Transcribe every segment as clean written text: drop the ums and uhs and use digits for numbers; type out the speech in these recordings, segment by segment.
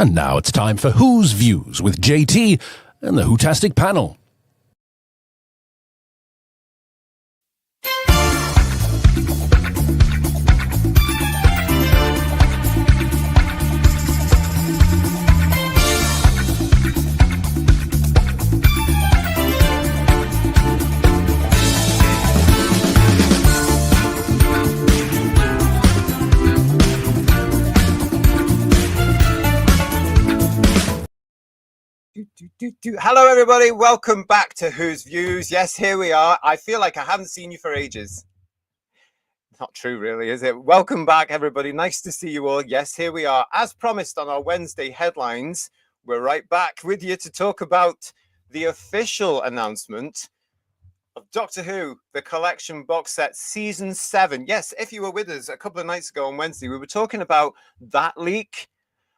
And now it's time for Who's Views with JT and the Whotastic panel. Hello everybody, welcome back to Who's Views. Yes, here we are. I feel like I haven't seen you for ages. Not true really, is it? Welcome back everybody, nice to see you all. Yes, here we are. As promised on our Wednesday headlines, we're right back with you to talk about the official announcement of Doctor Who, the collection box set season 7. Yes, if you were with us a couple of nights ago on Wednesday, we were talking about that leak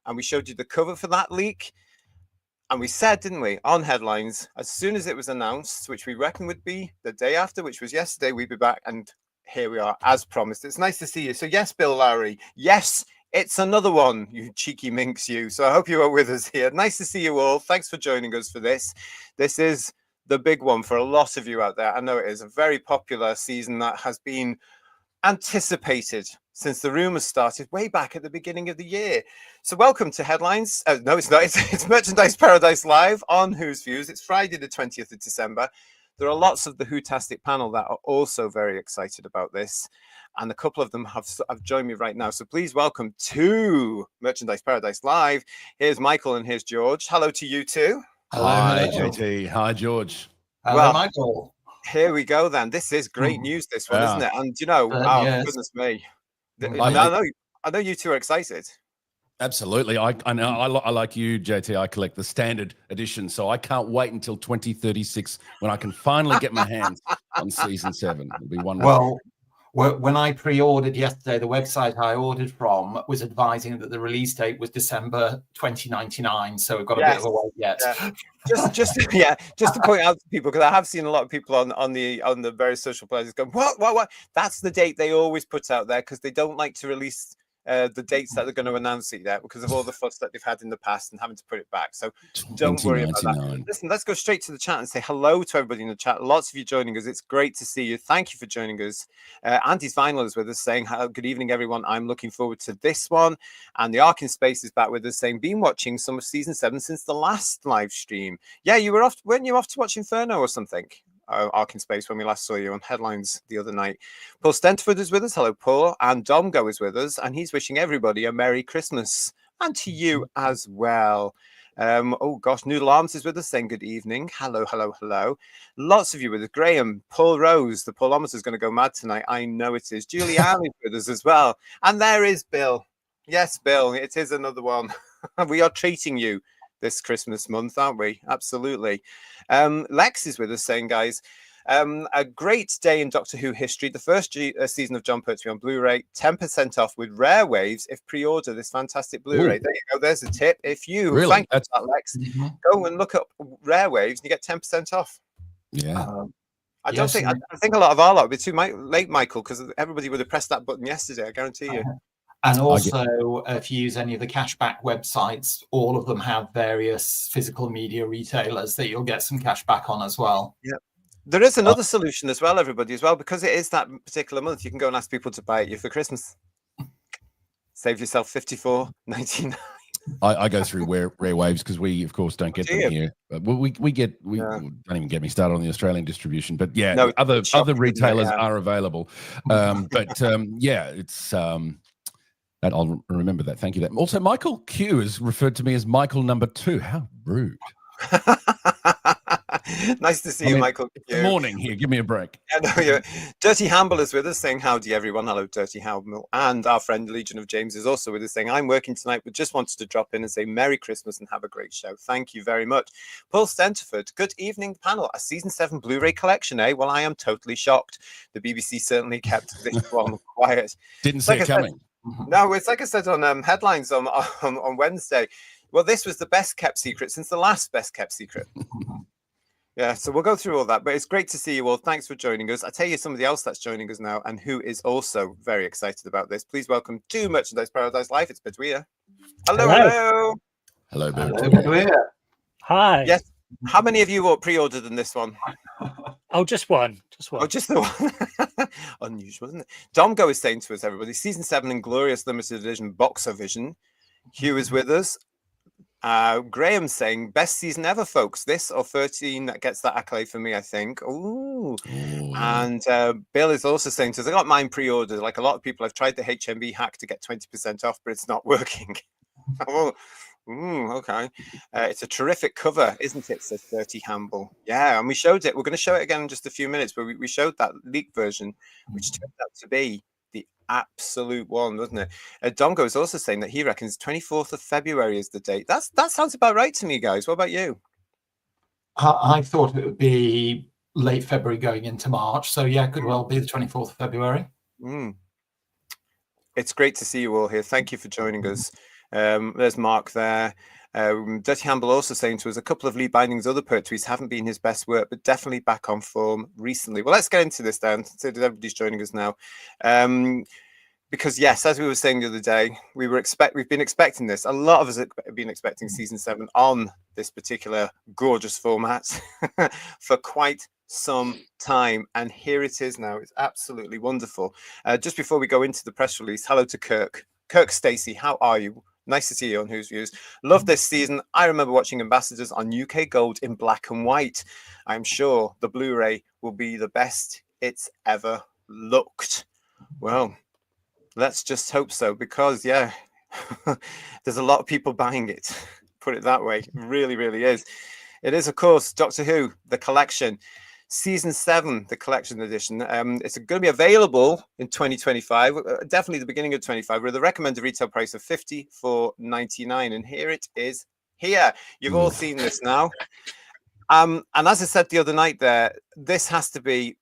and we showed you the cover for that leak. And we said, didn't we, on headlines, as soon as it was announced, which we reckon would be the day after, which was yesterday, we'd be back. And here we are, as promised. It's nice to see you. So yes, Bill Lowry. Yes, it's another one, you cheeky minx, you. So I hope you are with us here. Nice to see you all. Thanks for joining us for this. This is the big one for a lot of you out there. I know it is a very popular season that has been anticipated since the rumors started way back at the beginning of the year. So welcome to Headlines. No, it's not. It's Merchandise Paradise Live on Who's Views. It's Friday the 20th of December. There are lots of the Whotastic panel that are also very excited about this. And a couple of them have joined me right now. So please welcome to Merchandise Paradise Live. Here's Michael and here's George. Hello to you too. Hi, JT. Hi, George. Hello, Michael. Here we go then. This is great news, this one, isn't it? And you know, yes. Goodness me. I know you two are excited. Absolutely. I know. I like you, JT. I collect the standard edition, so I can't wait until 2036 when I can finally get my hands on season 7. It'll be wonderful. Well, when I pre-ordered yesterday, the website I ordered from was advising that the release date was December 2099. So we've got a bit of a wait yet. Yeah. just to point out to people, because I have seen a lot of people on the various social places going, what? That's the date they always put out there because they don't like to release the dates that they're going to announce it yet because of all the fuss that they've had in the past and having to put it back. So don't worry about that. Listen, let's go straight to the chat and say hello to everybody in the chat. Lots of you joining us. It's great to see you. Thank you for joining us. Andy's Vinyl is with us saying, good evening, everyone. I'm looking forward to this one. And the Ark in Space is back with us saying, been watching some of season 7 since the last live stream. Yeah, weren't you off to watch Inferno or something? Ark in Space when we last saw you on Headlines the other night. Paul Stenterford is with us. Hello, Paul. And Domgo is with us. And he's wishing everybody a Merry Christmas. And to you as well. Oh, gosh. Noodle Arms is with us saying good evening. Hello, hello, hello. Lots of you with us. Graham, Paul Rose. The Paulometer is going to go mad tonight. I know it is. Julianne is with us as well. And there is Bill. Yes, Bill. It is another one. We are treating you this Christmas month, aren't we? Absolutely. Lex is with us saying, guys, a great day in Doctor Who history. The first season of John Pertwee on Blu-ray, 10% off with Rare Waves if pre-order this fantastic Blu-ray. There you go. There's a tip. If you thank you for that, Lex, go and look up Rare Waves and you get 10% off. Yeah. I think a lot of our lot would be too late, Michael, because everybody would have pressed that button yesterday. I guarantee you. And also, if you use any of the cashback websites, all of them have various physical media retailers that you'll get some cash back on as well. Yeah. There is another solution as well, everybody, as well, because it is that particular month. You can go and ask people to buy it you for Christmas. Save yourself $54.99. I go through Rare Waves because we, of course, don't get them here. We don't even get me started on the Australian distribution. But yeah, no, other retailers are available. It's. I'll remember that. Thank you. Also, Michael Q has referred to me as Michael number 2. How rude. Nice to see you, Michael. Good morning here. Give me a break. Dirty Hamble is with us saying, howdy, everyone. Hello, Dirty Hamble. And our friend Legion of James is also with us saying, I'm working tonight, but just wanted to drop in and say Merry Christmas and have a great show. Thank you very much. Paul Stenterford, good evening, panel. A season 7 Blu-ray collection, eh? Well, I am totally shocked. The BBC certainly kept this one quiet. Didn't see it coming. No, it's like I said on Headlines on Wednesday. Well, this was the best kept secret since the last best kept secret. Yeah, so we'll go through all that, but it's great to see you all. Thanks for joining us. I tell you somebody else that's joining us now and who is also very excited about this. Please welcome to Merchandise Paradise Live. It's Bedouia. Hello. Hello, Boot. Hello, here. Hi. Yes. How many of you pre-ordered in this one? Oh, just one. Just one. Oh, just the one. Unusual, isn't it? Domgo is saying to us, everybody, season 7 in glorious limited edition Boxer Vision. Hugh is with us. Graham's saying best season ever, folks. This or 13 that gets that accolade for me, I think. Ooh. And Bill is also saying to us, I got mine pre-ordered. Like a lot of people, I've tried the HMB hack to get 20% off, but it's not working. Oh, okay. It's a terrific cover, isn't it? Says 30 Hamble. Yeah, and we showed it. We're going to show it again in just a few minutes, but we showed that leaked version, which turned out to be the absolute one, wasn't it? Dongo is also saying that he reckons 24th of February is the date. That sounds about right to me, guys. What about you? I thought it would be late February going into March. So yeah, could well be the 24th of February. It's great to see you all here. Thank you for joining us. There's Mark there. Dirty Hamble also saying to us, a couple of Lee Binding's other poetries haven't been his best work, but definitely back on form recently. Well, let's get into this then. So everybody's joining us now. Because yes, as we were saying the other day, we've been expecting this. A lot of us have been expecting season 7 on this particular gorgeous format for quite some time, and here it is now. It's absolutely wonderful. Just before we go into the press release, hello to Kirk Stacey, how are you? Nice to see you on Who's Views. Love this season. I remember watching Ambassadors on UK Gold in black and white. I'm sure the Blu-ray will be the best it's ever looked. Well, let's just hope so, because yeah, there's a lot of people buying it. Put it that way. It really, really is. It is, of course, Doctor Who, the collection. Season 7, the collection edition. It's going to be available in 2025, definitely the beginning of 25, with a recommended retail price of $54.99. And here it is here. You've all seen this now. And as I said the other night there, this has to be,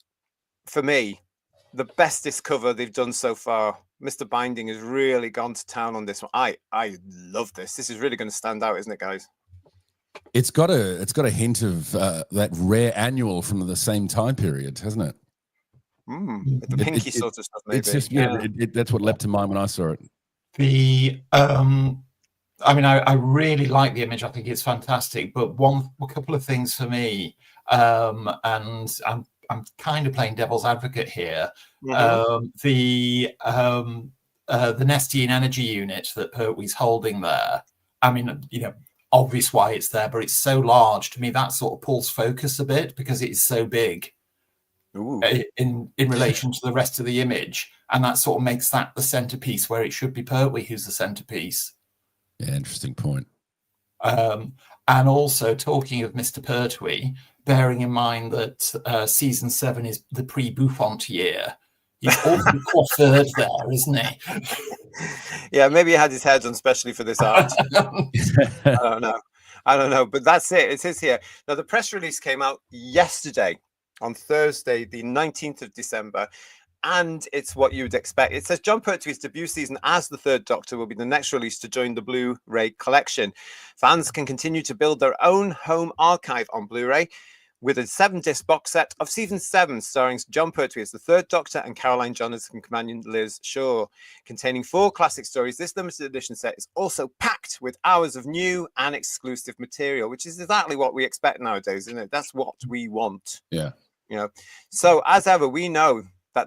for me, the bestest cover they've done so far. Mr. Binding has really gone to town on this one. I love this. This is really going to stand out, isn't it, guys? It's got a hint of that rare annual from the same time period, hasn't it? The pinky sort of stuff, maybe. It's just that's what leapt to mind when I saw it. I mean, I really like the image. I think it's fantastic. But a couple of things for me, and I'm kind of playing devil's advocate here. The Nestian energy unit that Pertwee's holding there. I mean, obvious why it's there, but it's so large. To me, that sort of pulls focus a bit because it is so big in relation to the rest of the image, and that sort of makes that the centerpiece where it should be Pertwee who's the centerpiece. Yeah, interesting point. And also, talking of Mr. Pertwee, bearing in mind that season 7 is the pre-Buffont year, he's also coiffured there, isn't he? Yeah, maybe he had his hair done specially for this art. I don't know, but that's it. It is here. Now, the press release came out yesterday on Thursday, the 19th of December, and it's what you would expect. It says Jon Pertwee's debut season as the Third Doctor will be the next release to join the Blu-ray collection. Fans can continue to build their own home archive on Blu-ray with a 7-disc box set of season 7 starring Jon Pertwee as the Third Doctor and Caroline John as companion Liz Shaw. Containing 4 classic stories, this limited edition set is also packed with hours of new and exclusive material, which is exactly what we expect nowadays, isn't it? That's what we want. Yeah. So as ever, we know that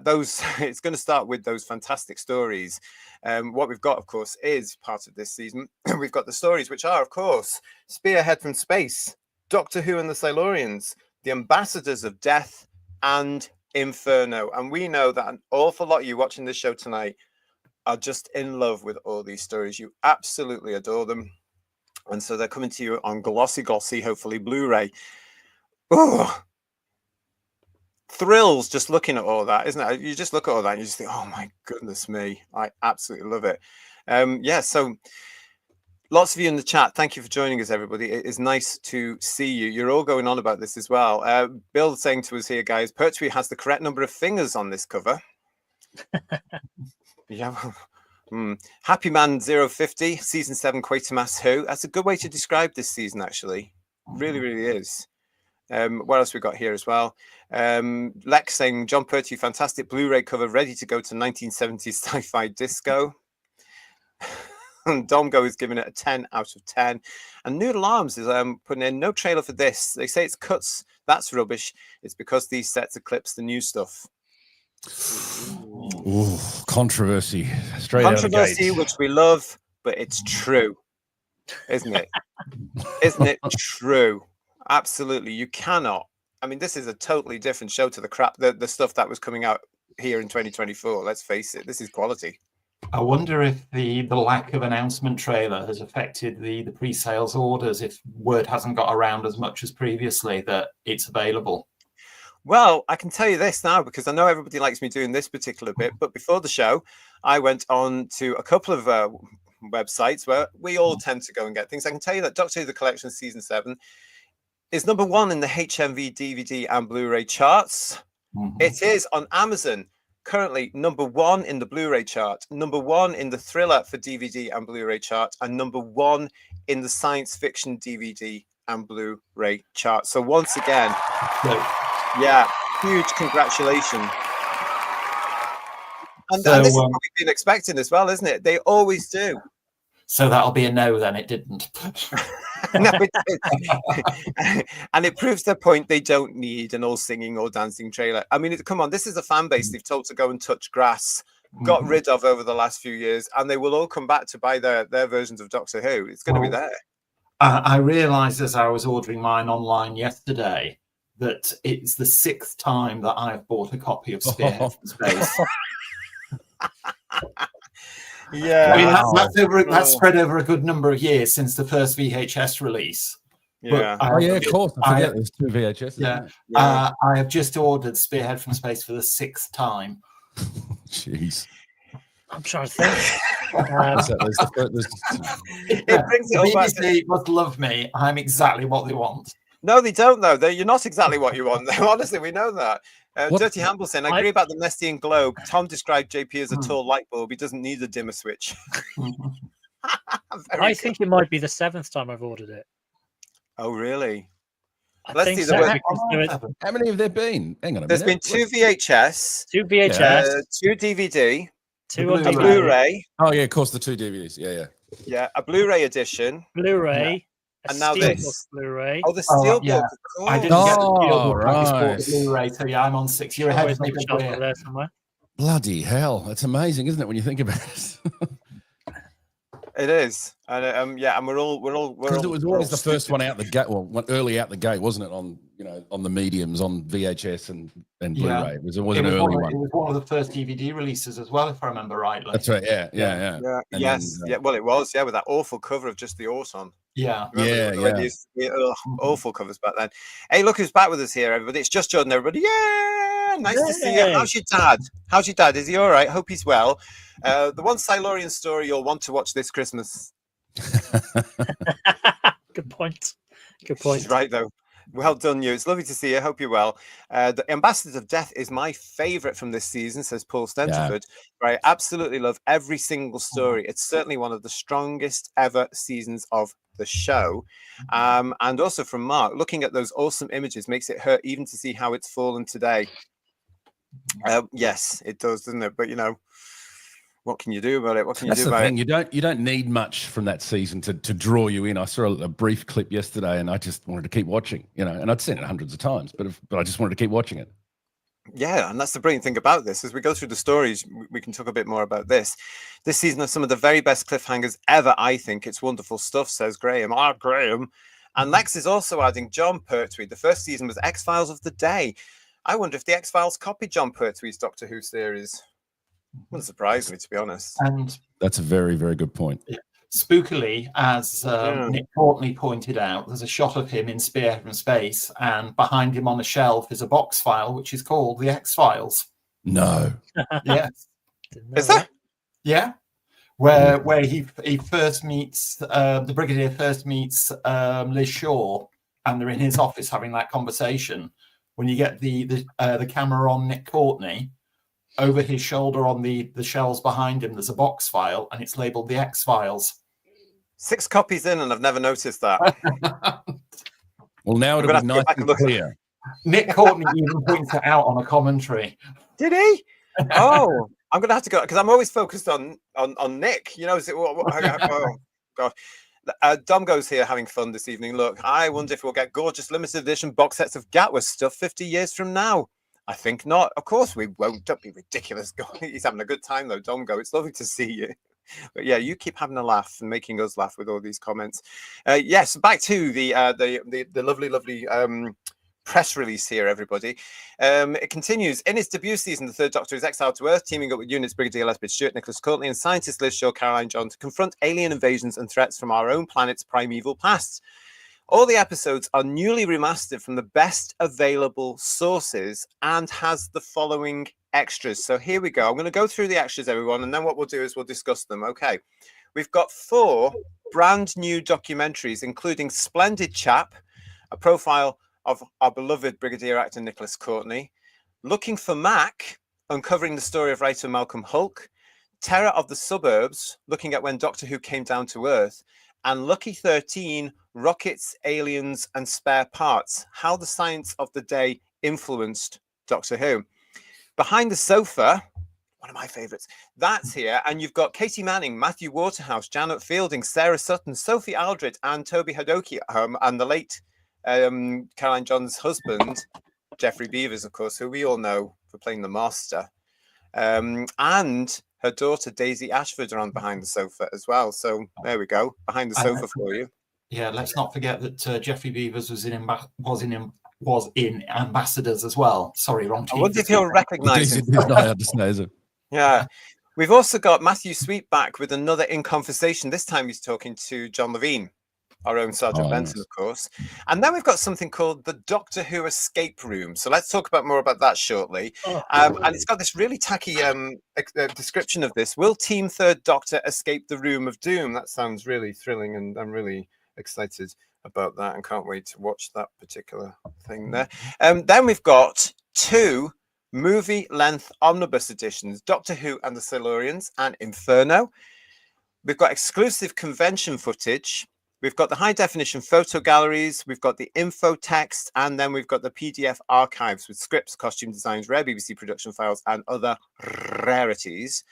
it's going to start with those fantastic stories. What we've got, of course, is part of this season. We've got the stories, which are, of course, Spearhead from Space, Doctor Who and the Silurians, The Ambassadors of Death, and Inferno. And we know that an awful lot of you watching this show tonight are just in love with all these stories. You absolutely adore them. And so they're coming to you on glossy, hopefully, Blu-ray. Oh, thrills just looking at all that, isn't it? You just look at all that and you just think, oh my goodness me, I absolutely love it. So lots of you in the chat, thank you for joining us, everybody. It is nice to see you. You're all going on about this as well. Bill saying to us here, guys, Pertwee has the correct number of fingers on this cover. Yeah. Happy Man 050, season 7 Quatermass Who. That's a good way to describe this season, actually. Really, really is. What else we got here as well? Lex saying Jon Pertwee, fantastic Blu-ray cover, ready to go to 1970s sci-fi disco. Domgo is giving it a 10 out of 10. And Noodle Arms is putting in no trailer for this. They say it's cuts. That's rubbish. It's because these sets eclipse the new stuff. Ooh, controversy. Straight out of the Controversy, gates. which we love, but it's true, isn't it? Isn't it true? Absolutely. You cannot. I mean, this is a totally different show to the stuff that was coming out here in 2024. Let's face it. This is quality. I wonder if the lack of announcement trailer has affected the pre-sales orders, if word hasn't got around as much as previously that it's available. Well, I can tell you this now, because I know everybody likes me doing this particular bit, but before the show, I went on to a couple of websites where we all tend to go and get things. I can tell you that Doctor Who The Collection Season 7 is number 1 in the HMV DVD and Blu-ray charts. It is on Amazon, currently number 1 in the Blu-ray chart, number 1 in the thriller for DVD and Blu-ray chart, and number 1 in the science fiction DVD and Blu-ray chart. So once again, yeah, huge congratulations. And this is what we've been expecting as well, isn't it? They always do. So that'll be a no then, it didn't. No, it did. And it proves their point, they don't need an all singing or dancing trailer. I mean, come on, this is a fan base they've told to go and touch grass, got rid of over the last few years, and they will all come back to buy their versions of Doctor Who. It's going to be there. I realised as I was ordering mine online yesterday that it's the 6th time that I've bought a copy of Spearhead from Space. Yeah, I mean, that's spread over a good number of years since the first VHS release. Yeah. Of course. I forget there's 2 VHS. Yeah. I have just ordered Spearhead from Space for the 6th time. Jeez. I'm trying to think. It brings it all back. BBC must love me. I'm exactly what they want. No, they don't, though. You're not exactly what you want. Honestly, we know that. Dirty Hamble saying, I agree about the Messian globe. Tom described JP as a tall light bulb. He doesn't need a dimmer switch. I think it might be the 7th time I've ordered it. Oh, really? I think so, How many have there been? Hang on a minute. There's been 2 VHS, 2 VHS, 2 DVD, 2 on a Blu-ray. Oh, yeah, of course, the 2 DVDs. Yeah. Yeah, a Blu-ray edition. Blu-ray. And now this Blu-ray. Oh, the Steelbook. Yeah. Of course. I didn't get the Steelbook. Right. I just bought the Blu-ray. So yeah, I'm on 6. You're ahead of me. There somewhere. Bloody hell. That's amazing, isn't it, when you think about it? It is. And and we're all Because it was always the first one out the gate, early out the gate, wasn't it? On the mediums, on VHS and Blu-ray. It was an early one. It was one of the first DVD releases as well, if I remember rightly. That's right. Yeah. Yes. Well, it was. Yeah, with that awful cover of just the Aught on. Yeah. Awful covers back then. Hey, look who's back with us here, everybody. It's just Jordan, everybody. Yeah, nice to see you. How's your dad? Is he all right? Hope he's well. The one Silurian story you'll want to watch this Christmas. Good point. He's right, though. Well done, you. It's lovely to see you. Hope you're well. The Ambassadors of Death is my favourite from this season, says Paul Stenterford. Yeah. I absolutely love every single story. It's certainly one of the strongest ever seasons of the show. And also from Mark, looking at those awesome images makes it hurt even to see how it's fallen today. Yes, it does, doesn't it? But, what can you do about it? That's the thing. You don't need much from that season to draw you in. I saw a brief clip yesterday, and I just wanted to keep watching. And I'd seen it hundreds of times, but I just wanted to keep watching it. Yeah, and that's the brilliant thing about this. As we go through the stories, we can talk a bit more about this. This season has some of the very best cliffhangers ever. I think it's wonderful stuff, says Graham. Graham. And Lex is also adding John Pertwee. The first season was X-Files of the Day. I wonder if the X-Files copied John Pertwee's Doctor Who series. Wouldn't surprise me, to be honest. And that's a very, very good point. Spookily, as Nick Courtney pointed out, there's a shot of him in Spearhead from Space, and behind him on a shelf is a box file which is called the X-Files. No. Yes. Is that? Yeah. Where he first meets the Brigadier first meets Liz Shaw, and they're in his office having that conversation. When you get the camera on Nick Courtney, over his shoulder on the shelves behind him, there's a box file, and it's labeled the X-Files. 6 copies in, and I've never noticed that. Well, now it'll be nice and clear. Nick Courtney even points it out on a commentary. Did he? Oh, I'm going to have to go because I'm always focused on Nick. You know, oh God. Dom goes here having fun this evening. Look, I wonder if we'll get gorgeous limited edition box sets of Gatwa stuff 50 years from now. I think not. Of course we won't. Don't be ridiculous. He's having a good time though. Dom go. It's lovely to see you. But yeah, you keep having a laugh and making us laugh with all these comments. Yes, back to the lovely press release here, everybody. It continues. In its debut season, the Third Doctor is exiled to Earth, teaming up with units Brigadier Lesbeth Stewart, Nicholas Courtney, and scientist Liz Shaw, Caroline John to confront alien invasions and threats from our own planet's primeval past. All the episodes are newly remastered from the best available sources and has the following extras. So here we go. I'm going to go through the extras, everyone, and then what we'll do is we'll discuss them. Okay. We've got 4 brand new documentaries, including Splendid Chap, a profile of our beloved Brigadier Actor Nicholas Courtney, Looking for Mac, uncovering the story of writer Malcolm Hulke, Terror of the Suburbs, looking at when Doctor Who came down to Earth, and Lucky 13, Rockets, Aliens, and Spare Parts, how the science of the day influenced Doctor Who. Behind the Sofa, one of my favourites, that's here, and you've got Katie Manning, Matthew Waterhouse, Janet Fielding, Sarah Sutton, Sophie Aldred, and Toby Hadoke, and the late Caroline John's husband, Geoffrey Beevers, of course, who we all know for playing the Master, and her daughter Daisy Ashford are on Behind the Sofa as well. So there we go, Behind the Sofa for you. Yeah, let's not forget that Geoffrey Beevers was in Ambassadors as well. Sorry, wrong team. I wonder if he'll recognise him. Yeah. We've also got Matthew Sweet back with another In Conversation. This time he's talking to John Levine, our own Sergeant Benson, of course. And then we've got something called the Doctor Who Escape Room. So let's talk more about that shortly. And it's got this really tacky description of this. Will Team Third Doctor escape the Room of Doom? That sounds really thrilling, and I'm really excited about that and can't wait to watch that particular thing there. Then we've got 2 movie-length omnibus editions, Doctor Who and the Silurians and Inferno. We've got exclusive convention footage. We've got the high-definition photo galleries, we've got the info text, and then we've got the PDF archives with scripts, costume designs, rare BBC production files, and other rarities.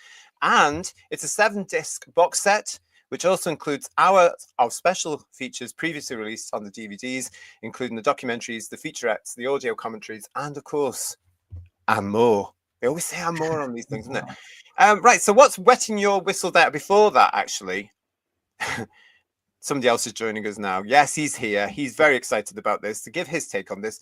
And it's a 7-disc box set, which also includes hours of special features previously released on the DVDs, including the documentaries, the featurettes, the audio commentaries, and, of course, and more. They always say and more on these things, isn't it? Right, so what's wetting your whistle there before that, actually? Somebody else is joining us now. Yes, he's here. He's very excited about this. To give his take on this,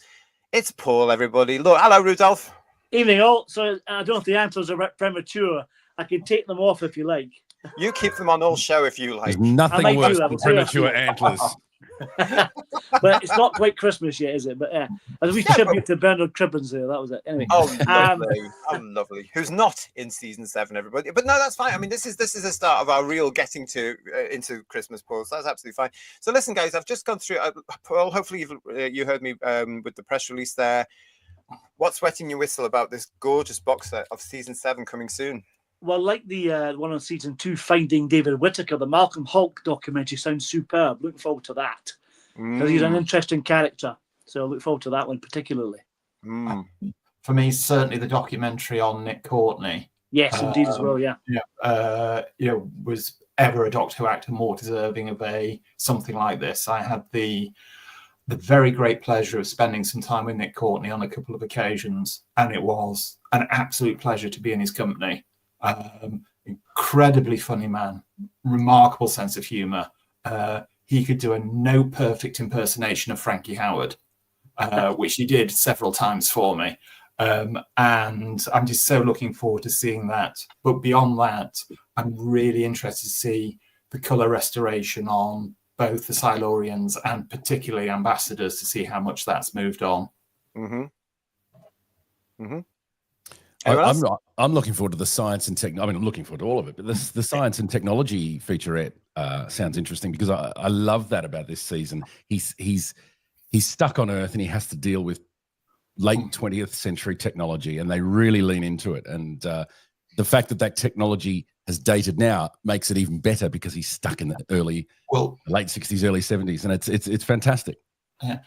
it's Paul, everybody. Look, hello, Rudolph. Evening, all. So I don't know if the answers are premature. I can take them off if you like. You keep them on all show if you like. There's nothing worse than premature antlers. But it's not quite Christmas yet, is it? But yeah, as we tribute to Bernard Cribbins there, that was it. Anyway. Oh, lovely. Lovely. Who's not in season 7, everybody. But no, that's fine. I mean, this is the start of our real getting to into Christmas, Paul. So that's absolutely fine. So listen, guys, I've just gone through. Paul, hopefully you heard me with the press release there. What's wetting your whistle about this gorgeous box set of season 7 coming soon? Well, like the one on season 2, Finding David Whittaker, the Malcolm Hulke documentary sounds superb. Looking forward to that. Because he's an interesting character. So I look forward to that one particularly. For me, certainly the documentary on Nick Courtney. Yes, indeed as well, yeah. Was ever a Doctor Who actor more deserving of something like this? I had the very great pleasure of spending some time with Nick Courtney on a couple of occasions, and it was an absolute pleasure to be in his company. Incredibly funny man, remarkable sense of humour. He could do a no perfect impersonation of Frankie Howard, which he did several times for me. And I'm just so looking forward to seeing that. But beyond that, I'm really interested to see the colour restoration on both the Silurians and particularly Ambassadors to see how much that's moved on. I'm looking forward to the science and technology. I mean, I'm looking forward to all of it, but the science and technology featurette sounds interesting because I love that about this season. He's stuck on Earth and he has to deal with late 20th century technology, and they really lean into it. And the fact that technology has dated now makes it even better because he's stuck in the late 60s, early 70s, and it's fantastic. Yeah.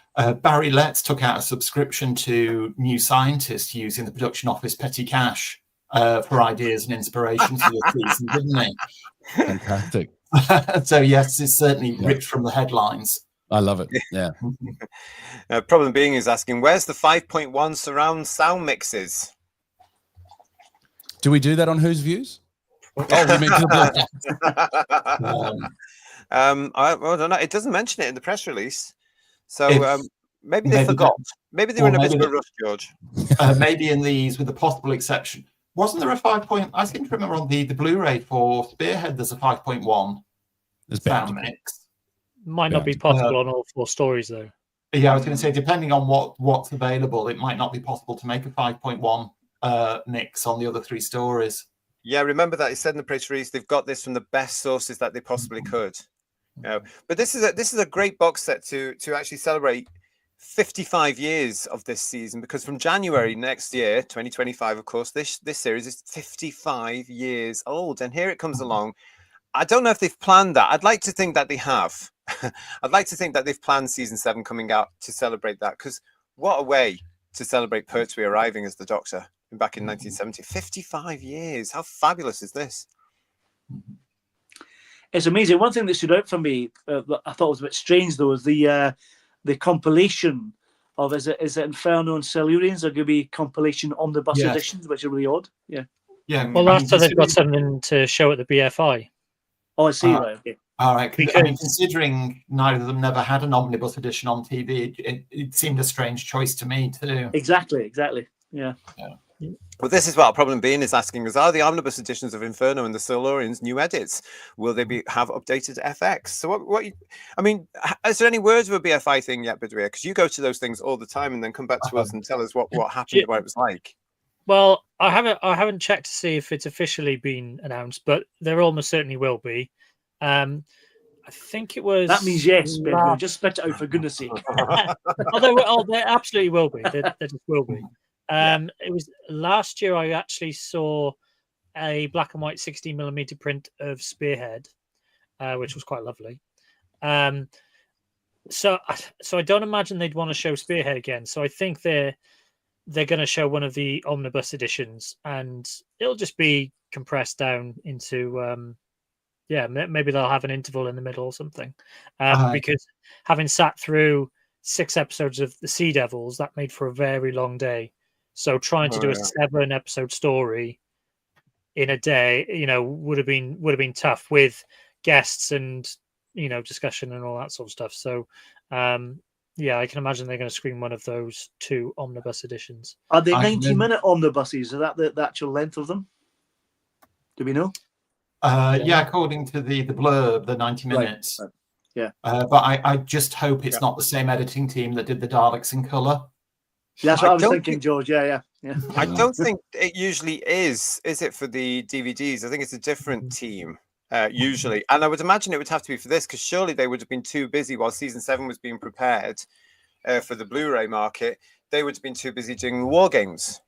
Barry Letts took out a subscription to New Scientist using the production office Petty Cash. for ideas and inspiration for the season, didn't he? Fantastic. So yes, it's certainly ripped from the headlines. I love it. Yeah. Problem being is asking, where's the 5.1 surround sound mixes? Do we do that on Who's Views? Oh, you mean to the I don't know. It doesn't mention it in the press release, so maybe they forgot. Maybe they were in a bit of a rush, George. Maybe in these, with the possible exception, wasn't there a 5. I seem to remember on the Blu-ray for Spearhead, there's a 5.1 sound mix. Might not be possible on all 4 stories, though. Yeah, I was going to say, depending on what's available, it might not be possible to make a 5.1 mix on the other 3 stories. Yeah, remember that it said in the press release they've got this from the best sources that they possibly could. But this is a great box set to actually celebrate 55 years of this season, because from January next year, 2025, of course, this series is 55 years old, and here it comes along. I don't know if they've planned that. I'd like to think that they have. I'd like to think that they've planned season 7 coming out to celebrate that, because what a way to celebrate Pertwee arriving as the Doctor back in 1970. 55 years. How fabulous is this? It's amazing. One thing that stood out for me, I thought was a bit strange, though, is the compilation of is it Inferno and Silurians are going to be compilation omnibus editions, which are really odd. Yeah. Well, last time they've got something to show at the BFI. Oh, I see. Right. Okay. All right. I mean, considering neither of them never had an omnibus edition on TV, it seemed a strange choice to me too. Exactly. Yeah. Well, this is what our problem being is asking us: are the omnibus editions of Inferno and the Silurians new edits? Will they have updated FX? So what I mean, is there any words of a BFI thing yet, Badria? Because you go to those things all the time and then come back to us and tell us what happened, what it was like. Well, I haven't checked to see if it's officially been announced, but there almost certainly will be. I think it was. That means yes, Ben. Just spit it out for goodness' sake. There absolutely will be. There just will be. It was last year. I actually saw a black and white 16mm print of Spearhead, which was quite lovely. So I don't imagine they'd want to show Spearhead again. So I think they're going to show one of the omnibus editions, and it'll just be compressed down into. Maybe they'll have an interval in the middle or something. Because having sat through 6 episodes of the Sea Devils, that made for a very long day. So trying to do a 7-episode story in a day, would have been tough with guests and discussion and all that sort of stuff. So I can imagine they're going to screen one of those 2 omnibus editions. Are they 90-minute omnibuses? Is that the actual length of them? Do we know? According to the blurb, the 90 minutes. Right. Yeah. But I just hope it's not the same editing team that did the Daleks in colour. That's what I was thinking, George. Yeah. I don't think it usually is it, for the DVDs? I think it's a different team usually. And I would imagine it would have to be for this, because surely they would have been too busy while season 7 was being prepared for the Blu-ray market. They would have been too busy doing the War Games.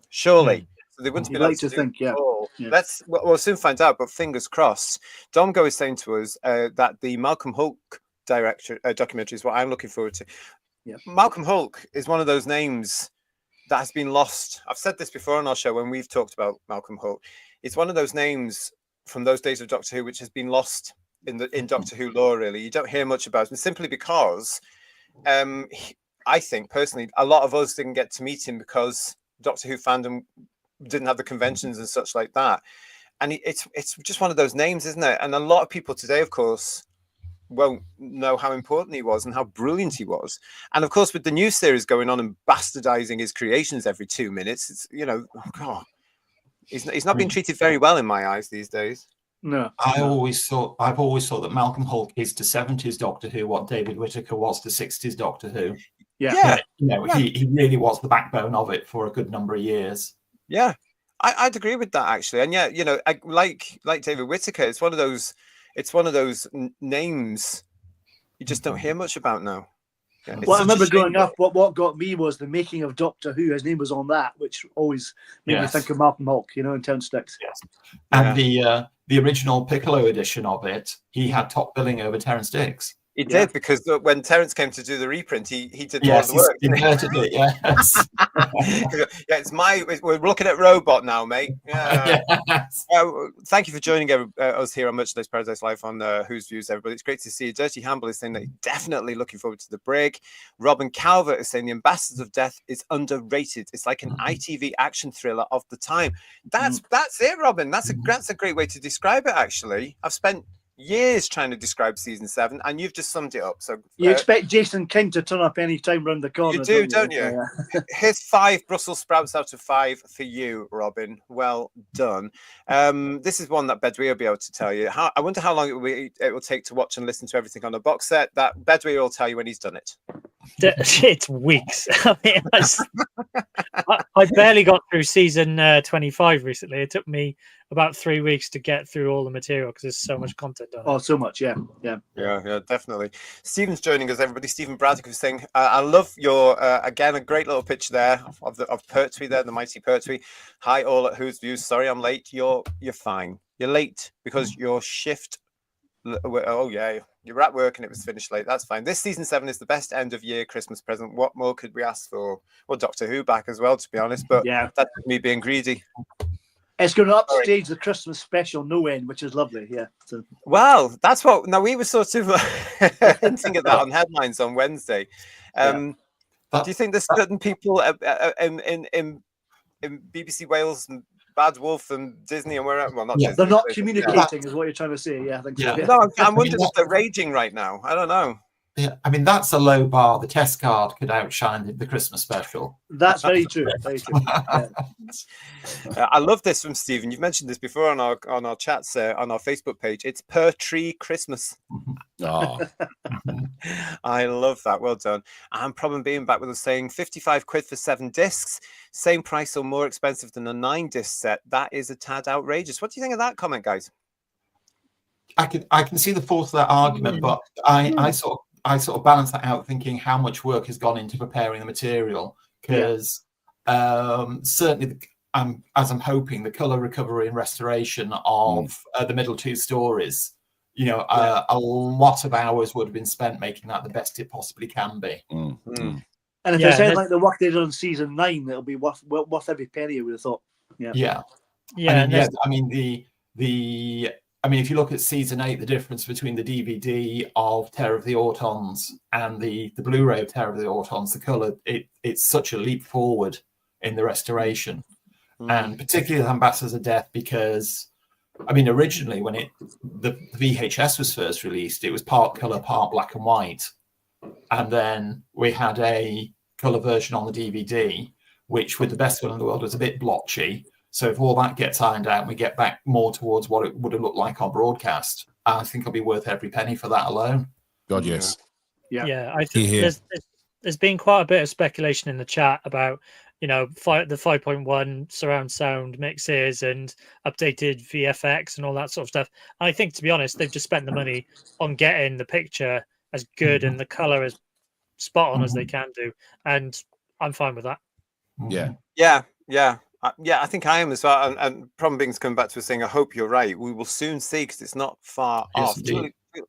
Surely. So they wouldn't be able to think, we'll soon find out, but fingers crossed. Domgo is saying to us that the Malcolm Hulke documentary is what I'm looking forward to. Yeah. Malcolm Hulke is one of those names that has been lost. I've said this before on our show when we've talked about Malcolm Hulke. It's one of those names from those days of Doctor Who which has been lost in Doctor Who lore. Really, you don't hear much about him simply because I think personally a lot of us didn't get to meet him because Doctor Who fandom didn't have the conventions and such like that. And it's just one of those names, isn't it? And a lot of people today, of course, won't know how important he was and how brilliant he was. And of course, with the new series going on and bastardizing his creations every 2 minutes, it's he's not being treated very well in my eyes these days. No, I've always thought that Malcolm Hulke is to 70s Doctor Who what David Whittaker was to 60s Doctor Who. Yeah. He really was the backbone of it for a good number of years. Yeah, I'd agree with that actually. And like David Whittaker, it's one of those names you just don't hear much about now. Yeah, well, I remember growing up, what got me was the making of Doctor Who. His name was on that, which always made me think of Malcolm Hulke, in Town Sticks. Yes. And the original Piccolo edition of it, he had top billing over Terrance Dicks. He did, because when Terence came to do the reprint, he did more of the Yes, work. he's inverted it, yes. Yeah, we're looking at Robot now, mate. Yeah. Yes. Thank you for joining us here on Merchandise Paradise Live on Who's Views, everybody. It's great to see you. Dirty Hamble is saying that he's definitely looking forward to the break. Robin Calvert is saying the Ambassadors of Death is underrated. It's like an ITV action thriller of the time. That's it, Robin. That's a great way to describe it, actually. I've spent years trying to describe season 7, and you've just summed it up. So you expect Jason King to turn up any time round the corner. You do, don't you? Here's 5 Brussels sprouts out of 5 for you, Robin. Well done. This is one that Bedouin will be able to tell you. I wonder how long it will take to watch and listen to everything on a box set. That Bedouin will tell you when he's done it. It's weeks. I mean, I barely got through season 25 recently. It took me about 3 weeks to get through all the material because there's so much content on it. Oh, so much, yeah, definitely. Stephen's joining us, everybody. Stephen Braddock was saying, I love your again, a great little picture there of Pertwee there, the mighty Pertwee. Hi all at Who's Views. Sorry I'm late. You're fine. You're late because your shift. Oh yeah, you were at work and it was finished late. That's fine. This season 7 is the best end of year Christmas present. What more could we ask for? Well, Doctor Who back as well, to be honest. But yeah, that's me being greedy. It's going to upstage the Christmas special no end, which is lovely. Yeah. So. Well, that's what. Now we were sort of hinting at that on headlines on Wednesday. Do you think there's certain people in BBC Wales and Bad Wolf and Disney and wherever? Well, not Disney, they're not communicating, is what you're trying to say. Yeah, I think so. Yeah. No, I'm wondering if they're raging right now. I don't know. Yeah, I mean, that's a low bar. The test card could outshine the Christmas special. That's very true. Very true. I love this from Stephen. You've mentioned this before on our chats on our Facebook page. It's per tree Christmas. Oh. I love that. Well done. And Problem Being back with us saying 55 quid for 7 discs, same price or more expensive than a 9-disc set. That is a tad outrageous. What do you think of that comment, guys? I can see the force of that argument, but I sort of balance that out, thinking how much work has gone into preparing the material. Because certainly, as I'm hoping, the color recovery and restoration of the middle 2 stories, a lot of hours would have been spent making that the best it possibly can be. And if it's anything like the work they did on season 9, it'll be worth every penny, I would have thought. Yeah. I mean, if you look at season 8, the difference between the DVD of Terror of the Autons and the Blu-ray of Terror of the Autons, the color, it's such a leap forward in the restoration, and particularly the Ambassadors of Death, because I mean, originally when the VHS was first released, it was part color, part black and white, and then we had a color version on the DVD, which, with the best one in the world, was a bit blotchy. So if all that gets ironed out and we get back more towards what it would have looked like on broadcast, I think it'll be worth every penny for that alone. God, yes. Yeah. I think there's been quite a bit of speculation in the chat about, the 5.1 surround sound mixes and updated VFX and all that sort of stuff. And I think, to be honest, they've just spent the money on getting the picture as good and the color as spot on as they can do. And I'm fine with that. Yeah, I think I am as well. And Problem Being's coming back to us saying, I hope you're right. We will soon see, because it's not far off.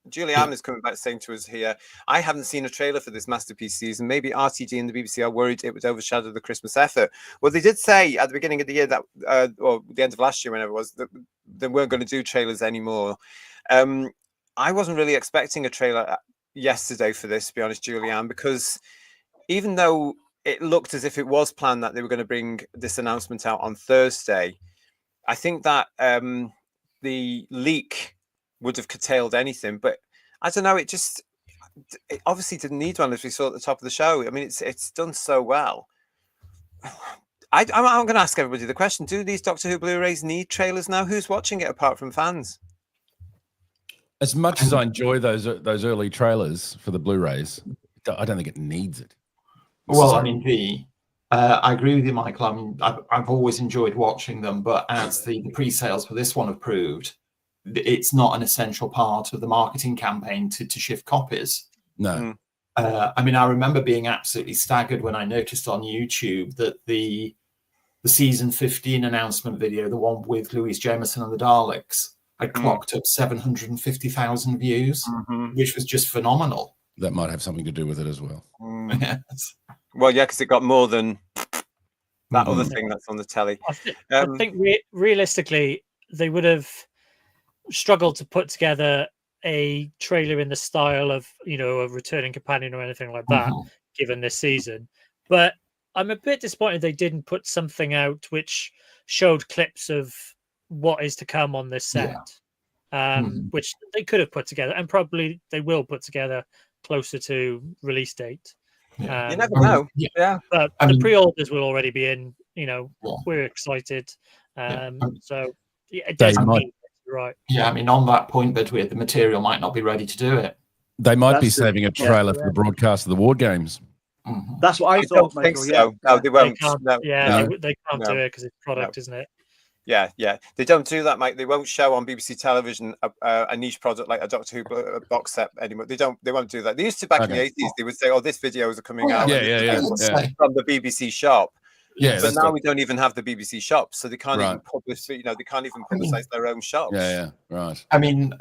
Julie Ann is coming back saying to us here, I haven't seen a trailer for this masterpiece season. Maybe RTD and the BBC are worried it would overshadow the Christmas effort. Well, they did say at the beginning of the year that, or the end of last year, whenever it was, that they weren't going to do trailers anymore. I wasn't really expecting a trailer yesterday for this, to be honest, Julie Ann, because even though it looked as if it was planned that they were going to bring this announcement out on Thursday, I think that the leak would have curtailed anything. But I don't know, it obviously didn't need one, as we saw at the top of the show. I mean, it's done so well. I'm going to ask everybody the question: do these Doctor Who Blu-rays need trailers now? Who's watching it apart from fans? As much as I enjoy those early trailers for the Blu-rays, I don't think it needs it. Well, I mean, I agree with you, Michael. I mean, I've always enjoyed watching them, but as the pre-sales for this one have proved, it's not an essential part of the marketing campaign to shift copies. No. I mean, I remember being absolutely staggered when I noticed on YouTube that the season 15 announcement video, the one with Louise Jameson and the Daleks, I clocked up 750,000 views, which was just phenomenal. That might have something to do with it as well. Yes. Well, yeah, because it got more than that other thing that's on the telly. I think realistically, they would have struggled to put together a trailer in the style of, a returning companion or anything like that, given this season. But I'm a bit disappointed they didn't put something out which showed clips of what is to come on this set, which they could have put together, and probably they will put together closer to release date. You never know. But the pre-orders will already be in. We're excited. So it does mean right. Yeah, I mean, on that point, but the material might not be ready to do it. They might be saving a trailer for the broadcast of the War Games. That's what I thought, Michael. Think so. No, they won't. They can't do it because it's product, isn't it? Yeah. They don't do that, Mike. They won't show on BBC television a niche product like a Doctor Who box set anymore. They won't do that. They used to back in the 80s. They would say, "Oh, this videos are coming out." From the BBC shop. Yeah, but now we don't even have the BBC shop, so they can't even publish. They can't even publicize their own shops. Yeah, right. I mean,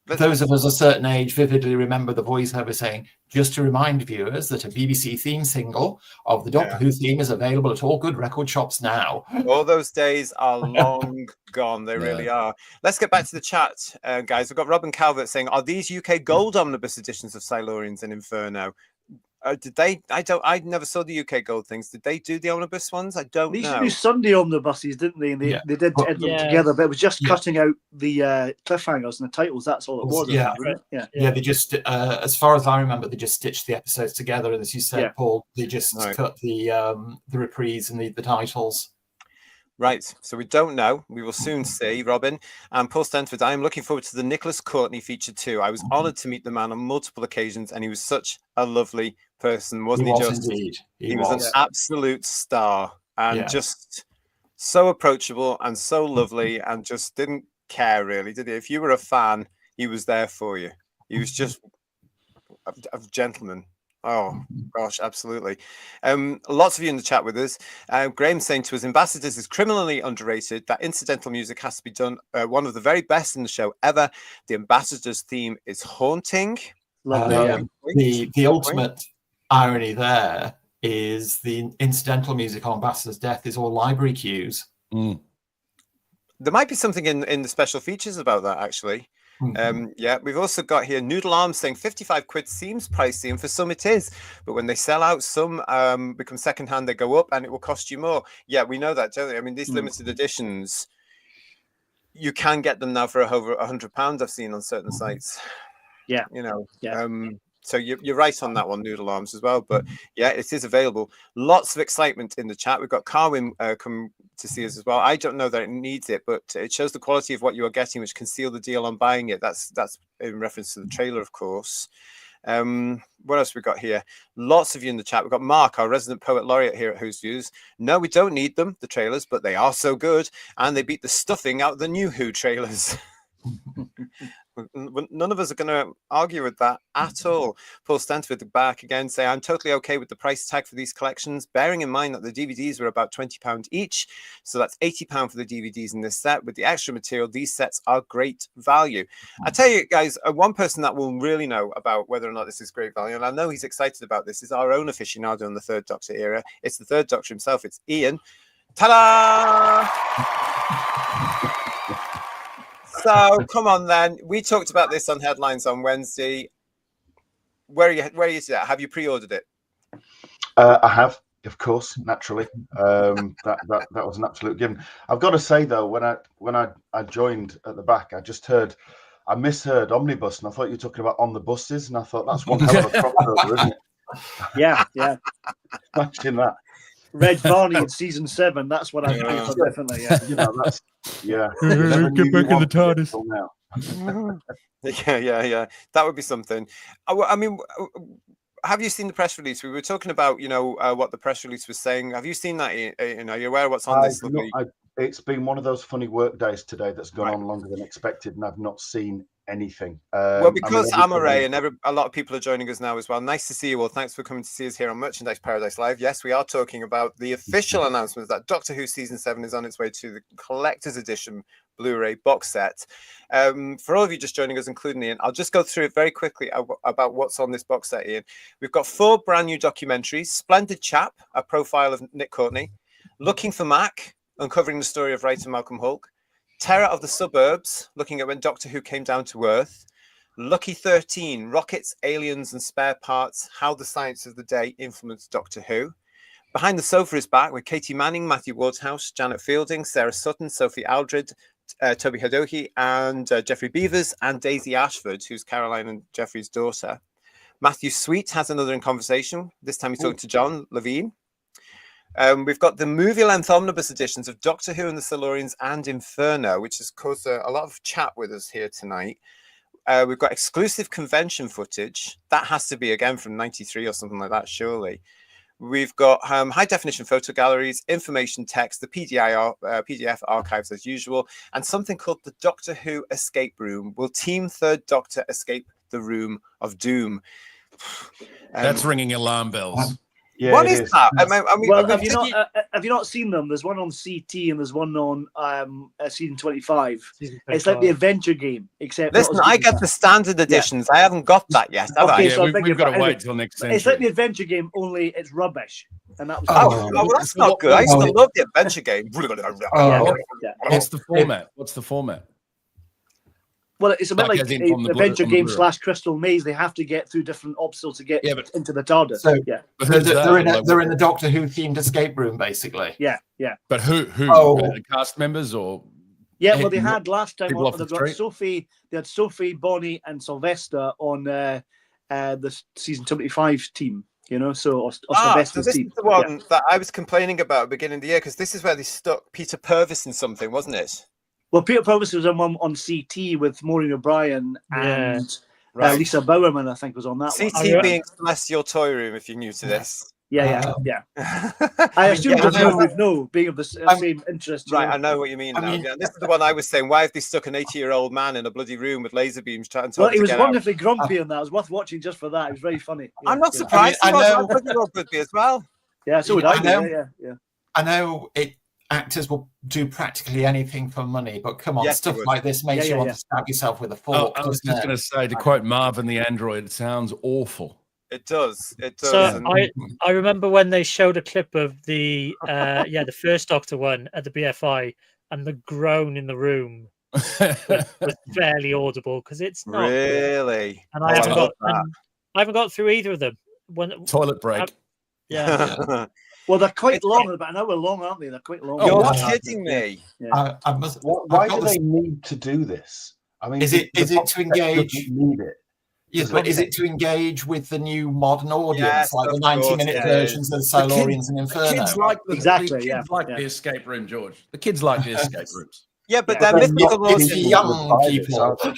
those of us a certain age vividly remember the voiceover saying, "Just to remind viewers that a BBC theme single of the Doctor Who theme is available at all good record shops now." All those days are long gone. They really are. Let's get back to the chat, guys. We've got Robin Calvert saying, "Are these UK Gold Omnibus editions of Silurians and Inferno?" Did they? I never saw the UK Gold things. Did they do the omnibus ones? I don't know. They used to do Sunday omnibuses, didn't they? And they did edit them together, but it was just cutting out the cliffhangers and the titles. That's all it was. Yeah. They just, as far as I remember, they just stitched the episodes together. And as you said, Paul, they just cut the reprise and the titles. Right, so we don't know. We will soon see, Robin. And Paul Stanford, I am looking forward to the Nicholas Courtney feature too. I was honoured to meet the man on multiple occasions, and he was such a lovely person, wasn't he? Indeed. He was an absolute star, and just so approachable and so lovely, and just didn't care really, did he? If you were a fan, he was there for you. He was just a gentleman. Oh gosh, absolutely. Lots of you in the chat with us. Graham saying to us, Ambassadors is criminally underrated. That incidental music has to be done. One of the very best in the show ever. The Ambassadors theme is haunting. The ultimate irony there is the incidental music on Ambassador's death is all library cues. There might be something in the special features about that, actually. We've also got here Noodle Arms saying 55 quid seems pricey, and for some it is, but when they sell out, some become secondhand, they go up and it will cost you more. Yeah, we know that, don't we? I mean, these limited editions, you can get them now for over £100, I've seen on certain sites. So you're right on that one, Noodle Arms, as well. But yeah, it is available. Lots of excitement in the chat. We've got Carwin come to see us as well. I don't know that it needs it, but it shows the quality of what you are getting, which can seal the deal on buying it. That's in reference to the trailer, of course. What else we got here? Lots of you in the chat. We've got Mark, our resident poet laureate here at Who's Views. No, we don't need them, the trailers, but they are so good, and they beat the stuffing out of the new Who trailers. None of us are going to argue with that at all. Paul Stanford back again, say I'm totally okay with the price tag for these collections, bearing in mind that the DVDs were about £20 each, so that's £80 for the DVDs in this set. With the extra material, these sets are great value. I tell you guys, one person that will really know about whether or not this is great value, and I know he's excited about this, is our own aficionado in the Third Doctor era. It's the Third Doctor himself. It's Ian. Ta-da! So come on then. We talked about this on Headlines on Wednesday. Where are you today? Have you pre-ordered it? I have, of course, naturally. That was an absolute given. I've got to say though, when I joined at the back, I misheard Omnibus, and I thought you were talking about on the buses, and I thought that's one hell of a crossover, isn't it? Yeah. Imagine that. Red Varney in season 7. That's what I think definitely. Yeah. Get back in the TARDIS. Yeah. That would be something. I mean, have you seen the press release? We were talking about, what the press release was saying. Have you seen that? You're aware of what's on this? It's been one of those funny work days today that's gone on longer than expected, and I've not seen anything. Well, because I'm obviously- Ray and a lot of people are joining us now as well. Nice to see you all. Thanks for coming to see us here on Merchandise Paradise Live. Yes, we are talking about the official announcement that Doctor Who Season 7 is on its way to the Collector's Edition Blu-ray box set. For all of you just joining us, including Ian, I'll just go through it very quickly about what's on this box set, Ian. We've got 4 brand new documentaries. Splendid Chap, a profile of Nick Courtney. Looking for Mac, uncovering the story of writer Malcolm Hulke. Terror of the Suburbs, looking at when Doctor Who came down to Earth. Lucky 13, Rockets, Aliens and Spare Parts, How the Science of the Day Influenced Doctor Who. Behind the Sofa is back with Katie Manning, Matthew Wardhouse, Janet Fielding, Sarah Sutton, Sophie Aldred, Toby Hadohi, and Jeffrey Beavers, and Daisy Ashford, who's Caroline and Jeffrey's daughter. Matthew Sweet has another in conversation. This time he's talking to John Levine. We've got the movie-length omnibus editions of Doctor Who and the Silurians and Inferno, which has caused a lot of chat with us here tonight. We've got exclusive convention footage. That has to be, again, from 93 or something like that, surely. We've got high-definition photo galleries, information text, the PDF archives as usual, and something called the Doctor Who Escape Room. Will Team Third Doctor escape the Room of Doom? That's ringing alarm bells. Yeah, what it is that? Well, have you not seen them? There's one on CT and there's one on season 25. It's like the adventure game, except listen, I get the standard editions. I haven't got that yet. Have I? Yeah, so we've got to wait till next century. It's like the adventure game, only it's rubbish. And that was well, that's not good. I used to love the adventure game. What's the format? What's the format? Well, it's a bit Like like as in the on the adventure Blu-ray. game / Crystal Maze. They have to get through different obstacles to get but- into the TARDIS. So- Yeah, But who's that? They're in a Doctor Who themed escape room, basically. yeah. But who? Oh. The cast members or? Yeah, well, they had last time people on. off the They've got street? Sophie. They had Sophie, Bonnie, and Sylvester on the season 25 team. You know, or So Sylvester's this team. is the one that I was complaining about at the beginning of the year, because this is where they stuck Peter Purvis in something, wasn't it? Well, Peter Purvis was on one on CT with Maureen O'Brien and Right. Lisa Bowerman, I think, was on that one. CT being Celestial Toy Room, if you're new to this. Yeah. I I assume yeah, that you would know, being of the same interest. you Right, know. I know what you mean now. mean- Yeah, this is the one I was saying. Why have they stuck an 80-year-old man in a bloody room with laser beams trying to Well, he was get out? wonderfully grumpy in that. It was worth watching just for that. It was very funny. Yeah, I'm not yeah. surprised. I mean, I know- I know would be as well. Yeah, so would I I. know. Yeah. I know actors will do practically anything for money, but come on, Yes, stuff they would. like this makes Yeah, you want yeah. to stab yourself with a Oh, fork. I was doesn't just it? going to say, to quote Marvin the android, it sounds awful. It does. It does. So and- I remember when they showed a clip of the the first Doctor one at the BFI, and the groan in the room was fairly audible because it's not good. really? And Oh, I haven't love got I haven't got through either of them. When Toilet break. yeah, Well, they're quite It's- long, about an hour long, aren't they? They're quite long. You're yeah. kidding me. I must. Why I've got do this- they need to do this? I mean, Is it the to box set engage? doesn't need it. Yes, but is it to engage with the new modern audience, Yes, like the of 90-minute course it versions of the The Silurians kids- and The Inferno? kids like Exactly, the kids like yeah. the escape room, George. The kids like the escape rooms. Yeah, but Yeah, they're they're mythical not audience. the young people.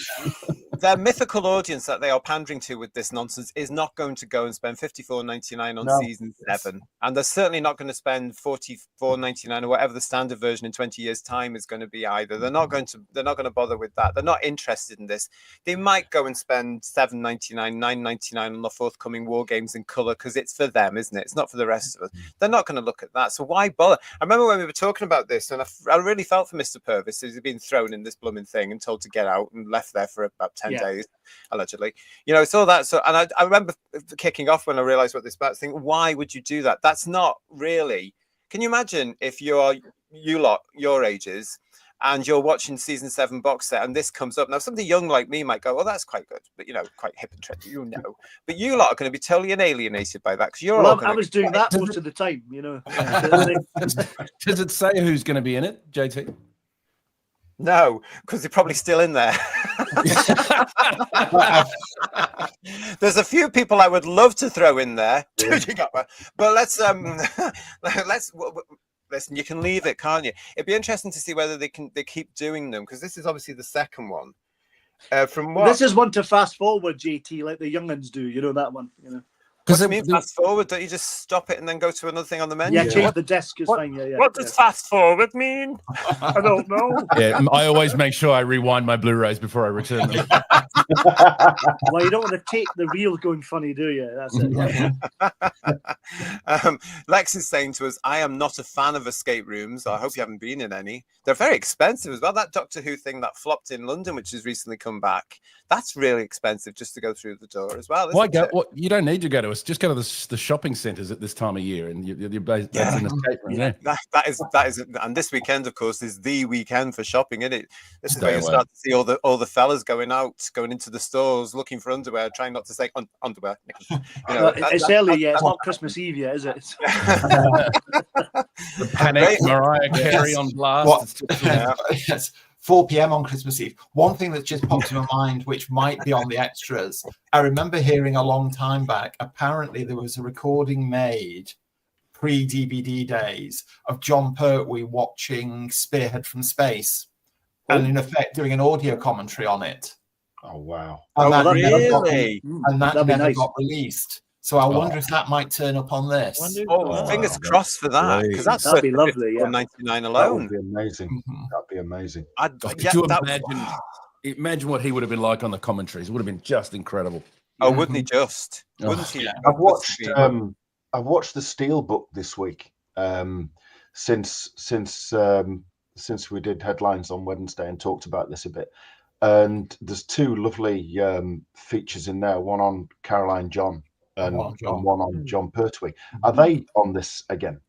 Their mythical audience that they are pandering to with this nonsense is not going to go and spend $54.99 on No. season 7, and they're certainly not going to spend $44.99 or whatever the standard version in 20 years' time is going to be either. They're not going to bother with that. They're not interested in this. They might go and spend $7.99, $9.99 on the forthcoming War Games in color because it's for them, isn't it? It's not for the rest of us. They're not going to look at that. So why bother? I remember when we were talking about this, and I really felt for Mr. Purvis. He's been thrown in this blooming thing and told to get out and left there for about 10 days, allegedly. You know, it's all that. So, and I remember kicking off when I realized what this about, thinking, why would you do that? That's not really. Can you imagine if you lot, your ages, and you're watching season 7 box set and this comes up? Now, somebody young like me might go, well, that's quite good, but, you know, quite hip and trendy, you know. But you lot are going to be totally alienated by that because you're all Well, going I was doing that most of the time, you know. Does it say who's going to be in it, JT? No, because they're probably still in there. There's a few people I would love to throw in there, but let's listen. You can leave it, can't you? It'd be interesting to see whether they keep doing them, because this is obviously the second one. From what This is one to fast forward, JT, like the young'uns do. You know that one. You know. What do you mean fast forward? Don't you just stop it and then go to another thing on the menu? Yeah, change the desk is fine. Yeah, What does fast forward mean? I don't know. Yeah, I always make sure I rewind my Blu-rays before I return them. Well, you don't want to take the reel going funny, do you? That's it. Lex is saying to us, I am not a fan of escape rooms. I hope you haven't been in any. They're very expensive as well. That Doctor Who thing that flopped in London, which has recently come back, that's really expensive just to go through the door as well. Why go? What, you don't need to go to us. Just go to the shopping centres at this time of year, and you're based in an escape room. Yeah. That is, and this weekend, of course, is the weekend for shopping, isn't it? This is where you start to see all the fellas going into the stores looking for underwear, trying not to say underwear. It's early, yeah. It's not Christmas Eve yet, is it? The Panic, Mariah Carey on blast. Yes. 4 p.m. on Christmas Eve. One thing that just popped in my mind, which might be on the extras, I remember hearing a long time back, apparently there was a recording made pre-DVD days of John Pertwee watching Spearhead from Space and in effect doing an audio commentary on it. Oh, wow. And that really? never got released. So I wonder if that might turn up on this. Fingers crossed for that, because that'd be lovely. Yeah, $1.99 alone. That would be amazing. That'd be amazing. Could you imagine what he would have been like on the commentaries? It would have been just incredible. Oh, wouldn't he just? Wouldn't he? I've watched the Steelbook this week. Since we did headlines on Wednesday and talked about this a bit, and there's two lovely features in there. One on Caroline John. And one on John Pertwee. Are they on this again?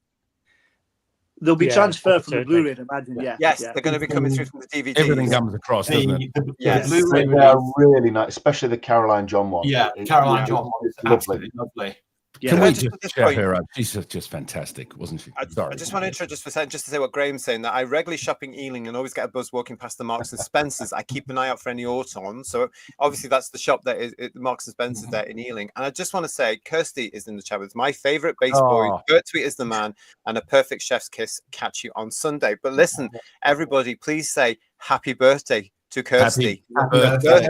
They'll be transferred from the Blu-ray, I imagine. Yeah. Yes, they're going to be coming through from the DVD. Everything comes across, doesn't it? The Blu-ray, they are really nice, especially the Caroline John one. Yeah, Caroline John one is absolutely lovely. Can we just chat her up? She's just fantastic, wasn't she? I just want to intro just for a second, just to say what Graham's saying, that I regularly shop in Ealing and always get a buzz walking past the Marks and Spencers. I keep an eye out for any auto-on. So obviously that's the shop that is Marks and Spencers there in Ealing. And I just want to say, Kirsty is in the chat with my favourite bass boy. Pertwee is the man, and a perfect chef's kiss. Catch you on Sunday. But listen, everybody, please say happy birthday to Kirsty. Happy birthday.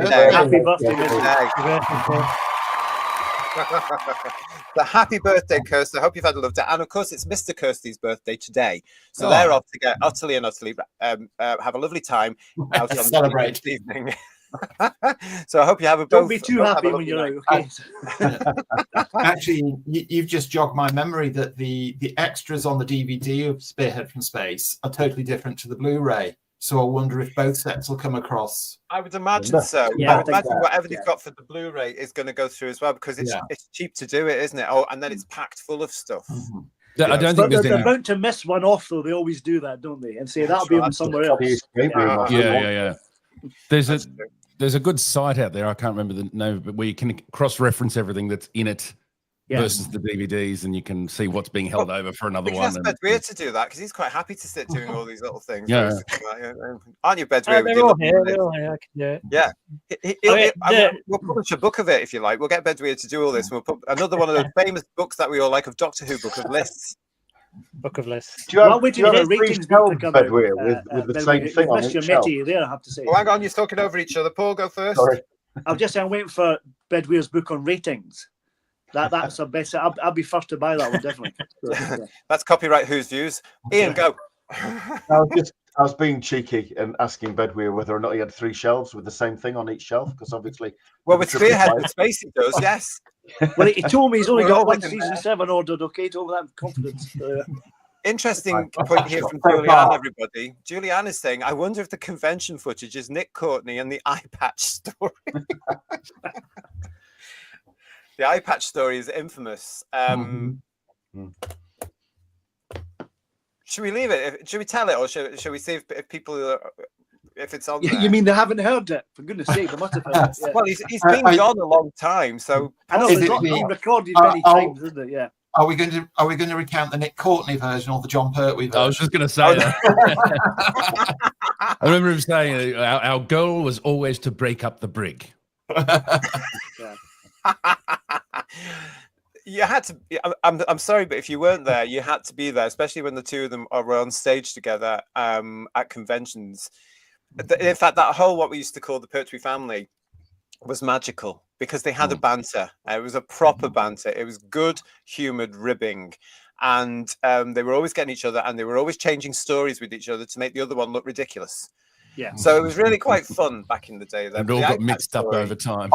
So happy birthday, Kirsty. I hope you've had a lovely day. And of course, it's Mr. Kirsty's birthday today. So they're off to get utterly have a lovely time out on celebrate this evening. So I hope you have a Don't be too happy when you're out. Okay. Actually, you've just jogged my memory that the extras on the DVD of Spearhead from Space are totally different to the Blu-ray. So I wonder if both sets will come across. I would imagine so. Yeah, I would imagine whatever they've got for the Blu-ray is going to go through as well, because it's cheap to do it, isn't it? Oh, and then it's packed full of stuff. I don't think they're bound to miss one off, though. They always do that, don't they? And say that'll be on somewhere else. Yeah. There's a good site out there. I can't remember the name, but where you can cross-reference everything that's in it versus the DVDs, and you can see what's being held over for another one. That's Bedweir to do that, because he's quite happy to sit doing all these little things. Aren't you, Bedweir? They're all here. I can do it. We'll publish a book of it if you like. We'll get Bedweir to do all this, and we'll put another one of those famous books that we all like of Doctor Who, Book of Lists. Book of Lists. Do you have a ratings Bedweir with the same thing on each shelf? There, I have to say. Oh, hang on, you're talking over each other. Paul, go first. Sorry. I'm waiting for Bedweir's book on ratings. That's a better. I'll be first to buy that one, definitely. That's copyright Who's Views. Ian, go. I was being cheeky and asking Bedweir whether or not he had 3 shelves with the same thing on each shelf, because obviously. Well, with Spearhead and Space, he does, yes. Well, he told me he's only got one season 7 ordered. Okay, he told me that with confidence. Interesting point here from Julianne, everybody. Julianne is saying, I wonder if the convention footage is Nick Courtney and the eye patch story. The eye patch story is infamous. Should we leave it? Should we tell it, or should we see if people if it's on there? You mean they haven't heard it? For goodness sake, they must have heard it. Yeah. Well, he's been gone a long time, so I know it's not been recorded many times, isn't it? Yeah. Are we going to recount the Nick Courtney version or the John Pertwee version? I was just going to say that. I remember him saying our goal was always to break up the brig. You had to. I'm sorry, but if you weren't there, you had to be there, especially when the two of them were on stage together at conventions. In fact, that whole what we used to call the Pertwee family was magical because they had a banter. It was a proper banter. It was good, humoured ribbing. And they were always getting each other, and they were always changing stories with each other to make the other one look ridiculous. Yeah. So it was really quite fun back in the day. It all got mixed up over time.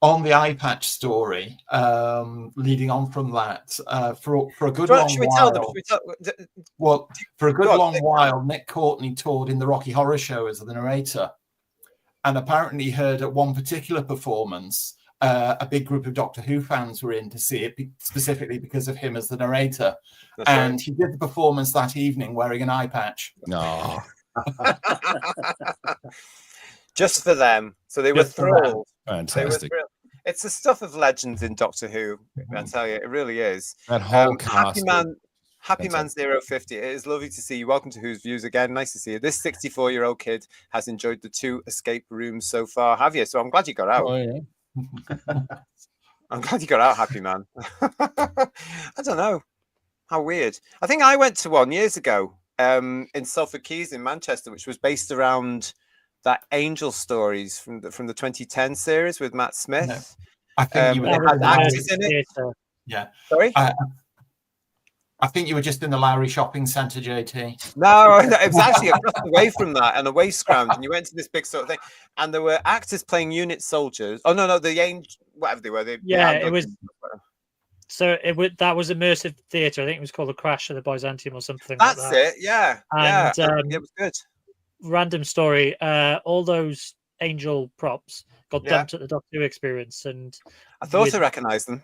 On the eye patch story, leading on from that, for a good long while. For a good long while, Nick Courtney toured in the Rocky Horror Show as the narrator, and apparently heard at one particular performance, a big group of Doctor Who fans were in to see it specifically because of him as the narrator. That's and right. he did the performance that evening wearing an eye patch. No. Just for them. So they were thrilled. Fantastic. It's the stuff of legends in Doctor Who. I tell you, it really is. That whole cast. Happy Man 050. It is lovely to see you. Welcome to Who's Views again. Nice to see you. This 64-year-old kid has enjoyed the 2 escape rooms so far. Have you? So I'm glad you got out. Oh, yeah. I'm glad you got out, Happy Man. I don't know. How weird. I think I went to one years ago in Salford Quays in Manchester, which was based around that Angel Stories from the 2010 series with Matt Smith. No. I think you had actors in it. Yeah. Sorry? I think you were just in the Lowry Shopping Centre, JT. No, it was actually across away from that and away scrounge, and you went to this big sort of thing, and there were actors playing unit soldiers. Oh no, the Angel, whatever they were. It was. So that was immersive theatre. I think it was called The Crash of the Byzantium or something. That's like that. it. Yeah, and, it was good. Random story. All those Angel props got dumped at the Doctor Who Experience, and I thought I recognised them.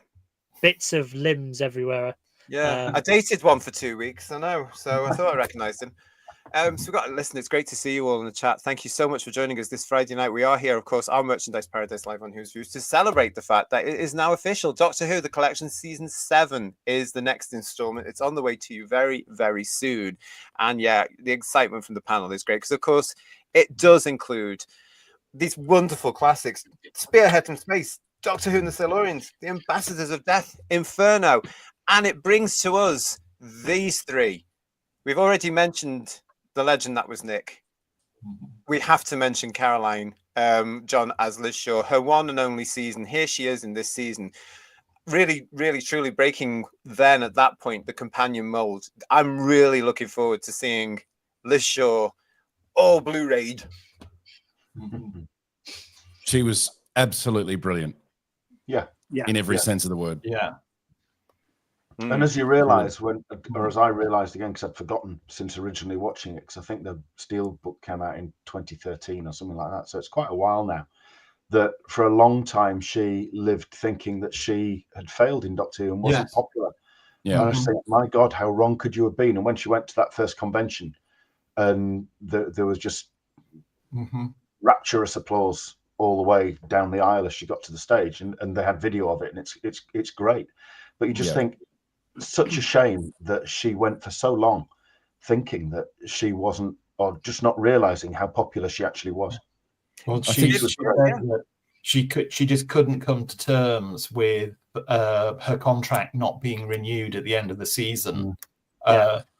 Bits of limbs everywhere. Yeah, I dated one for 2 weeks. I know, so I thought I recognised him. So we've got to listen. It's great to see you all in the chat. Thank you so much for joining us this Friday night. We are here, of course, our Merchandise Paradise live on Who's Views to celebrate the fact that it is now official. Doctor Who, the collection season 7 is the next installment. It's on the way to you very, very soon. And yeah, the excitement from the panel is great because, of course, it does include these wonderful classics: Spearhead from Space, Doctor Who and the Silurians, The Ambassadors of Death, Inferno. And it brings to us these 3. We've already mentioned the legend that was Nick. We have to mention Caroline, John, as Liz Shaw, her one and only season. Here she is in this season. Really, really, truly breaking then at that point the companion mold. I'm really looking forward to seeing Liz Shaw all Blu-rayed. She was absolutely brilliant. Yeah. In every sense of the word. Yeah. And as you realise, as I realised again, because I'd forgotten since originally watching it, because I think the Steel book came out in 2013 or something like that. So it's quite a while now. That for a long time she lived thinking that she had failed in Doctor Who and wasn't popular. Yeah. And I was thinking, my God, how wrong could you have been? And when she went to that first convention, and there was just rapturous applause all the way down the aisle as she got to the stage, and they had video of it, and it's great. But you just think, such a shame that she went for so long thinking that she wasn't, or just not realizing how popular she actually was. Well, she just couldn't come to terms with her contract not being renewed at the end of the season,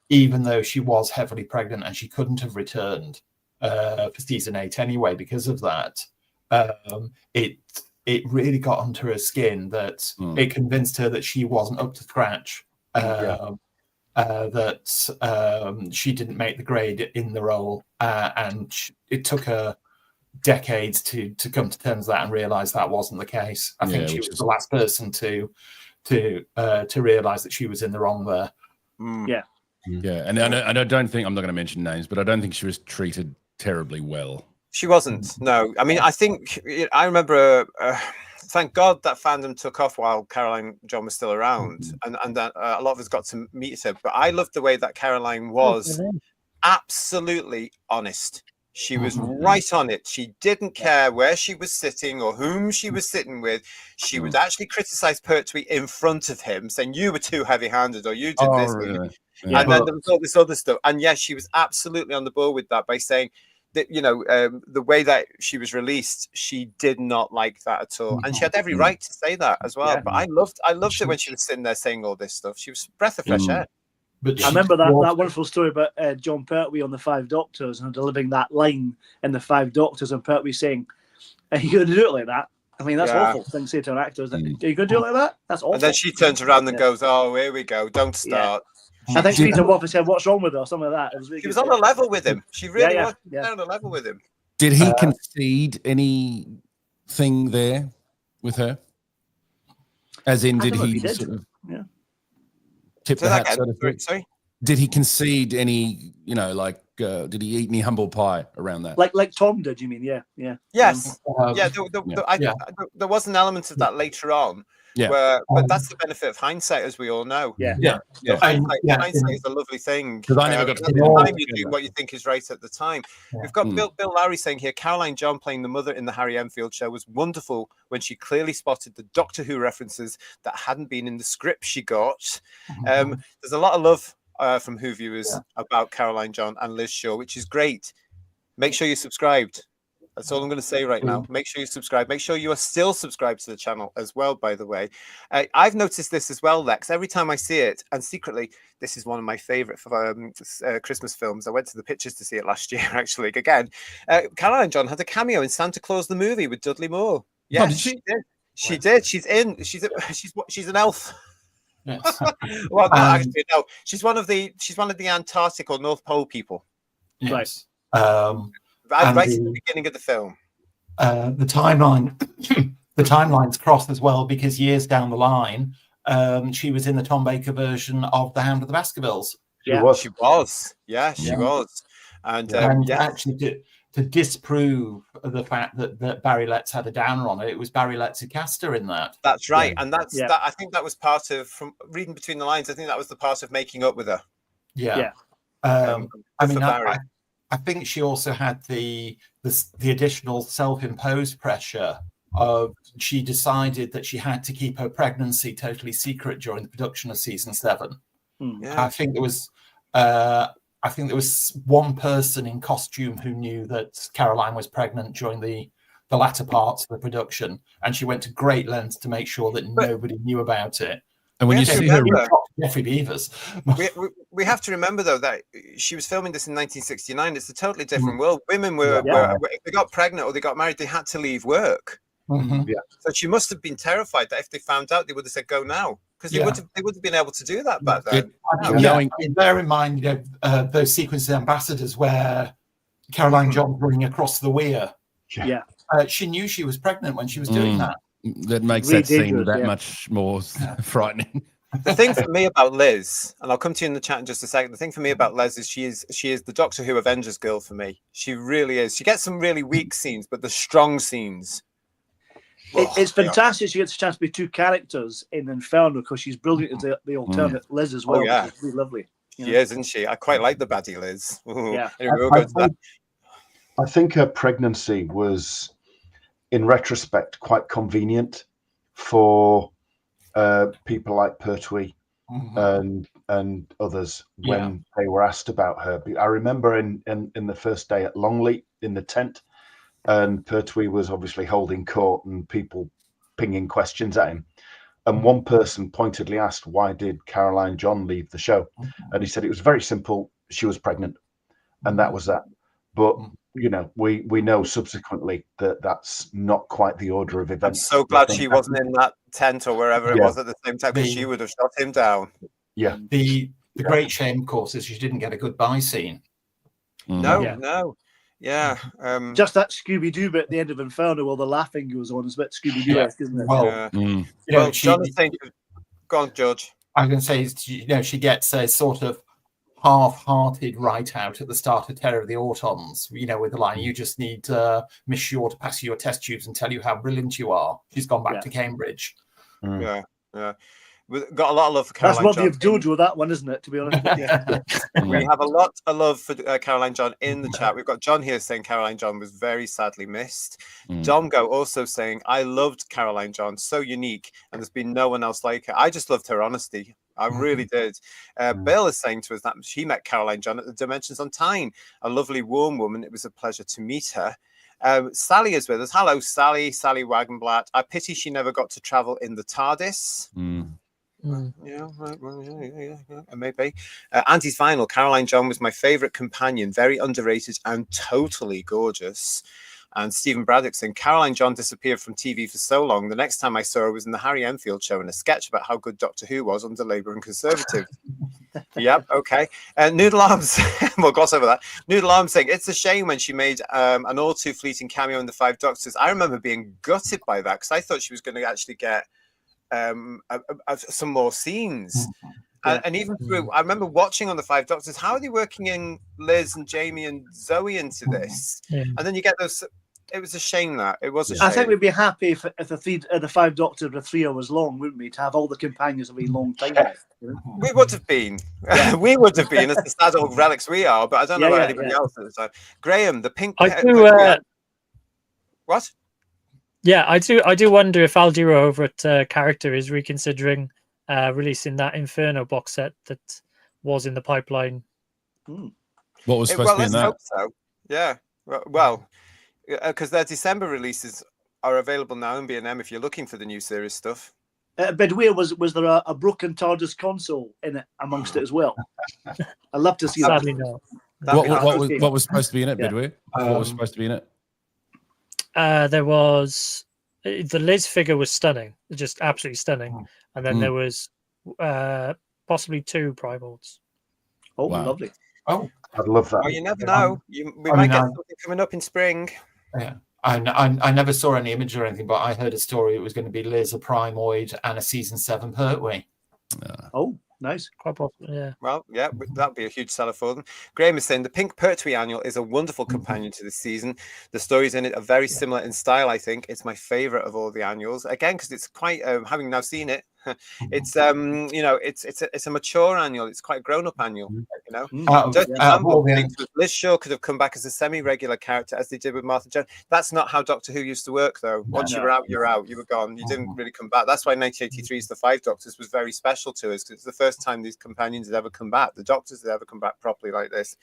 even though she was heavily pregnant and she couldn't have returned for season 8 anyway because of that. It really got under her skin that it convinced her that she wasn't up to scratch, that she didn't make the grade in the role, and it took her decades to come to terms with that and realize that wasn't the case. I think she was the last person to realize that she was in the wrong there. Yeah, and I don't think, I'm not going to mention names, but I don't think she was treated terribly well. She wasn't. No, I mean, I think I remember. Thank God that fandom took off while Caroline John was still around, and that a lot of us got to meet her. But I loved the way that Caroline was absolutely honest. She was right on it. She didn't care where she was sitting or whom she was sitting with. She would actually criticize Pertwee in front of him, saying you were too heavy-handed or you did this. Really? And then there was all this other stuff. And yes, she was absolutely on the ball with that by saying that, the way that she was released, she did not like that at all. And she had every right to say that as well. But I loved it when she was sitting there saying all this stuff. She was a breath of fresh air. But I remember that wonderful story about John Pertwee on the Five Doctors and delivering that line in the Five Doctors, and Pertwee saying, And you're going to do it like that? I mean, that's Yeah. awful thing to say to an actor, isn't it? Are you going to do it like that? That's awful. And then she turns around and Yeah. goes, "Oh, here we go. Don't start." I think Peter Buffett said, "What's wrong with her?" or something like that. It was really She was good. on a level with him. She really Yeah, was yeah. on a level with him. Did he concede anything there with her? As in, I did don't know if he he did. sort of Yeah. tip Say the that hat? So again. to speak? Sorry. Did he concede any? Did he eat any humble pie around that? Like Tom did, you mean? Yeah. Yes. Yeah. There was an element of that later on. Yeah. But that's the benefit of hindsight, as we all know. Yeah. Hindsight is a lovely thing. Because I never got to at see the it. time you do what you think is right at the time. We've got Mm. Bill Lowry saying here, Caroline John playing the mother in the Harry Enfield show was wonderful when she clearly spotted the Doctor Who references that hadn't been in the script she got. There's a lot of love from Who viewers about Caroline John and Liz Shaw, which is great. Make sure you're subscribed. That's all I'm going to say right now. Make sure you subscribe. Make sure you are still subscribed to the channel as well, by the way. I've noticed this as well, Lex. Every time I see it, and secretly, this is one of my favorite Christmas films. I went to the pictures to see it last year, actually. Again, Caroline John had a cameo in Santa Claus the movie with Dudley Moore. Yes, did she? she did. She did. She's in. She's an elf. Yes. Well, not actually, no. She's one of the Antarctic or North Pole people. Yes. Right And at the beginning of the film. The timeline, the timeline's crossed as well because years down the line, she was in the Tom Baker version of The Hound of the Baskervilles. She was. Yeah, she was. And actually, to disprove the fact that Barry Letts had a downer on it, it was Barry Letts who cast her in that. That's right, and that. I think that was part of, from reading between the lines, I think that was the part of making up with her. Yeah. I think she also had the additional self-imposed pressure of, she decided that she had to keep her pregnancy totally secret during the production of season 7. Yeah. I think there was one person in costume who knew that Caroline was pregnant during the latter parts of the production, and she went to great lengths to make sure that nobody knew about it. And when you see her, Jeffrey Beavers. we have to remember, though, that she was filming this in 1969. It's a totally different world. Women were if they got pregnant or they got married, they had to leave work. So she must have been terrified that if they found out, they would have said, "Go now," because they would have been able to do that back then. Bear in mind, those sequences of Ambassadors where Caroline John running across the weir. She knew she was pregnant when she was doing that. That makes that scene that much more frightening. The thing for me about Liz, and I'll come to you in the chat in just a second. The thing for me about Liz is she is the Doctor Who Avengers girl for me. She really is. She gets some really weak scenes, but the strong scenes. It's fantastic. She gets a chance to be two characters in Inferno because she's brilliant as the alternate Liz as well. Oh, yeah. It's really lovely. She is, isn't she? I quite like the baddie Liz. Yeah. Anyway, we'll go to that. I think her pregnancy was, in retrospect, quite convenient for people like Pertwee and others when they were asked about her. I remember in the first day at Longley in the tent, and Pertwee was obviously holding court and people pinging questions at him. And one person pointedly asked, why did Caroline John leave the show? And he said it was very simple. She was pregnant. And that was that. But, you know, we know subsequently that that's not quite the order of events. I'm so glad she wasn't in that tent or wherever it was at the same time, because she would have shot him down. Yeah. The great shame, of course, is she didn't get a goodbye scene. No. Yeah. Just that Scooby-Doo bit at the end of Inferno while the laughing goes on is a bit Scooby-Doo-esque, isn't it? Well, go on, George. I was going to say, you know, she gets a sort of half-hearted write-out at the start of Terror of the Autons, you know, with the line, you just need Miss Shaw to pass you your test tubes and tell you how brilliant you are. She's gone back to Cambridge. Yeah. We've got a lot of love for Caroline That's John. worthy of Jojo, that one, isn't it, to be honest? We have a lot of love for Caroline John in the chat. We've got John here saying Caroline John was very sadly missed. Domgo also saying, I loved Caroline John, so unique, and there's been no one else like her. I just loved her honesty. I really did. Bill is saying to us that she met Caroline John at the Dimensions on Tyne, a lovely, warm woman. It was a pleasure to meet her. Sally is with us. Hello, Sally Wagenblatt. I pity she never got to travel in the TARDIS. Yeah, maybe. Andy's Vinyl. Caroline John was my favorite companion. Very underrated and totally gorgeous. And Stephen Braddock saying, Caroline John disappeared from TV for so long. The next time I saw her was in the Harry Enfield show in a sketch about how good Doctor Who was under Labour and Conservative. Yep, okay. Noodle Arms, we'll gloss over that. Noodle Arms saying, it's a shame when she made an all too fleeting cameo in The Five Doctors. I remember being gutted by that because I thought she was going to actually get some more scenes. And even through, I remember watching on The Five Doctors, how are they working in Liz and Jamie and Zoe into this? Yeah. And then you get those. It was a shame that it was a shame. I think we'd be happy if the Five Doctors were 3 hours long, wouldn't we? To have all the companions of a long time. You know? We would have been. We would have been as the sad old relics we are. But I don't know about anybody else at the time. Graham, the pink. What? Yeah, I do wonder if Al Giro over at Character is reconsidering releasing that Inferno box set that was in the pipeline. What was supposed to be in that? Hope so. Yeah. Well, because their December releases are available now in B&M if you're looking for the new series stuff. Bedware, was there a broken TARDIS console in it amongst it as well? I'd love to see that. Sadly, no. What was supposed to be in it, Bedware? What was supposed to be in it? There was the Liz figure was stunning, just absolutely stunning, and then there was possibly 2 Primals. Oh, lovely! Oh, I'd love that. Well, you never know. We might get something coming up in spring. Yeah, I never saw any image or anything, but I heard a story. It was going to be Liz, a Primoid, and a season 7 Pertwee. Oh, nice. Quite possible, yeah. Well, yeah, that'd be a huge seller for them. Graham is saying the Pink Pertwee annual is a wonderful companion to this season. The stories in it are very similar in style. I think it's my favorite of all the annuals. Again, because it's quite having now seen it. It's it's a mature annual. It's quite a grown-up annual. Liz Shaw could have come back as a semi-regular character as they did with Martha Jones. That's not how Doctor Who used to work, though. Once you were out, you're out. You were gone. You didn't really come back. That's why 1983's The Five Doctors was very special to us because it's the first time these companions had ever come back. The Doctors had ever come back properly like this.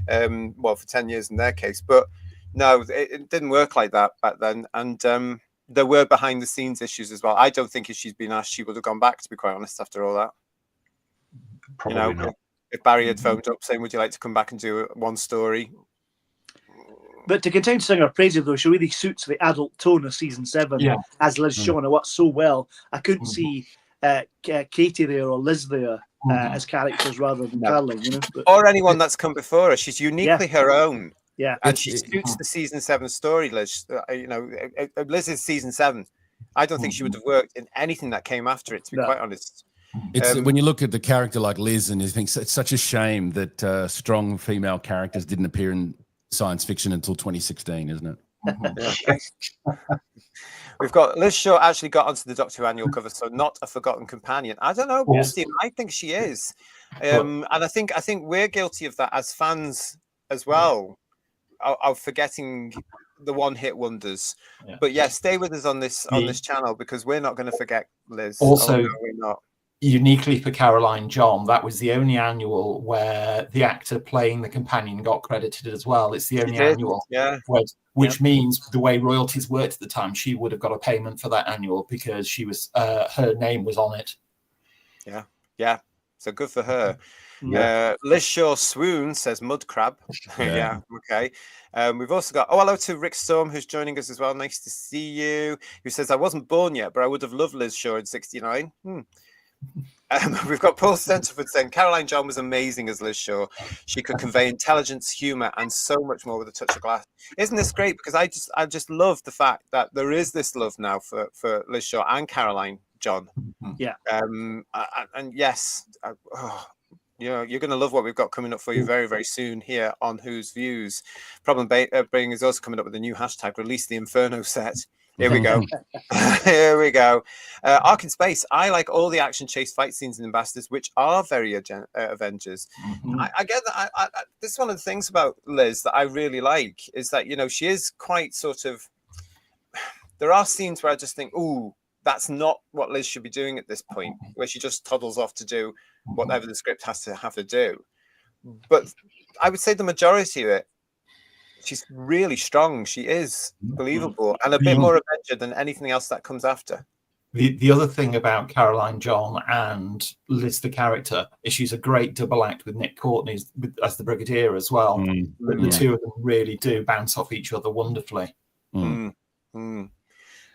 For 10 years in their case, but no, it didn't work like that back then. And there were behind the scenes issues as well. I don't think if she'd been asked, she would have gone back, to be quite honest, after all that. Probably not. If Barry had phoned up saying, would you like to come back and do one story? But to continue to sing her praises, though, she really suits the adult tone of season 7 as Liz Shaw, and it works so well. I couldn't see Katie there or Liz there as characters rather than Caroline, or anyone that's come before her. She's uniquely her own. Yeah, and she suits the season 7 story, Liz. Liz is season 7. I don't think she would have worked in anything that came after it, to be quite honest. It's when you look at the character like Liz, and you think it's such a shame that strong female characters didn't appear in science fiction until 2016, isn't it? We've got Liz Shaw actually got onto the Doctor Who annual cover, so not a forgotten companion. I don't know, Steve. I think she is, and I think we're guilty of that as fans as well. Of forgetting the one-hit wonders, but stay with us on this channel because we're not going to forget Liz. Also, no, we're not. Uniquely for Caroline John, that was the only annual where the actor playing the companion got credited as well. It's the only annual, which means the way royalties worked at the time, she would have got a payment for that annual because she was her name was on it. Yeah. So good for her. Liz Shaw swoon says mud crab. Okay. We've also got hello to Rick Storm, who's joining us as well. Nice to see you. Who says I wasn't born yet, but I would have loved Liz Shaw in '69. We've got Paul Centerford saying Caroline John was amazing as Liz Shaw. She could convey intelligence, humor, and so much more with a touch of glass. Isn't this great? Because I just love the fact that there is this love now for Liz Shaw and Caroline John. And yes. You're going to love what we've got coming up for you very, very soon here on Who's Views. Problem Bring is also coming up with a new hashtag, release the Inferno set. Here we go. Here we go. Ark in Space. I like all the action chase fight scenes in Ambassadors, which are very Avengers. I get that. This is one of the things about Liz that I really like is that, she is quite sort of, there are scenes where I just think, ooh, that's not what Liz should be doing at this point, where she just toddles off to do whatever the script has to do. But I would say the majority of it, she's really strong. She is believable and a bit more Avenger than anything else that comes after. The other thing about Caroline John and Liz the character is she's a great double act with Nick Courtney as the Brigadier as well. The two of them really do bounce off each other wonderfully.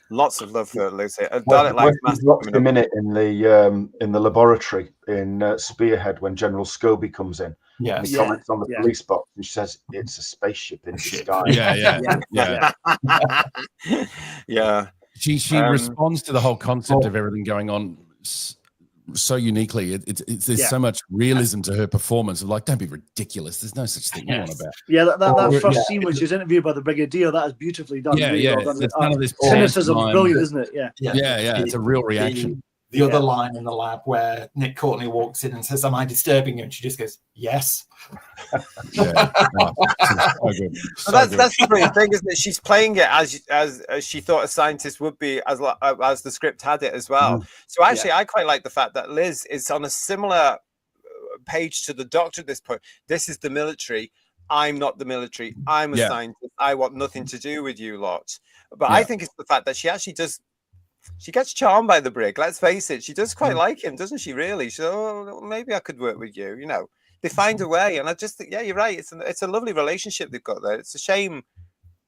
Lots of love for Lucy. Drops a minute in the laboratory in Spearhead when General Scobie comes in. Yes. And he comments on the police box and she says, "It's a spaceship in disguise." Yeah. She responds to the whole concept of everything going on so uniquely. There's so much realism to her performance of like, don't be ridiculous. There's no such thing on about. Yeah, that first scene when she's interviewed by the Brigadier, that is beautifully done. Well done. It's none of this cynicism, brilliant, isn't it? Yeah. It's a real reaction. The other line in the lab where Nick Courtney walks in and says, "Am I disturbing you?" And she just goes, "Yes." That's the brilliant thing, isn't it? She's playing it as she thought a scientist would be, as the script had it as well. So actually, I quite like the fact that Liz is on a similar page to the Doctor at this point. This is the military. I'm not the military. I'm a scientist. I want nothing to do with you lot. But I think it's the fact that she actually does. She gets charmed by the Brig. Let's face it. She does quite like him, doesn't she? Really? So maybe I could work with you. You know, they find a way, and I just think, you're right. It's a lovely relationship they've got there. It's a shame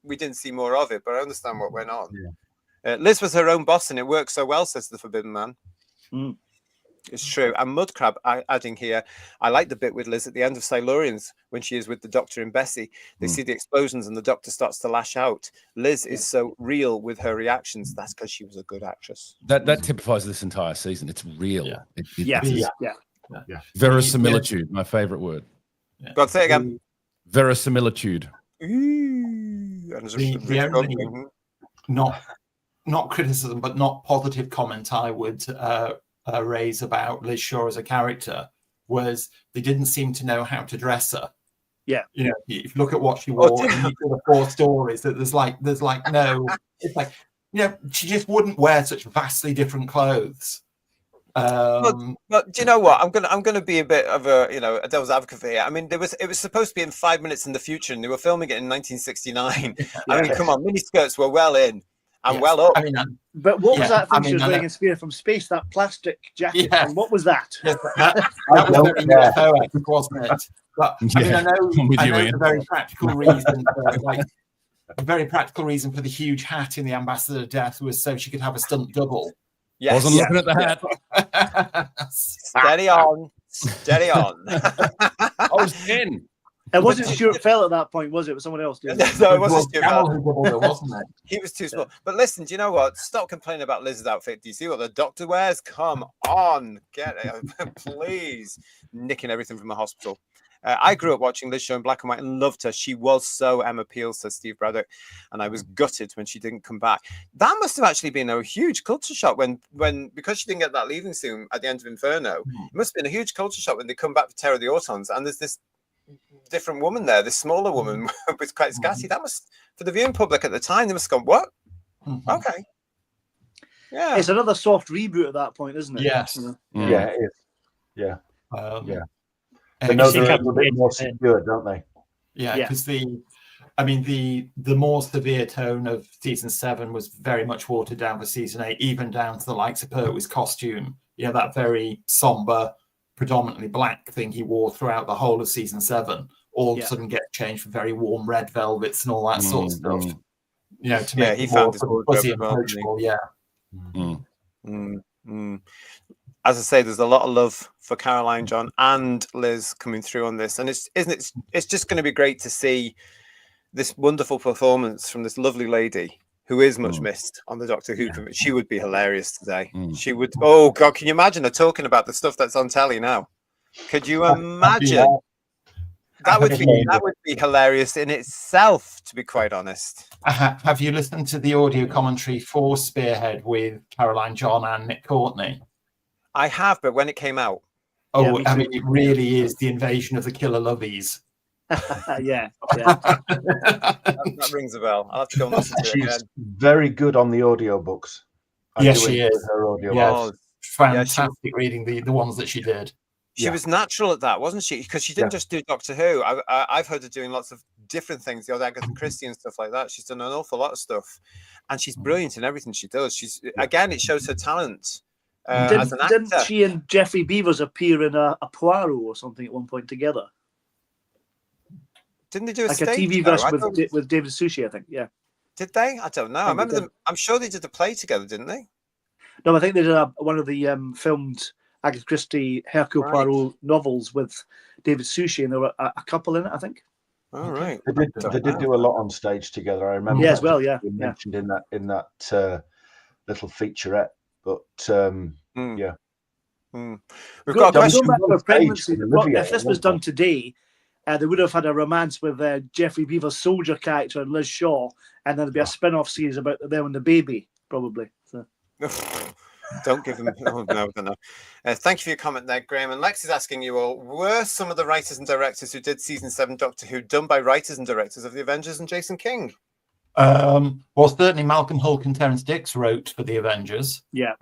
we didn't see more of it, but I understand what went on. Liz was her own boss, and it worked so well, says the Forbidden Man. It's true. And Mudcrab adding here, I like the bit with Liz at the end of Silurians when she is with the Doctor and Bessie. They see the explosions and the Doctor starts to lash out. Liz is so real with her reactions. That's because she was a good actress. That typifies this entire season. It's real. Verisimilitude, my favorite word. Go on, say it again. Verisimilitude. Not criticism, but not positive comment I would raise about Liz Shaw as a character was they didn't seem to know how to dress her. Yeah, you know, if you look at what she wore in each of the 4 stories, that there's like no, it's like, you know, she just wouldn't wear such vastly different clothes. But do you know what? I'm gonna be a bit of a devil's advocate here. I mean, it was supposed to be in 5 minutes in the future, and they were filming it in 1969. I mean, come on, miniskirts were well in. And well up. I mean, but what was that thing she was wearing in Spear from Space? That plastic jacket. Yes. And what was that? That was very poetic, wasn't it? But I mean, I know the very practical reason for the huge hat in the Ambassador of Death was so she could have a stunt double. Yes. Wasn't looking at the hat. Steady on. Steady on. I was 10. It wasn't Stuart Fell at that point, was it? It was someone else. No, it wasn't Stuart Fell. Wasn't it? He was too small. But listen, do you know what? Stop complaining about Liz's outfit. Do you see what the Doctor wears? Come on. Get it. Please. Nicking everything from the hospital. I grew up watching Liz Shaw in black and white and loved her. She was so Emma Peel, says Steve Braddock. And I was gutted when she didn't come back. That must have actually been a huge culture shock when because she didn't get that leaving scene at the end of Inferno. It must have been a huge culture shock when they come back for Terror of the Autons. And there's this different woman there, this smaller woman with quite scatty. That must, for the viewing public at the time, they must have gone, what? Okay. Yeah. It's another soft reboot at that point, isn't it? Yes. Yeah, it is. Yeah. They know they're a little bit more secure, don't they? Yeah, because the more severe tone of season 7 was very much watered down for season 8, even down to the likes of Pertwee's costume. You know, that very somber, predominantly black thing he wore throughout the whole of season 7 all of a sudden get changed for very warm red velvets and all that sort of stuff. You know, to make he it more found his fuzzy and approachable. As I say, there's a lot of love for Caroline, John, and Liz coming through on this, and it's just going to be great to see this wonderful performance from this lovely lady who is much missed on the Doctor Who. She would be hilarious today. She would. Oh God, can you imagine her talking about the stuff that's on telly now? Could you imagine? That would be hilarious in itself, to be quite honest. Have you listened to the audio commentary for Spearhead with Caroline, John, and Nick Courtney? I have, but when it came out. Oh, I mean, it really is the invasion of the killer lovies. That rings a bell. I'll have to go and listen to it again. She's very good on the audiobooks. Yes, she is. Her audio fantastic reading the ones that she did. She was natural at that, wasn't she? Because she didn't just do Doctor Who. I've heard her doing lots of different things, the old Agatha Christie and stuff like that. She's done an awful lot of stuff, and she's brilliant in everything she does. She's again, it shows her talent. As an actor. Didn't she and Jeffrey Beavers appear in a Poirot or something at one point together? Didn't they do like a TV verse with David Suchet, I think? Yeah. Did they? I don't know. I remember them. I'm sure they did a play together, didn't they? No, I think they did one of the filmed Agatha Christie Hercule Poirot novels with David Suchet, and there were a couple in it, I think. All right. They did do a lot on stage together. I remember. Yeah, as well. Yeah, mentioned in that little featurette. But yeah. We've got a question. If this was done today, they would have had a romance with Geoffrey Beaver's soldier character and Liz Shaw, and then there'd be a spin-off series about them and the baby, probably. So. Don't give them. Oh, no. Thank you for your comment there, Graham. And Lex is asking you all: were some of the writers and directors who did season 7 Doctor Who done by writers and directors of the Avengers and Jason King? Well, certainly Malcolm Hulke and Terence Dix wrote for the Avengers. Yeah.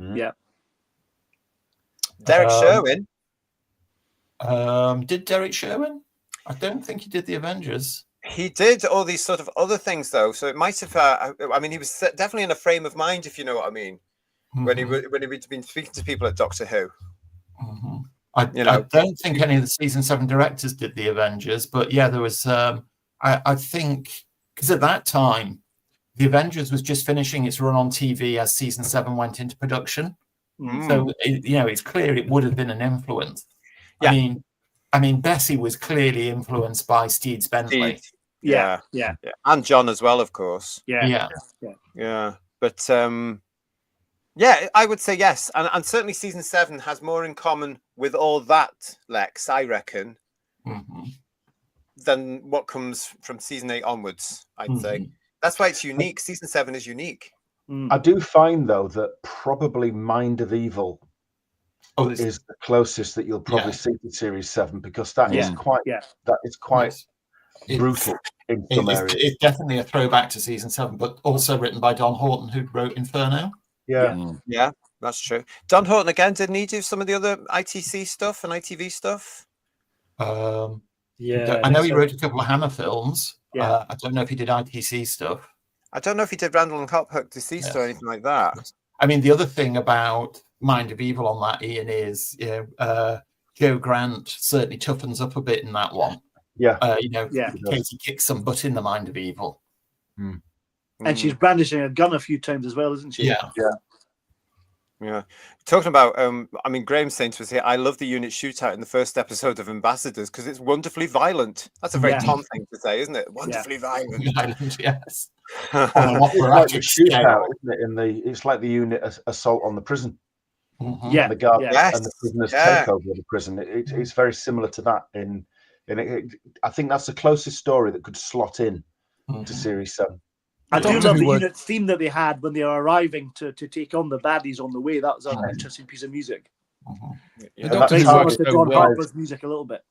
Derek Sherwin. Did Derek Sherwin? I don't think he did the Avengers. He did all these sort of other things, though. So it might have. I mean, he was definitely in a frame of mind, if you know what I mean, when he'd been speaking to people at Doctor Who. I don't think any of the season 7 directors did the Avengers, but yeah, there was. I think because at that time, the Avengers was just finishing its run on TV as season 7 went into production. So it's clear it would have been an influence. Yeah. I mean, Bessie was clearly influenced by Steed Bentley. Yeah, and John as well, of course. Yeah. But yeah, I would say yes, and certainly season 7 has more in common with all that, Lex, I reckon, than what comes from season 8 onwards. I'd say that's why it's unique. Season 7 is unique. I do find though that probably Mind of Evil is the closest that you'll probably see to series 7, because that is quite brutal in some areas. It's definitely a throwback to season 7, but also written by Don Horton, who wrote Inferno. Yeah, that's true. Don Horton again, didn't he do some of the other ITC stuff and ITV stuff? I know he wrote a couple of Hammer films. I don't know if he did ITC stuff. I don't know if he did Randall and Cophook Deceased or anything like that. I mean, the other thing about Mind of Evil on that, Ian, is Joe Grant certainly toughens up a bit in that one. Katie kicks some butt in the Mind of Evil. And she's brandishing a gun a few times as well, isn't she? Yeah. Talking about, I mean, Graham's saying to us here, I love the unit shootout in the first episode of Ambassadors because it's wonderfully violent. That's a very Tom thing to say, isn't it? Wonderfully violent. Yes. It's like the shootout, isn't it? It's like the unit assault on the prison. Yeah. The guard and the prisoners takeover of the prison. It's very similar to that. I think that's the closest story that could slot in to series 7. I do love the unit theme that they had when they were arriving to take on the baddies on the way. That was an interesting piece of music. John Harper's music a little bit.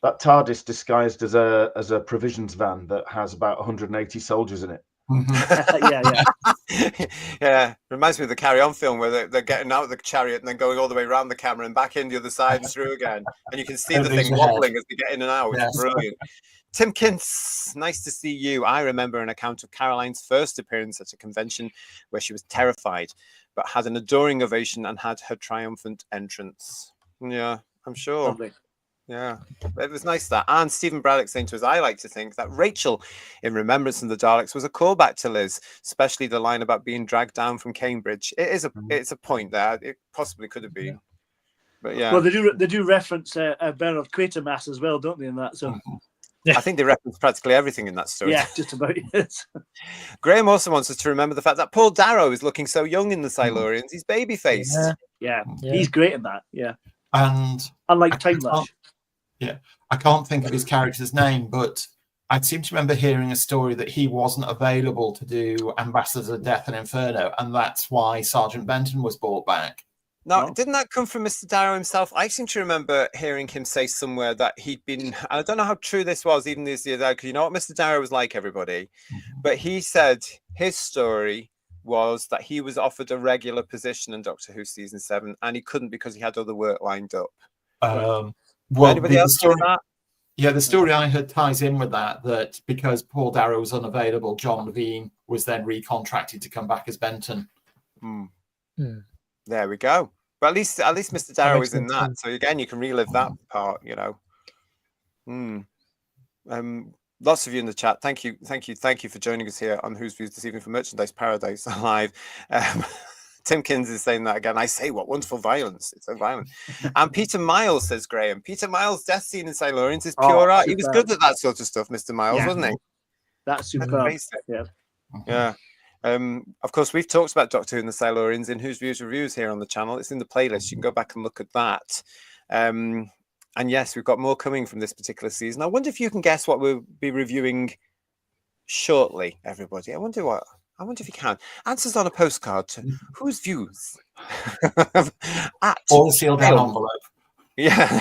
That TARDIS disguised as a provisions van that has about 180 soldiers in it. Yeah, reminds me of the Carry On film where they're getting out of the chariot and then going all the way around the camera and back in the other side and through again, and you can see the thing wobbling as they get in and out. It's brilliant. Tim Kintz, nice to see you. I remember an account of Caroline's first appearance at a convention where she was terrified but had an adoring ovation and had her triumphant entrance. Yeah, I'm sure. Lovely. Yeah, it was nice that. And Stephen Braddock saying to us, I like to think that Rachel in Remembrance of the Daleks was a callback to Liz, especially the line about being dragged down from Cambridge. It's a point there. It possibly could have been. But yeah. Well, they do reference Bernard Quatermass as well, don't they, in that? So I think they reference practically everything in that story. Yeah, just about it. Graham also wants us to remember the fact that Paul Darrow is looking so young in the Silurians. He's baby-faced. Yeah. He's great in that. Yeah. And unlike Time Lash. Yeah, I can't think of his character's name, but I seem to remember hearing a story that he wasn't available to do Ambassadors of Death and Inferno, and that's why Sergeant Benton was brought back. No, didn't that come from Mr. Darrow himself? I seem to remember hearing him say somewhere that he'd been, I don't know how true this was even this year, because you know what Mr. Darrow was like, everybody, but he said his story was that he was offered a regular position in Doctor Who season 7, and he couldn't because he had other work lined up. Well, anybody else story, that? Yeah, the story I heard ties in with that because Paul Darrow was unavailable, John Levine was then recontracted to come back as Benton. There we go. But at least Mr. Darrow is in that. So again, you can relive that part, you know. Lots of you in the chat. Thank you for joining us here on Whose Views this evening for Merchandise Paradise Live. Timkins is saying that again. I say, what wonderful violence. It's so violent. And Peter Miles, says Graham. Peter Miles' death scene in St. Lawrence is pure art. He was good at that sort of stuff, Mr. Miles, wasn't he? That's superb. Yeah. Yeah. Of course, we've talked about Doctor Who and the Silurians in Whose Views Reviews here on the channel. It's in the playlist. You can go back and look at that. And yes, we've got more coming from this particular season. I wonder if you can guess what we'll be reviewing shortly, everybody. I wonder if you can. Answers on a postcard to Whose Views? At All sealed down envelope. Yeah,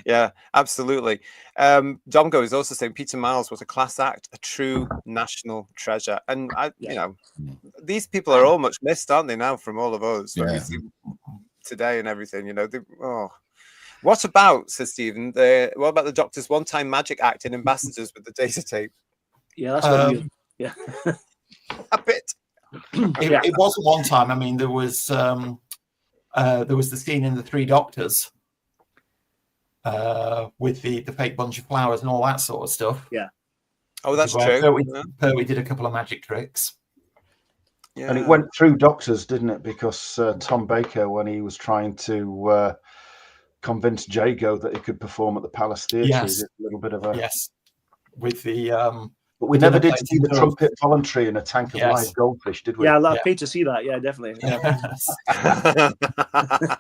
yeah, absolutely. Domgo is also saying Peter Miles was a class act, a true national treasure. And you know, these people are all much missed, aren't they, now from all of us? When we see today and everything, you know. What about, says Stephen, what about the Doctor's one-time magic act in Ambassadors with the data tape? Yeah, that's what we yeah. A bit. It wasn't one time. I mean, there was the scene in The Three Doctors with the fake bunch of flowers and all that sort of stuff. Yeah. Oh, that's true. Pertwee did a couple of magic tricks. Yeah. And it went through Doctors, didn't it? Because Tom Baker, when he was trying to convince Jago that he could perform at the Palace Theatre, Yes. he did a little bit of a with the but we never did see the trumpet voluntary in a tank of live goldfish, did we? Yeah, I'd pay to see that. Yeah, definitely.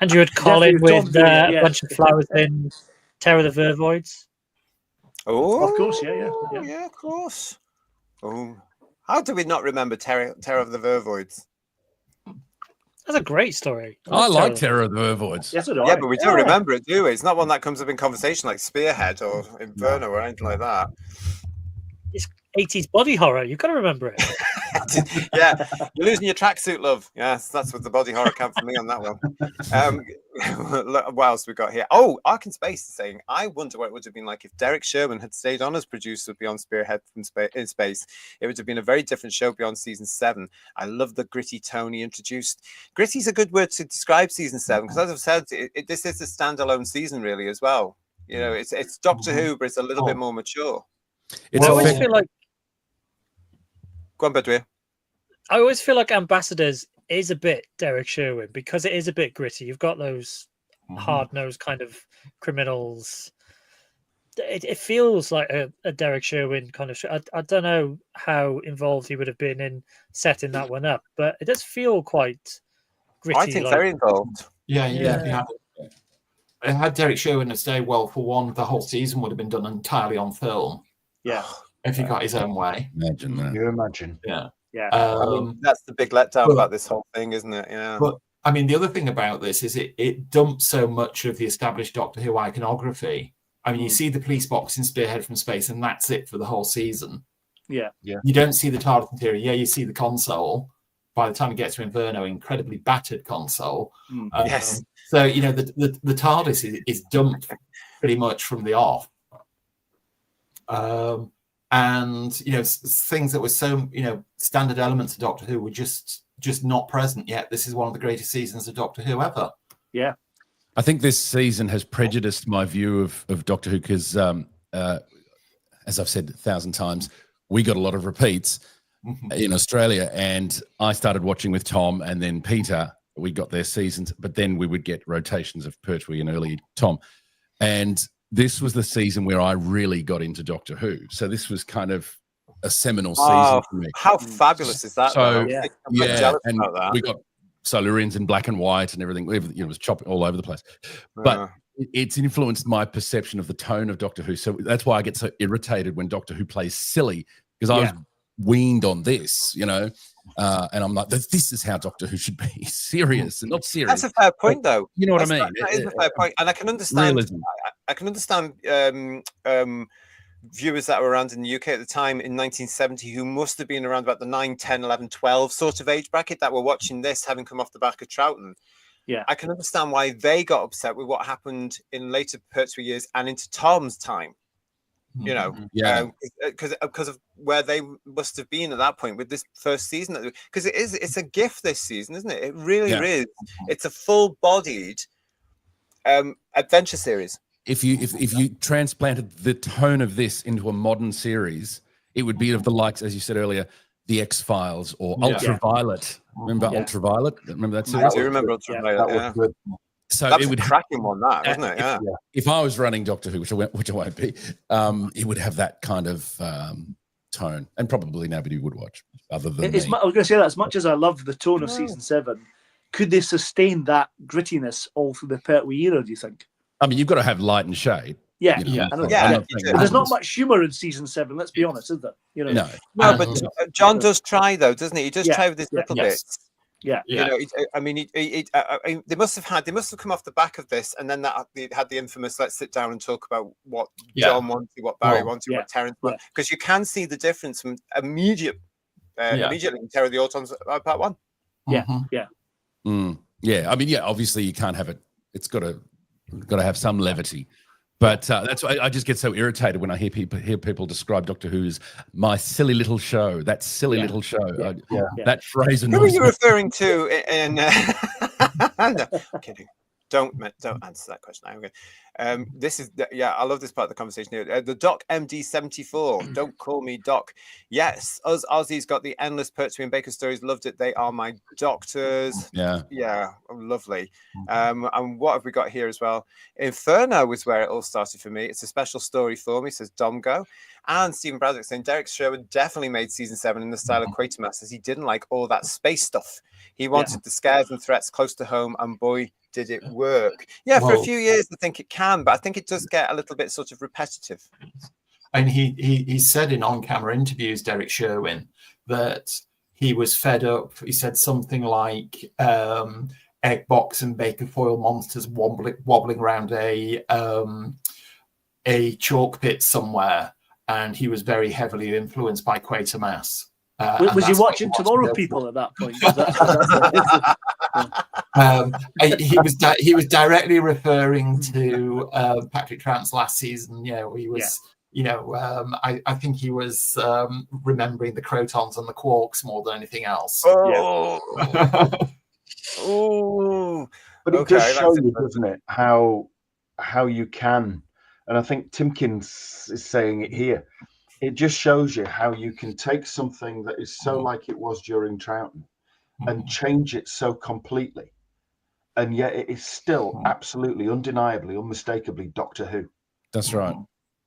And you had Colin with a bunch of flowers in Terror of the Vervoids. Oh, of course, yeah, of course. Oh, how do we not remember Terror of the Vervoids? That's a great story. I like Terror of the Vervoids. Yes, yeah, but we don't remember it, do we? It's not one that comes up in conversation like Spearhead or Inferno or anything like that. It's 80s body horror. You've got to remember it. Yeah, you're losing your tracksuit, love. Yes, that's what the body horror count for me on that one. What else we got here? Oh, Ark in Space is saying, I wonder what it would have been like if Derek Sherman had stayed on as producer beyond Spearhead in Space. It would have been a very different show beyond season 7. I love the gritty tone he introduced. Gritty's a good word to describe season 7 because, as I've said, this is a standalone season really as well. You know, it's Doctor Who, but it's a little bit more mature. I always feel like Go on, Bedouin. I always feel like Ambassadors is a bit Derek Sherwin because it is a bit gritty. You've got those hard-nosed kind of criminals. It feels like a Derek Sherwin kind of show. I don't know how involved he would have been in setting that one up, but it does feel quite gritty. I think very involved. Yeah. It had Derek Sherwin to stay, well, for one, the whole season would have been done entirely on film. Yeah. If he got his own way. Imagine that. You imagine. Yeah. Yeah. I mean, that's the big letdown about this whole thing, isn't it? Yeah. But I mean, the other thing about this is it dumps so much of the established Doctor Who iconography. I mean, you see the police box in Spearhead from Space, and that's it for the whole season. Yeah. You don't see the TARDIS interior. Yeah, you see the console. By the time it gets to Inferno, incredibly battered console. Yes. So, you know, the TARDIS is dumped pretty much from the off. And, you know, things that were so, you know, standard elements of Doctor Who were just not present yet. This is one of the greatest seasons of Doctor Who ever. Yeah. I think this season has prejudiced my view of Doctor Who because, as I've said 1,000 times, we got a lot of repeats in Australia. And I started watching with Tom and then Peter. We got their seasons, but then we would get rotations of Pertwee and early Tom. And this was the season where I really got into Doctor Who. So this was kind of a seminal season for me. How fabulous is that? So, I'm and about that. we got Silurians in black and white and everything. It was chopping all over the place. But it's influenced my perception of the tone of Doctor Who. So that's why I get so irritated when Doctor Who plays silly, because I was weaned on this, you know, and I'm like, this is how Doctor Who should be, serious and not serious. That's a fair point, though. You know what I mean? That is a fair point, and I can understand. Realism. I can understand viewers that were around in the UK at the time in 1970 who must have been around about the 9, 10, 11, 12 sort of age bracket that were watching this, having come off the back of Troughton. Yeah, I can understand why they got upset with what happened in later Pertwee years and into Tom's time. You know, because of where they must have been at that point with this first season. Because it's a gift this season, isn't it? It really is. It's a full-bodied adventure series. if you transplanted the tone of this into a modern series, it would be of the likes, as you said earlier, the X-Files or Ultraviolet. Remember Ultraviolet? Remember that series? I do remember Ultraviolet. That was good. So That was it would a cracking one, wasn't it? Yeah. If I was running Doctor Who, which I won't be, it would have that kind of tone, and probably nobody would watch other than me. I was going to say that as much as I loved the tone of season 7, could they sustain that grittiness all through the Pertwee era? Do you think? I mean, you've got to have light and shade. Yeah, you know, there's not much humour in season 7. Let's be honest, is there? You know, no, but John does try though, doesn't he? He does try with his little bits. Yeah, you know, I mean, they must have come off the back of this, and then they had the infamous "let's sit down and talk about what John wanted, what Barry wanted, what Terence wanted," because you can see the difference from immediately in Terror of the Autons part 1. Yeah, yeah. I mean, obviously you can't have it. It's got to have some levity. But that's why I just get so irritated when I hear people describe Doctor Who as my silly little show. That silly little show. That phrase. Who are you referring to? No, kidding. Don't answer that question. I'm going. This is I love this part of the conversation here. The Doc MD74. Don't call me Doc. Yes, us Aussies got the endless Pertwee and Baker stories. Loved it. They are my doctors. Yeah, lovely. And what have we got here as well? Inferno was where it all started for me. It's a special story for me, says Domgo. And Stephen Braddock saying Derek Sherwood definitely made season 7 in the style of Quatermass, as he didn't like all that space stuff. He wanted the scares and threats close to home, and boy, did it work. Yeah, for a few years I think it can, but I think it does get a little bit sort of repetitive. And he said in on-camera interviews, Derek Sherwin, that he was fed up. He said something like egg box and baker foil monsters wobbling around a chalk pit somewhere, and he was very heavily influenced by Quatermass. Was he watching Tomorrow People at that point? He was directly referring to Patrick Troughton's last season. Yeah, he was. You know, I think he was remembering the Crotons and the Quarks more than anything else. Oh, but it does show you, doesn't it, how you can, and I think Timkins is saying it here. It just shows you how you can take something that is so like it was during Troughton and change it so completely, and yet it is still absolutely, undeniably, unmistakably Doctor Who. That's right.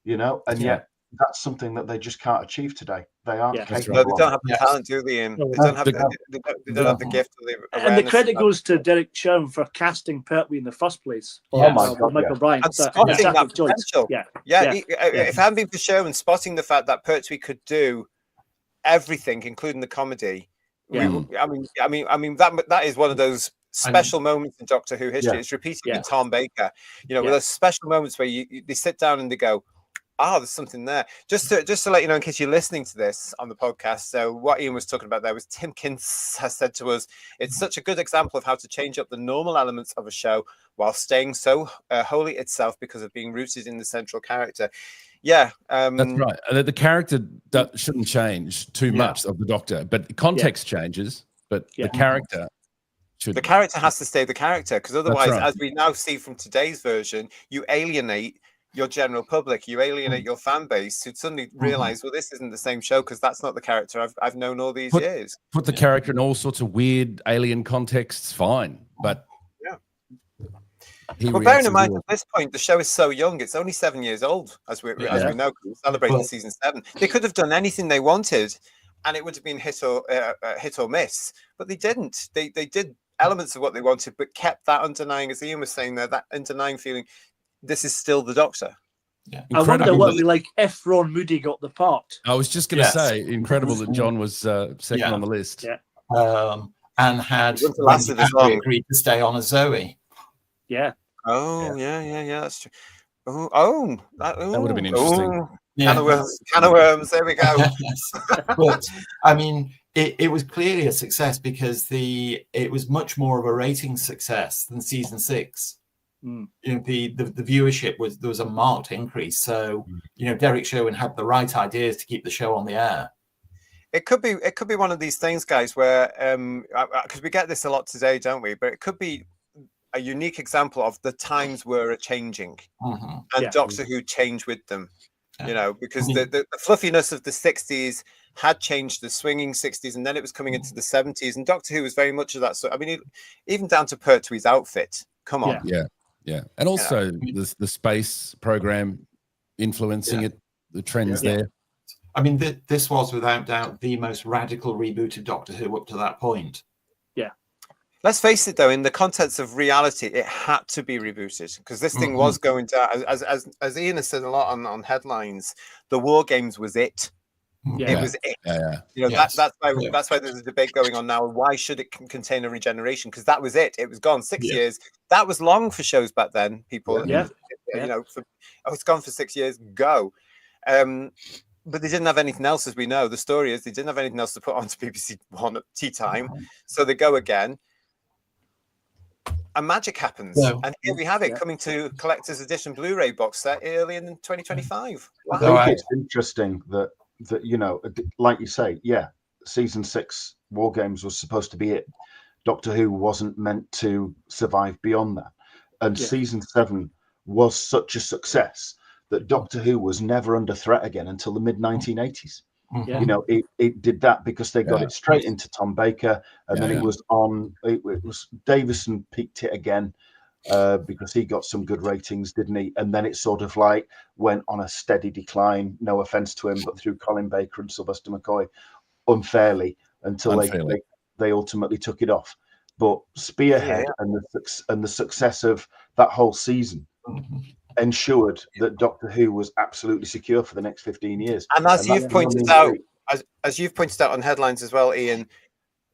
You know, and yet that's something that they just can't achieve today. They aren't capable. No, they don't have the talent, do they? Ian? They don't have the gift. And the credit goes to Derek Sherwin for casting Pertwee in the first place. Oh my God, Michael Bryan. And spotting that potential. If it hadn't been for Sherwin spotting the fact that Pertwee could do everything, including the comedy, I mean that is one of those special moments in Doctor Who history. It's repeated with Tom Baker. You know, with those special moments where they sit down and they go, there's something there. Just to let you know, in case you're listening to this on the podcast, so what Ian was talking about there was Timkins has said to us, it's such a good example of how to change up the normal elements of a show while staying so wholly itself because of being rooted in the central character. Yeah, that's right. The character shouldn't change too much of the Doctor, but context changes. But the character should. The character has to stay the character, because otherwise, as we now see from today's version, you alienate your general public, you alienate your fan base, who'd suddenly realize, well, this isn't the same show because that's not the character I've known all these years. Put the character in all sorts of weird alien contexts, fine, but well, bearing in mind at this point the show is so young, it's only 7 years old, as we know, because we're celebrating season 7. They could have done anything they wanted, and it would have been hit or miss, but they didn't. They did elements of what they wanted, but kept that underlying, as Ian was saying there, that underlying feeling. This is still the Doctor. Yeah. I wonder what it'd be like if Ron Moody got the part. I was just going to say, incredible that John was second on the list. Yeah. And had agreed to stay on as Zoe. Yeah. Oh, yeah, that's true. That would have been interesting. Can of worms. There we go. But I mean, it was clearly a success because it was much more of a rating success than season 6. You know, the viewership there was a marked increase. So you know, Derek Sherwin had the right ideas to keep the show on the air. It could be one of these things, guys, where because we get this a lot today, don't we? But it could be a unique example of the times were changing, Mm-hmm. and Doctor Who changed with them. You know, because the fluffiness of the 60s had changed, the swinging 60s, and then it was coming into the 70s, and Doctor Who was very much of that sort. I mean, even down to Pertwee's outfit. Come on, yeah, and also the space program influencing it, the trends there. I mean, this was without doubt the most radical reboot of Doctor Who up to that point. Yeah. Let's face it, though, in the context of reality, it had to be rebooted because this thing was going to, as Ian has said a lot on headlines, the War Games was it. It was it. You know, that's why there's a debate going on now. Why should it contain a regeneration? Because that was it. It was gone 6 years. That was long for shows back then. People, you know, it's gone for 6 years. Go. But they didn't have anything else, as we know. The story is they didn't have anything else to put onto BBC One at tea time, so they go again. And magic happens, and here we have it coming to collector's edition Blu-ray box set early in 2025. Wow. I think it's interesting that you know, like you say, season 6 War Games was supposed to be it. Doctor Who wasn't meant to survive beyond that, and season 7 was such a success that Doctor Who was never under threat again until the mid 1980s. You know, it did that because they got it straight into Tom Baker, and then it was on. It was Davison peaked it again because he got some good ratings, didn't he? And then it sort of like went on a steady decline. No offense to him, but through Colin Baker and Sylvester McCoy, unfairly until they ultimately took it off. But Spearhead and the success of that whole season ensured that Doctor Who was absolutely secure for the next 15 years. And as you've pointed out, as you've pointed out on headlines as well, Ian,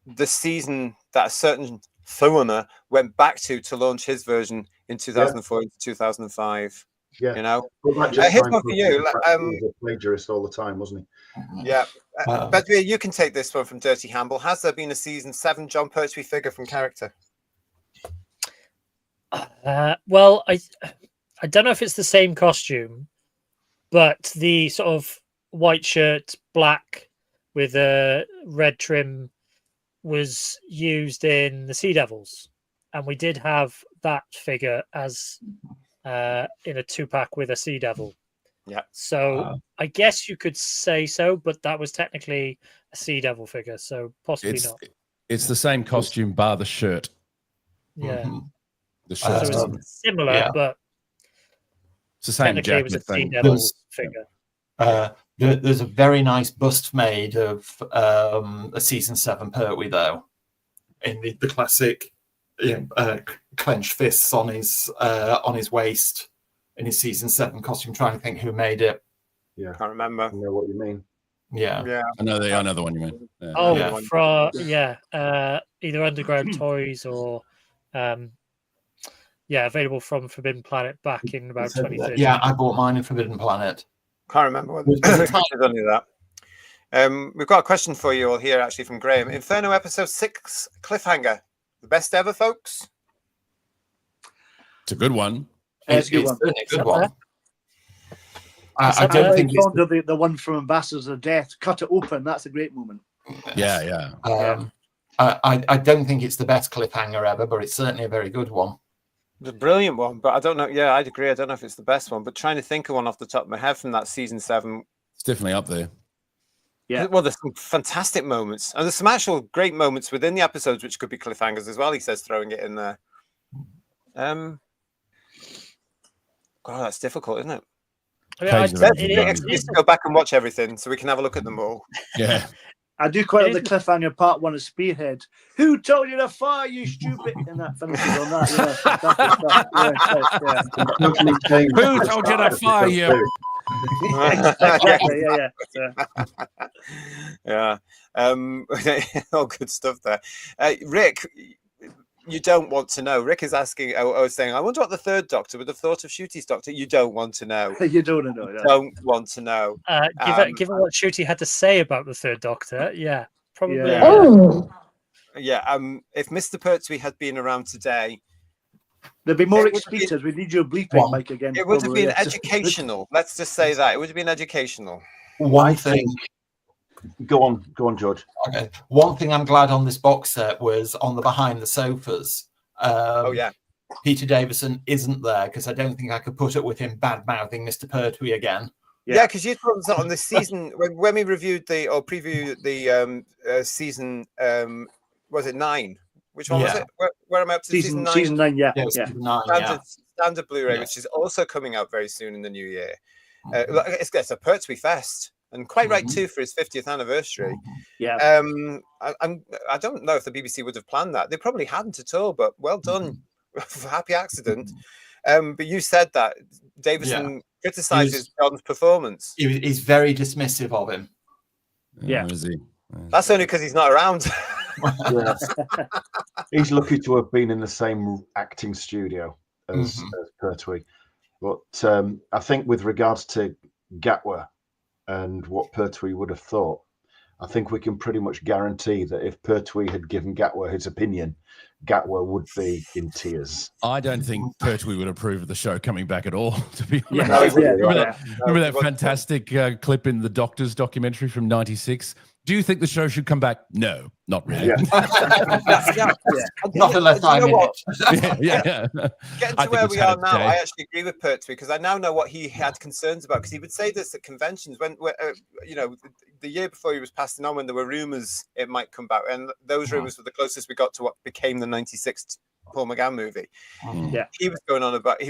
the season that a certain showrunner went back to launch his version in 2004 into 2005. Yeah, you know. Here's one for you. He was a plagiarist all the time, wasn't he? Yeah. Bedwyr, you can take this one from Dirty Hamble. Has there been a season 7 John Pertwee figure from character? Well, I don't know if it's the same costume, but the sort of white shirt, black with a red trim was used in the Sea Devils, and we did have that figure as in a 2-pack with a Sea Devil. Yeah. So I guess you could say so, but that was technically a Sea Devil figure, so possibly not. It's the same costume bar the shirt. Yeah. The shirt. So it's similar, but it's the same technically it was a Sea Devil figure. There's a very nice bust made of a season 7 Pertwee, though, in the classic clenched fists on his waist in his season 7 costume. Trying to think who made it. Yeah, can't remember. I know what you mean. Yeah. I know the one you mean. Yeah. Oh, either Underground Toys or available from Forbidden Planet back in about 2013. Yeah, I bought mine in Forbidden Planet. Can't remember whether it's only that. We've got a question for you all here, actually, from Graham. Inferno episode 6 Cliffhanger, the best ever, folks. It's a good one. It's a good one. I don't think it's the one from Ambassadors of Death. Cut it open. That's a great moment. Yeah. I don't think it's the best cliffhanger ever, but it's certainly a very good one. It's a brilliant one, but I don't know. Yeah, I'd agree. I don't know if it's the best one, but trying to think of one off the top of my head from that season 7. It's definitely up there. Yeah. Well, there's some fantastic moments, and there's some actual great moments within the episodes, which could be cliffhangers as well. He says, throwing it in there. God, that's difficult, isn't it? It is to go back and watch everything so we can have a look at them all. Yeah. I do quite like the cliffhanger part 1 of Spearhead. Who told you to fire, you stupid? And that finishes on that. Who told you to fire you? Exactly. Yeah. All good stuff there. Rick, you don't want to know. Rick is asking, I was saying, I wonder what the third Doctor would have thought of Shootie's Doctor. You don't want to know. You don't know. You don't want to know. Given what Shootie had to say about the third Doctor, probably. Yeah. If Mr. Pertwee had been around today, there'd be more expletives. We need your bleeping mic again. It would have been educational. Let's just say that. It would have been educational. One thing. Go on, George. Okay. One thing I'm glad on this box set was on the behind the sofas. Peter Davison isn't there, because I don't think I could put up with him bad-mouthing Mr. Pertwee again. Yeah, because you told us that on the season when we reviewed previewed the season. Was it 9? Which one was it? Where am I up to? Season 9. Season 9, yeah. Season 9, standard Blu-ray, which is also coming out very soon in the new year. It's a Pertwee fest, and quite right too for his 50th anniversary. Yeah. I don't know if the BBC would have planned that. They probably hadn't at all. But well done, happy accident. But you said that Davison criticizes John's performance. He's very dismissive of him. Yeah. Is he? That's only because he's not around. He's lucky to have been in the same acting studio as Pertwee. But I think with regards to Gatwa and what Pertwee would have thought, I think we can pretty much guarantee that if Pertwee had given Gatwa his opinion, Gatwa would be in tears. I don't think Pertwee would approve of the show coming back at all, to be Yeah. honest. Yeah. Remember that fantastic clip in the Doctors documentary from '96? Do you think the show should come back? No, not really. Yeah. Not unless I'm in it. Yeah. Getting to where we are now, I actually agree with Pertwee, because I now know what he had concerns about. Because he would say this at conventions when the year before he was passing on, when there were rumors it might come back, and those rumors were the closest we got to what became the '96 Paul McGann movie. Yeah, he was going on about.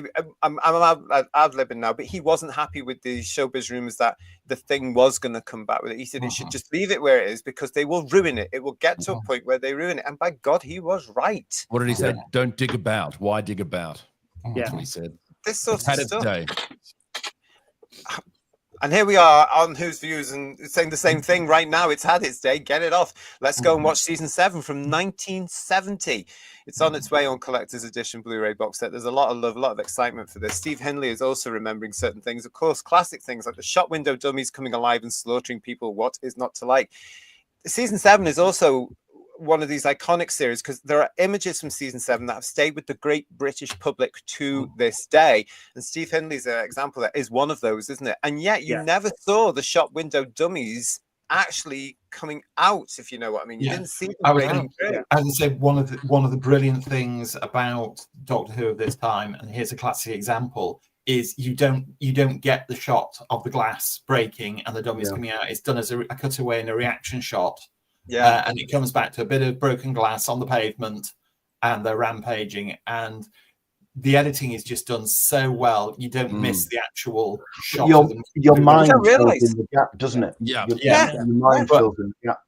I'm ad-libbing now, but he wasn't happy with the showbiz rumors that the thing was going to come back with it. He said it should just leave it where it is, because they will ruin it. It will get to a point where they ruin it, and by God, he was right. What did he say? Don't dig about. Why dig about? That's what he said. This sort of stuff. Day. And here we are on Whose Views and saying the same thing right now. It's had its day. Get it off. Let's go and watch season 7 from 1970. It's on its way on collector's edition Blu-ray box set. There's a lot of love, a lot of excitement for this. Steve Henley is also remembering certain things. Of course, classic things like the shop window dummies coming alive and slaughtering people. What is not to like? Season 7 is also one of these iconic series, because there are images from season 7 that have stayed with the great British public to this day, and Steve Hindley's an example that is one of those, isn't it? And yet you never saw the shop window dummies actually coming out, if you know what I mean. You didn't see them. As I said, one of the brilliant things about Doctor Who of this time, and here's a classic example, is you don't get the shot of the glass breaking and the dummies coming out. It's done as a cutaway and a reaction shot. And it comes back to a bit of broken glass on the pavement, and they're rampaging, and the editing is just done so well. You don't miss the actual shot. Your mind fills in the gap, doesn't it? Yeah. Your mind fills in the gap.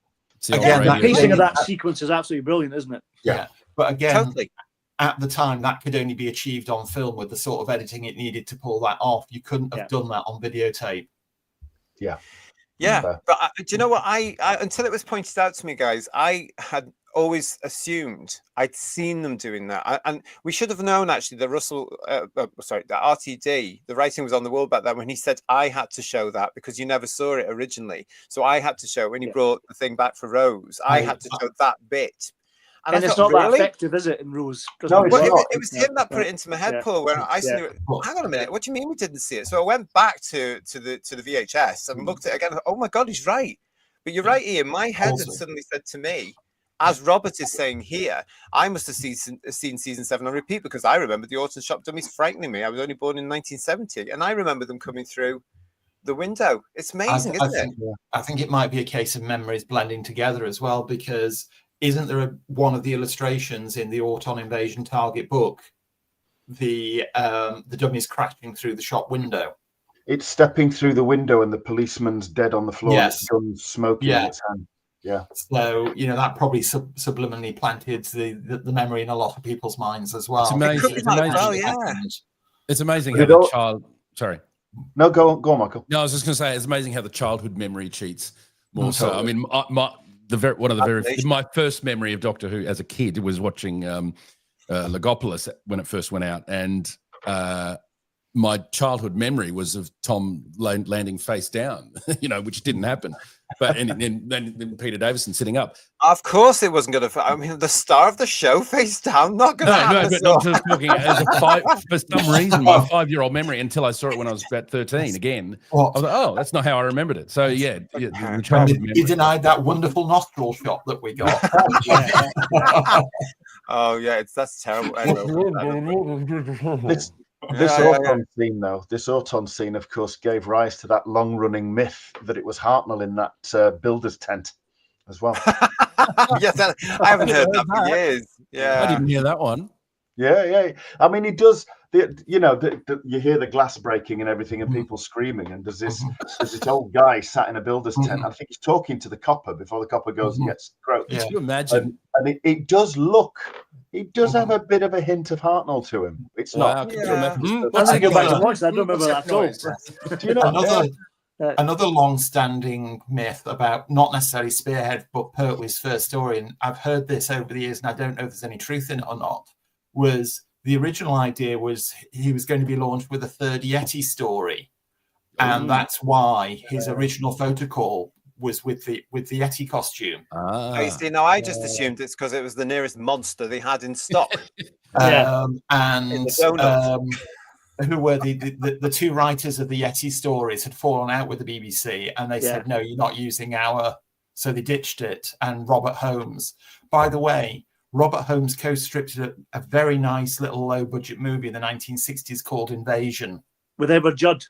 Again, the pacing of that sequence is absolutely brilliant, isn't it? Yeah. But again, at the time, that could only be achieved on film with the sort of editing it needed to pull that off. You couldn't have done that on videotape. Yeah, but do you know what? I until it was pointed out to me, guys, I had always assumed I'd seen them doing that, and we should have known actually. The RTD, the writing was on the wall back then when he said I had to show that because you never saw it originally, so I had to show it when he brought the thing back for Rose. I had to show that bit. And it's not that effective, is it, in Rose? No, it was him that put it into my head, Paul. Where I knew it. Hang on a minute, what do you mean we didn't see it? So I went back to the VHS and looked at it again. Oh my God, he's right. But you're right, Ian. My head had suddenly said to me, as Robert is saying here, I must have seen season 7 on repeat, because I remember the Autumn Shop Dummies frightening me. I was only born in 1970, and I remember them coming through the window. It's amazing, isn't it? I think it might be a case of memories blending together as well, because isn't there one of the illustrations in the Auton Invasion Target book, the dummies crashing through the shop window? It's stepping through the window and the policeman's dead on the floor. Yes. Gun smoking in his hand. Yeah. So, that probably subliminally planted the memory in a lot of people's minds as well. It's amazing. It's amazing how the child... Sorry. No, go on, Michael. No, I was just going to say, it's amazing how the childhood memory cheats more so. I mean, my first memory of Doctor Who as a kid was watching Logopolis when it first went out, and my childhood memory was of Tom landing face down, which didn't happen. But and then Peter Davison sitting up. Of course, it wasn't going to. I mean, the star of the show face down, not going to happen. No, but I'm just talking as for some reason, my 5-year-old memory, until I saw it when I was about 13 again. I was like, oh, that's not how I remembered it. So the childhood memory. You denied that wonderful nostril shot that we got. Oh yeah, that's terrible. Anyway, This Auton scene, though, this Auton scene, of course, gave rise to that long-running myth that it was Hartnell in that builder's tent as well. Yes, I haven't heard that for years. Yeah, I didn't hear that one. Yeah. I mean, it does. You hear the glass breaking and everything, and people screaming. And there's this old guy sat in a builder's tent. I think he's talking to the copper before the copper goes and gets croaked. Can you imagine? And it does look. It does have a bit of a hint of Hartnell to him. It's not. Can you imagine? I think about to watch that. I don't remember that at all. Do you know? Another long-standing myth about not necessarily Spearhead, but Pertwee's first story, and I've heard this over the years, and I don't know if there's any truth in it or not, was the original idea was he was going to be launched with a third Yeti story, and that's why his original photo call was with the Yeti costume. You see, now I just assumed it's because it was the nearest monster they had in stock. Who were the two writers of the Yeti stories had fallen out with the BBC, and they said, no, you're not using our, so they ditched it. And Robert Holmes, by the way, Robert Holmes co-scripted a very nice little low-budget movie in the 1960s called Invasion. With Edward Judd.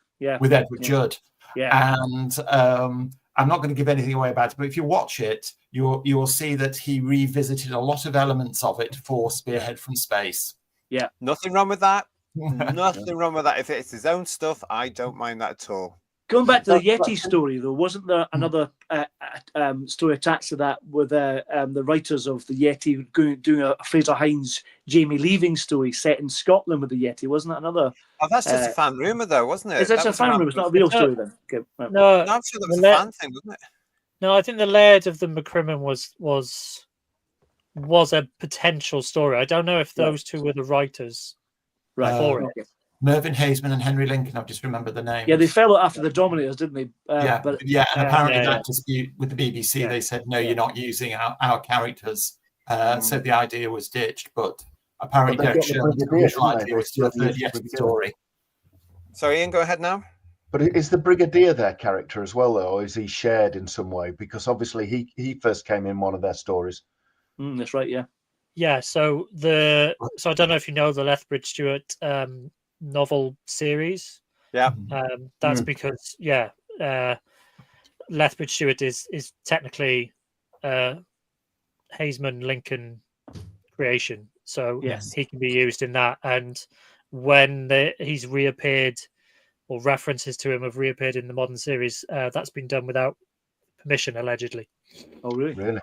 Judd. Yeah. And I'm not going to give anything away about it, but if you watch it, you will see that he revisited a lot of elements of it for Spearhead from Space. Yeah. Nothing wrong with that. Nothing wrong with that. If it's his own stuff, I don't mind that at all. Going back to the Yeti story, though, wasn't there another story attached to that with the writers of the Yeti doing a Fraser Hines, Jamie Leaving story set in Scotland with the Yeti? Wasn't that another? Oh, that's just a fan rumor, though, wasn't it? Is that a fan rumor? It's not a real story, then. Okay. No, I'm sure that was a fan thing, wasn't it? No, I think the Laird of the McCrimmon was a potential story. I don't know if those two were the writers. For it. Okay. Mervyn Haseman and Henry Lincoln, I've just remembered the name. Yeah, they fell out after the Dominators, didn't they? And apparently that dispute with the BBC, they said, no, you're not using our characters. So the idea was ditched, but apparently Derek Sherman's original idea was to a third Yeti story. Sorry, Ian, go ahead now. But is the Brigadier their character as well, though, or is he shared in some way? Because obviously he first came in one of their stories. That's right, yeah. Yeah, so I don't know if you know the Lethbridge Stewart novel series. Yeah. That's because Lethbridge Stewart is technically Haseman Lincoln creation. So he can be used in that. And when he's reappeared, or references to him have reappeared in the modern series, that's been done without permission, allegedly. Oh, really?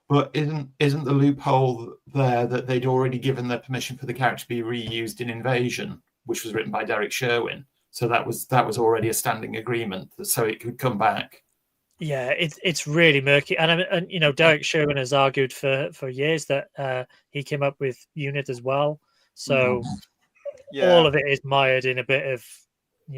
But isn't the loophole there that they'd already given their permission for the character to be reused in Invasion, which was written by Derek Sherwin? So that was already a standing agreement, so it could come back. Yeah, it's really murky, and you know, Derek Sherwin has argued for years that he came up with UNIT as well. So all of it is mired in a bit of.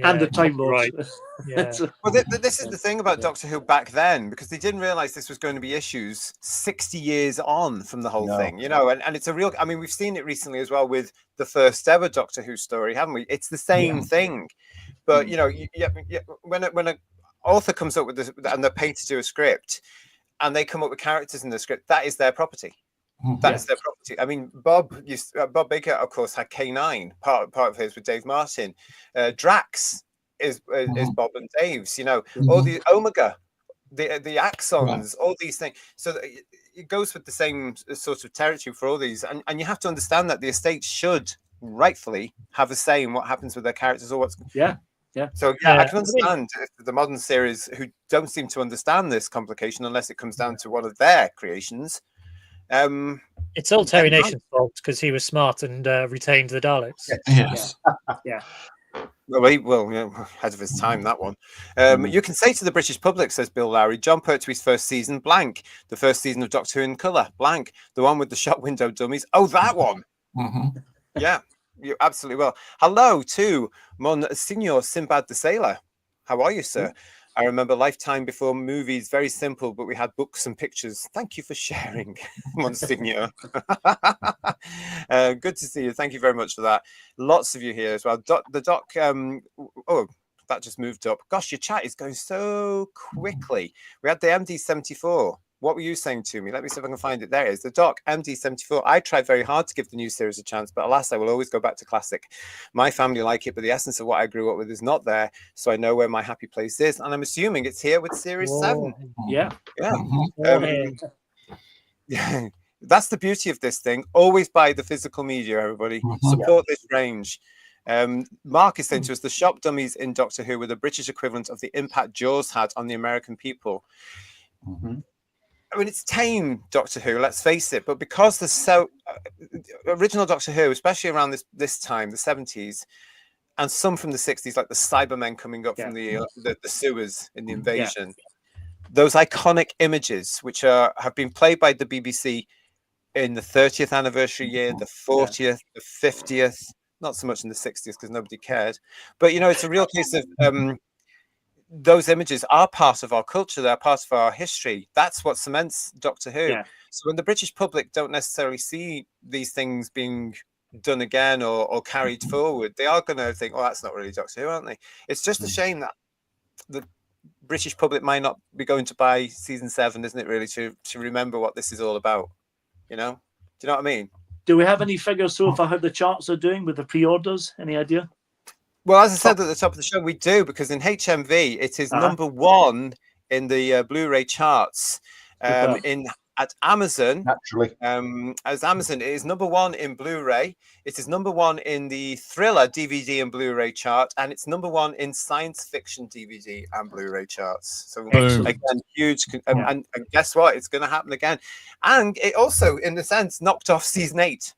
And the Time Lords. Right. Yeah. Well, this is the thing about Doctor Who back then, because they didn't realize this was going to be issues 60 years on from the whole thing, you know, and it's a real, I mean, we've seen it recently as well with the first ever Doctor Who story, haven't we? It's the same thing. But, you know, when an author comes up with this and they're paid to do a script and they come up with characters in the script, that is their property. That is their property. I mean, Bob Baker, of course, had K9, part of his with Dave Martin. Drax is Bob and Dave's. You know, all the Omega, the Axons, all these things. So it goes with the same sort of territory for all these, and you have to understand that the estate should rightfully have a say in what happens with their characters or what's. So I can understand the modern series who don't seem to understand this complication unless it comes down to one of their creations. It's all Terry Nation's fault because he was smart and retained the Daleks. Yes. Well, ahead of his time, that one. You can say to the British public, says Bill Lowry, John Pertwee's first season, blank. The first season of Doctor Who in colour, blank. The one with the shop window dummies. Oh, that one. Yeah, you absolutely will. Hello to Monsignor Sinbad the Sailor. How are you, sir? I remember Lifetime before movies, very simple, but we had books and pictures. Thank you for sharing, Monsignor. Good to see you. Thank you very much for that. Lots of you here as well. The doc, that just moved up. Gosh, your chat is going so quickly. We had the MD74 What were you saying to me? Let me see if I can find it. There it is. The doc, MD74. I tried very hard to give the new series a chance, but alas, I will always go back to classic. My family like it, but the essence of what I grew up with is not there, so I know where my happy place is. And I'm assuming it's here with Series 7. Yeah. Yeah. Mhm. Yeah. That's the beauty of this thing. Always buy the physical media, everybody. Support this range. Mark is saying to us, the shop dummies in Doctor Who were the British equivalent of the impact Jaws had on the American people. I mean, it's tame, Doctor Who, let's face it, but because the original Doctor Who, especially around this time, the 70s, and some from the 60s, like the Cybermen coming up from the sewers in the invasion, those iconic images, which have been played by the BBC in the 30th anniversary year, the 40th, the 50th, not so much in the 60s because nobody cared. But, you know, it's a real case of those images are part of our culture. They're part of our history. That's what cements Doctor Who. Yeah. So when the British public don't necessarily see these things being done again or carried forward, they are going to think, oh, that's not really Doctor Who, aren't they? It's just a shame that the British public might not be going to buy season 7, isn't it, really, to remember what this is all about, you know? Do you know what I mean? Do we have any figures so far how the charts are doing with the pre-orders? Any idea? Well, as I said at the top of the show, we do, because in HMV, it is number 1 in the Blu-ray charts. At Amazon, naturally, as Amazon, it is number 1 in Blu-ray. It is number 1 in the Thriller DVD and Blu-ray chart, and it's number 1 in science fiction DVD and Blu-ray charts. So again, huge. And guess what? It's going to happen again. And it also, in a sense, knocked off season 8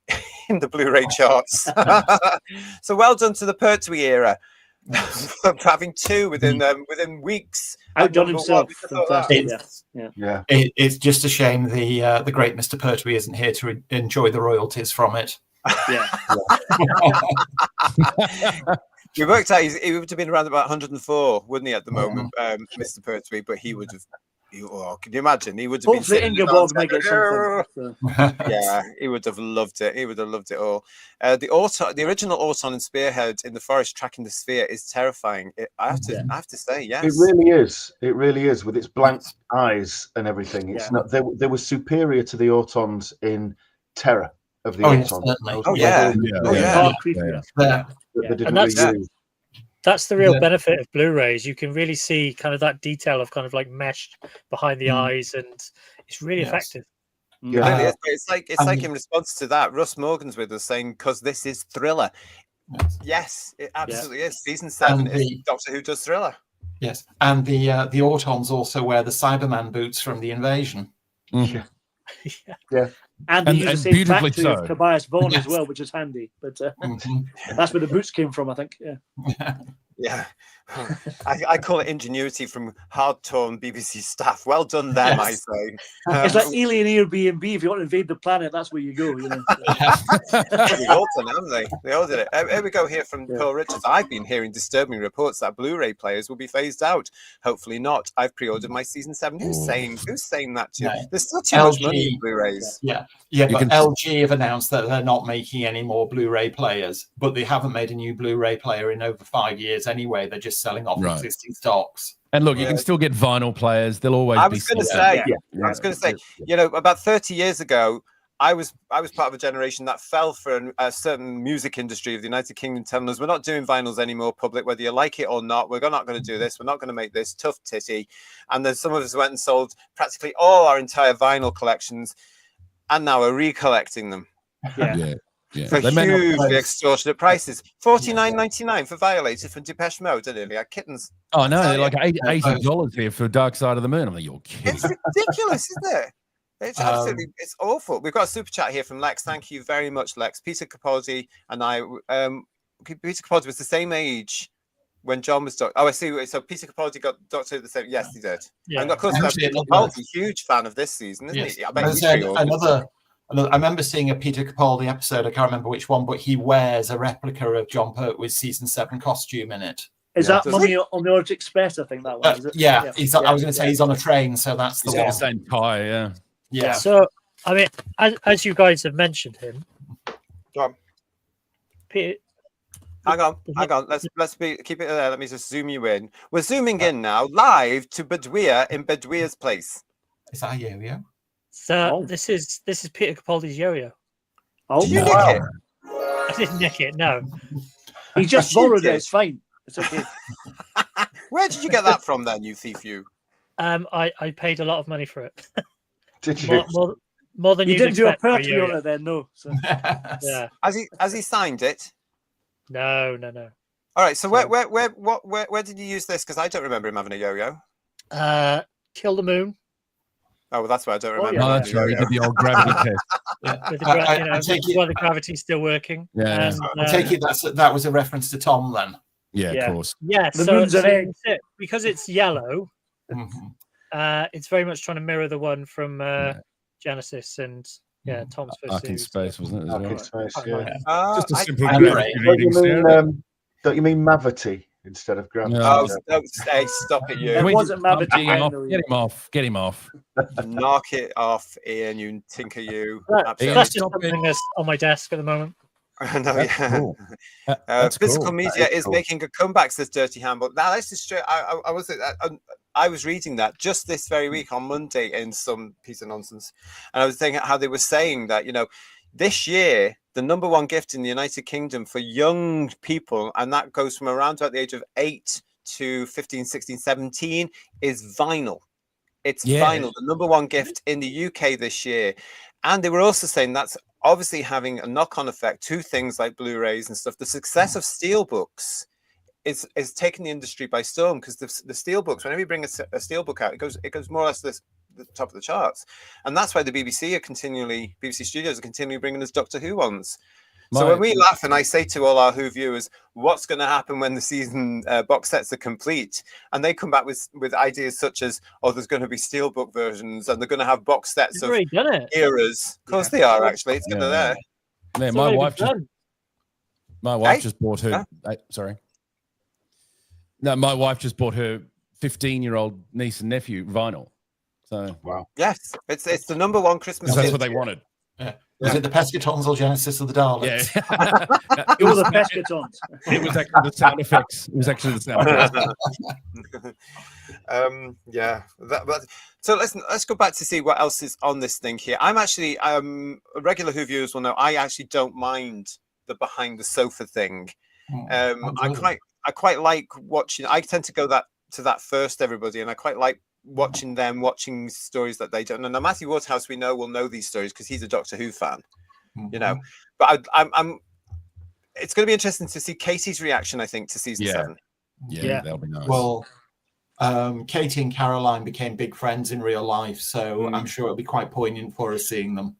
in the Blu-ray charts. So well done to the Pertwee era. Having 2 within weeks. Outdone himself. It's just a shame the great Mr. Pertwee isn't here to enjoy the royalties from it. We worked out he would have been around about 104, wouldn't he, at the moment, Mr. Pertwee? But he would have. Can you imagine? He would have hopefully Ingeborg might get something. Yeah, he would have loved it. He would have loved it all. The original Auton and Spearhead in the forest tracking the sphere is terrifying. I have to say, yes. It really is. It really is, with its blank eyes and everything. It's not. They were superior to the Autons in terror of the Autons. That's the real benefit of Blu-rays. You can really see kind of that detail of kind of like mesh behind the eyes, and it's really effective. Yeah, it's like in response to that, Russ Morgan's with us saying, because this is Thriller. Yes, it absolutely is. Season 7 is Doctor Who does Thriller. Yes, and the Autons also wear the Cyberman boots from the Invasion. And they use the same factory of Tobias Vaughan as well, which is handy. But that's where the boots came from, I think. Yeah. I call it ingenuity from hard-torn BBC staff. Well done them, I say. It's like Alien Airbnb. If you want to invade the planet, that's where you go. You know? They've all done, haven't they? They all did it. Here we go here from Paul Richards. I've been hearing disturbing reports that Blu-ray players will be phased out. Hopefully not. I've pre-ordered my season 7. Who's saying that to you? There's still too much money in Blu-rays. But LG have announced that they're not making any more Blu-ray players, but they haven't made a new Blu-ray player in over 5 years anyway. They're just selling off existing stocks. And look, you can still get vinyl players. They'll always be. I was going to say, you know, about 30 years ago, I was part of a generation that fell for a certain music industry of the United Kingdom telling us, we're not doing vinyls anymore, public, whether you like it or not. We're not going to do this. We're not going to make this. Tough titty. And then some of us went and sold practically all our entire vinyl collections, and now we're recollecting them. For hugely extortionate prices. $49.99 for Violator from Depeche Mode, didn't it? Like kittens. Oh no, they're like $80 here for Dark Side of the Moon. I'm like, you're kidding. It's ridiculous, isn't it? It's absolutely, it's awful. We've got a super chat here from Lex. Thank you very much, Lex. Peter Capaldi and I. Peter Capaldi was the same age when John was Doctor. Oh, I see. So Peter Capaldi got Doctor at the same. Yes, he did. Yeah. And of course, Peter Capaldi, huge fan of this season, isn't he? I bet I remember seeing a Peter Capaldi episode. I can't remember which one, but he wears a replica of John Pertwee's season 7 costume in it. Is that Money on the Orient Express? I think that one. Is it? I was going to say he's on a train, so that's the one. The same tie, yeah. So, I mean, as you guys have mentioned him, go on. Peter, hang on. Keep it there. Let me just zoom you in. We're zooming in now, live to Bedouia in Bedouia's place. Is that a yo-yo? So Oh. this is Peter Capaldi's yo-yo. Oh, Did you Wow. nick it? I didn't nick it. No. he just You borrowed it. did. It's fine. It's okay. Where did you get that from then, you thief, you? I paid a lot of money for it. Did you? More than You you'd didn't do a expect for perky yo-yo. on it then, no. So. Yeah. Has he signed it? No. All right. So where did you use this? Because I don't remember him having a yo-yo. Kill the Moon. Oh, well, that's why I don't Oh, remember. yeah. Oh, him that's having a right. He yo-yo. did the old gravity test. With the I take it- while the gravity's still working. Yeah. And, I take it that was a reference to Tom then. Yeah, Yeah. of course. Yeah. The so moon's an egg. that's it. Because it's yellow. Mhm. It's very much trying to mirror the one from Yeah. Genesis and Tom's first Ark in series. Space, wasn't it? As Ark in well? Space, yeah. Just a I- simple I- gravity Don't reading. you mean Mavity instead of gravity? No. hey, stop it, It you. wasn't Maverick Get him again, off. though. Get him off. Get him off. Knock it off, Ian, you tinker, you. Right. Absolutely. That's just Stop it. something that's on my desk at the moment. No, That's yeah. cool. That's Physical cool. media is is cool. making a comeback, says Dirty Handbook. Now, that's just straight. I was reading that just this very week on Monday in some piece of nonsense, and I was thinking how they were saying that this year the number one gift in the United Kingdom for young people, and that goes from around about the age of 8 to 15, 16, 17, is vinyl. It's Yeah. vinyl, the number one gift in the UK this year. And they were also saying that's obviously having a knock-on effect to things like Blu-rays and stuff. The success of steelbooks is taking the industry by storm, because the steelbooks, whenever you bring a steelbook out, it goes more or less to the top of the charts. And that's why the BBC Studios are continually bringing us Doctor Who ones. So when we laugh and I say to all our Who viewers, what's going to happen when the season box sets are complete? And they come back with ideas such as, there's going to be steelbook versions and they're going to have box sets They've of already done it. eras. Of course they are, actually. It's going to there. Yeah, It's my already wife been just done. My wife Hey? just bought her. Sorry. No, my wife just bought her 15-year-old niece and nephew vinyl. So Wow. Yes, it's the number one Christmas. because that's gift. what they wanted. Was it the Pescatons or Genesis of the Daleks? Yeah. You're the Pescatons. It was actually the sound effects. It was actually the sound effects. Yeah. But so let's go back to see what else is on this thing here. I'm actually regular Who viewers will know I actually don't mind the behind the sofa thing. I quite like watching. I tend to go to that first, everybody, and I quite like watching stories that they don't know. Now Matthew Woodhouse, we know, will know these stories because he's a Doctor Who fan, But I'm. It's going to be interesting to see Katie's reaction, I think, to season 7. Yeah, that'll be nice. Well, Katie and Caroline became big friends in real life, so I'm sure it'll be quite poignant for us seeing them.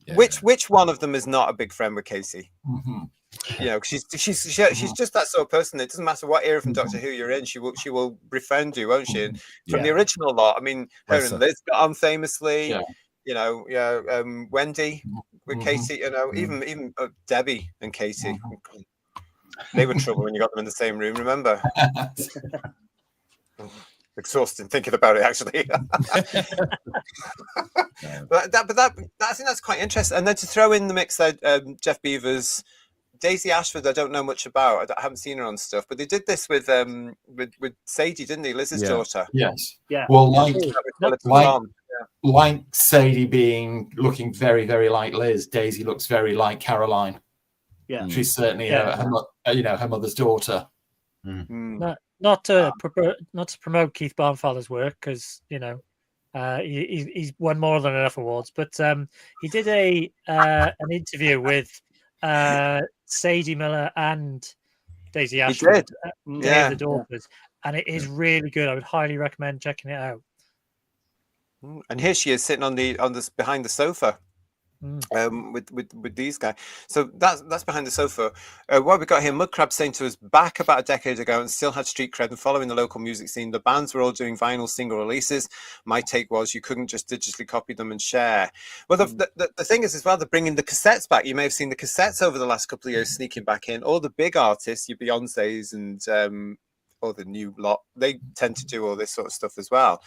Yeah. Which one of them is not a big friend with Casey? Mhm. She's just that sort of person. It doesn't matter what era from Doctor Who you're in, she will befriend you, won't she? And from the original lot, I mean, her and Liz got on famously. Wendy with Katie, even Debbie and Katie. They were trouble when you got them in the same room. Remember? Exhausting thinking about it, actually. but I think that's quite interesting. And then to throw in the mix there, Jeff Beavers. Daisy Ashford, I don't know much about. I haven't seen her on stuff, but they did this with Sadie, didn't they? Liz's daughter. Yes. Yeah. Well, like Sadie looking very, very like Liz, Daisy looks very like Caroline. Yeah. She's certainly her mother's daughter. Not to promote Keith Barnfather's work, because he's won more than enough awards, but he did an interview with Sadie Miller and Daisy Ashford, the daughters, and it is really good. I would highly recommend checking it out. And here she is sitting on this behind the sofa. With these guys, so that's behind the sofa. What we got here, Mudcrab saying to us, back about a decade ago and still had street cred and following the local music scene. The bands were all doing vinyl single releases. My take was you couldn't just digitally copy them and share. Well, the thing is as well, they're bringing the cassettes back. You may have seen the cassettes over the last couple of years sneaking back in. All the big artists, your Beyoncé's and all the new lot, they tend to do all this sort of stuff as well.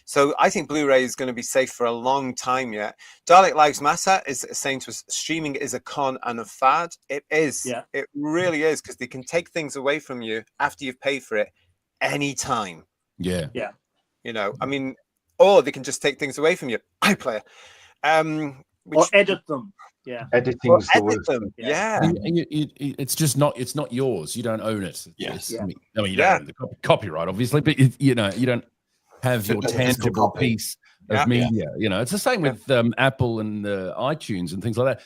So I think Blu-ray is going to be safe for a long time yet. Dalek Lives Matter is saying to us, streaming is a con and a fad. It is. Yeah. It really is, because they can take things away from you after you've paid for it anytime. Yeah. I mean, or they can just take things away from you. iPlayer. Or edit them. Yeah. Editing's the Edit worst. them. Yeah. It's just not. It's not yours. You don't own it. Yes. I mean, you don't own the copyright, obviously, but you don't have your tangible piece of media. It's the same with Apple and iTunes and things like that.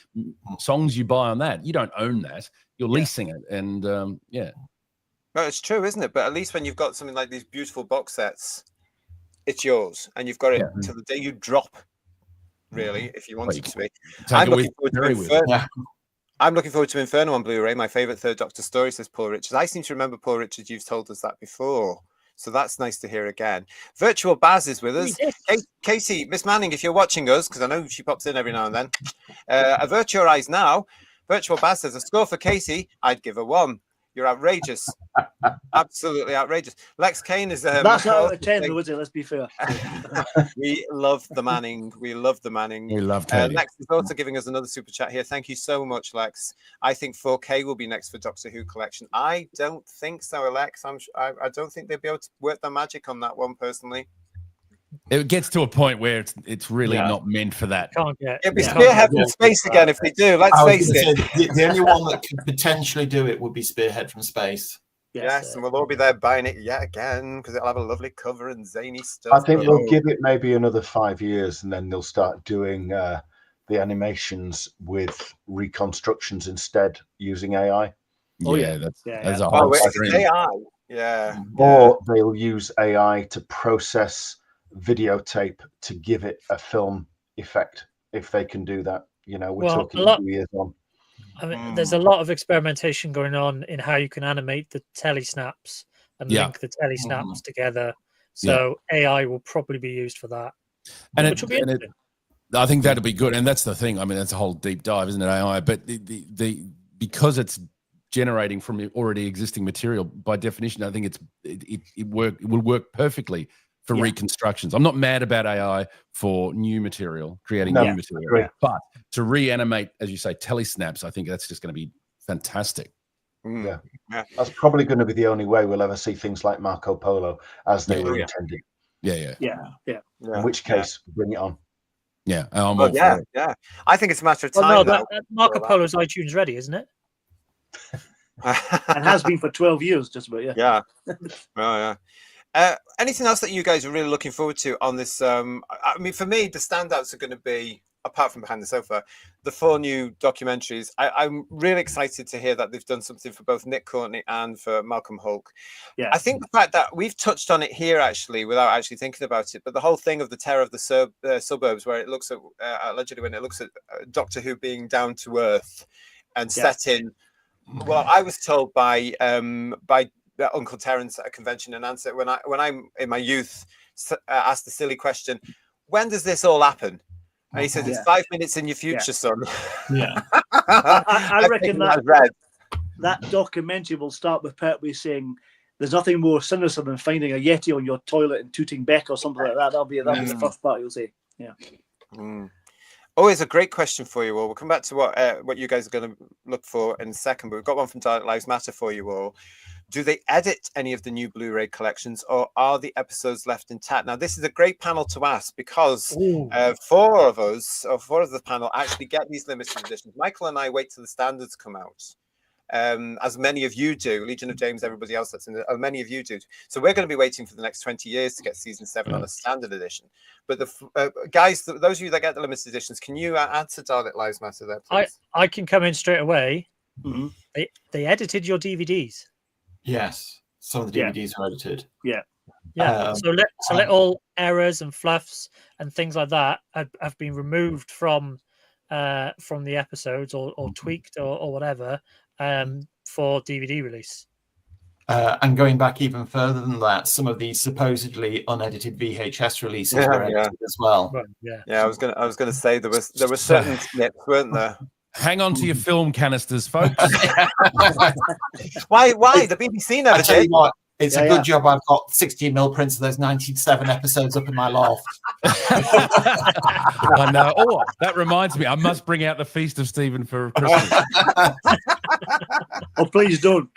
Songs you buy on that, you don't own that. You're leasing it, and Well, it's true, isn't it? But at least when you've got something like these beautiful box sets, it's yours, and you've got it till the day you drop. Really, if you want it to be. I'm looking forward to Inferno on Blu-ray. My favorite Third Doctor story, says Paul Richards. I seem to remember, Paul Richards, you've told us that before. So that's nice to hear again. Virtual Baz is with us. Casey, Miss Manning, if you're watching us, because I know she pops in every now and then, avert your eyes now. Virtual Baz says, a score for Casey, I'd give her 1. You're outrageous. Absolutely outrageous. Lex Kane is... That's not out of 10, though, is it? Let's be fair. We love the Manning. We love the Manning. we love Lex is also giving us another super chat here. Thank you so much, Lex. I think 4K will be next for Doctor Who collection. I don't think so, Lex. I don't think they'll be able to work their magic on that one, personally. It gets to a point where it's really not meant for that. It'll be Spearhead from Space again if they do. Let's face it. The only one that could potentially do it would be Spearhead from Space. Yes, and we'll all be there buying it yet again because it'll have a lovely cover and zany stuff. I think they'll give it maybe another 5 years, and then they'll start doing the animations with reconstructions instead using AI. That's a whole AI. Yeah. Or they'll use AI to process videotape to give it a film effect, if they can do that. We're talking 2 years on. I mean, there's a lot of experimentation going on in how you can animate the telesnaps and link the telesnaps together. So AI will probably be used for that, which will be interesting. I think that'll be good, and that's the thing. I mean, that's a whole deep dive, isn't it? AI, but the because it's generating from already existing material, by definition, I think it will work perfectly for reconstructions. I'm not mad about AI for new material, creating new material, but to reanimate, as you say, telesnaps, I think that's just going to be fantastic. Yeah, that's probably going to be the only way we'll ever see things like Marco Polo as they were intended. Yeah. In which case, bring it on. Yeah, I think it's a matter of time. But Marco Polo's iTunes ready, isn't it? And has been for 12 years, just about. Anything else that you guys are really looking forward to on this? I mean, for me, the standouts are going to be, apart from Behind the Sofa, the 4 new documentaries. I'm really excited to hear that they've done something for both Nick Courtney and for Malcolm Hulke. I think the fact that we've touched on it here, actually, without actually thinking about it, but the whole thing of the terror of the suburbs, where it looks at, allegedly, when it looks at Doctor Who being down to earth and set in, well, I was told by Uncle Terence at a convention and answer when I'm in my youth asked the silly question, when does this all happen? And he says, it's 5 minutes in your future, son. I reckon that documentary will start with Pertwee saying there's nothing more sinister than finding a Yeti on your toilet and tooting Beck or something like that. That'll be the first part you'll see. Oh, it's a great question for you all. We'll come back to what you guys are going to look for in a second, but we've got one from Dalek Lives Matter for you all. Do they edit any of the new Blu-ray collections, or are the episodes left intact? Now, this is a great panel to ask because 4 of us, or 4 of the panel, actually get these limited editions. Michael and I wait till the standards come out, as many of you do. Legion of James, everybody else that's in it, many of you do. So we're going to be waiting for the next 20 years to get season 7 on a standard edition. But the guys, those of you that get the limited editions, can you answer Dalek Lives Matter there, please? I can come in straight away. They edited your DVDs. Yes, some of the DVDs are edited. So little errors and fluffs and things like that have been removed from the episodes or tweaked or whatever for DVD release. And going back even further than that, some of these supposedly unedited VHS releases were edited as well. I was gonna say there were certain snips, weren't there? Hang on to your film canisters, folks. Why? The BBC never did. It's a good job I've got 16mm prints of those 97 episodes up in my loft. I know. Oh, that reminds me. I must bring out the Feast of Stephen for Christmas. Oh, please don't.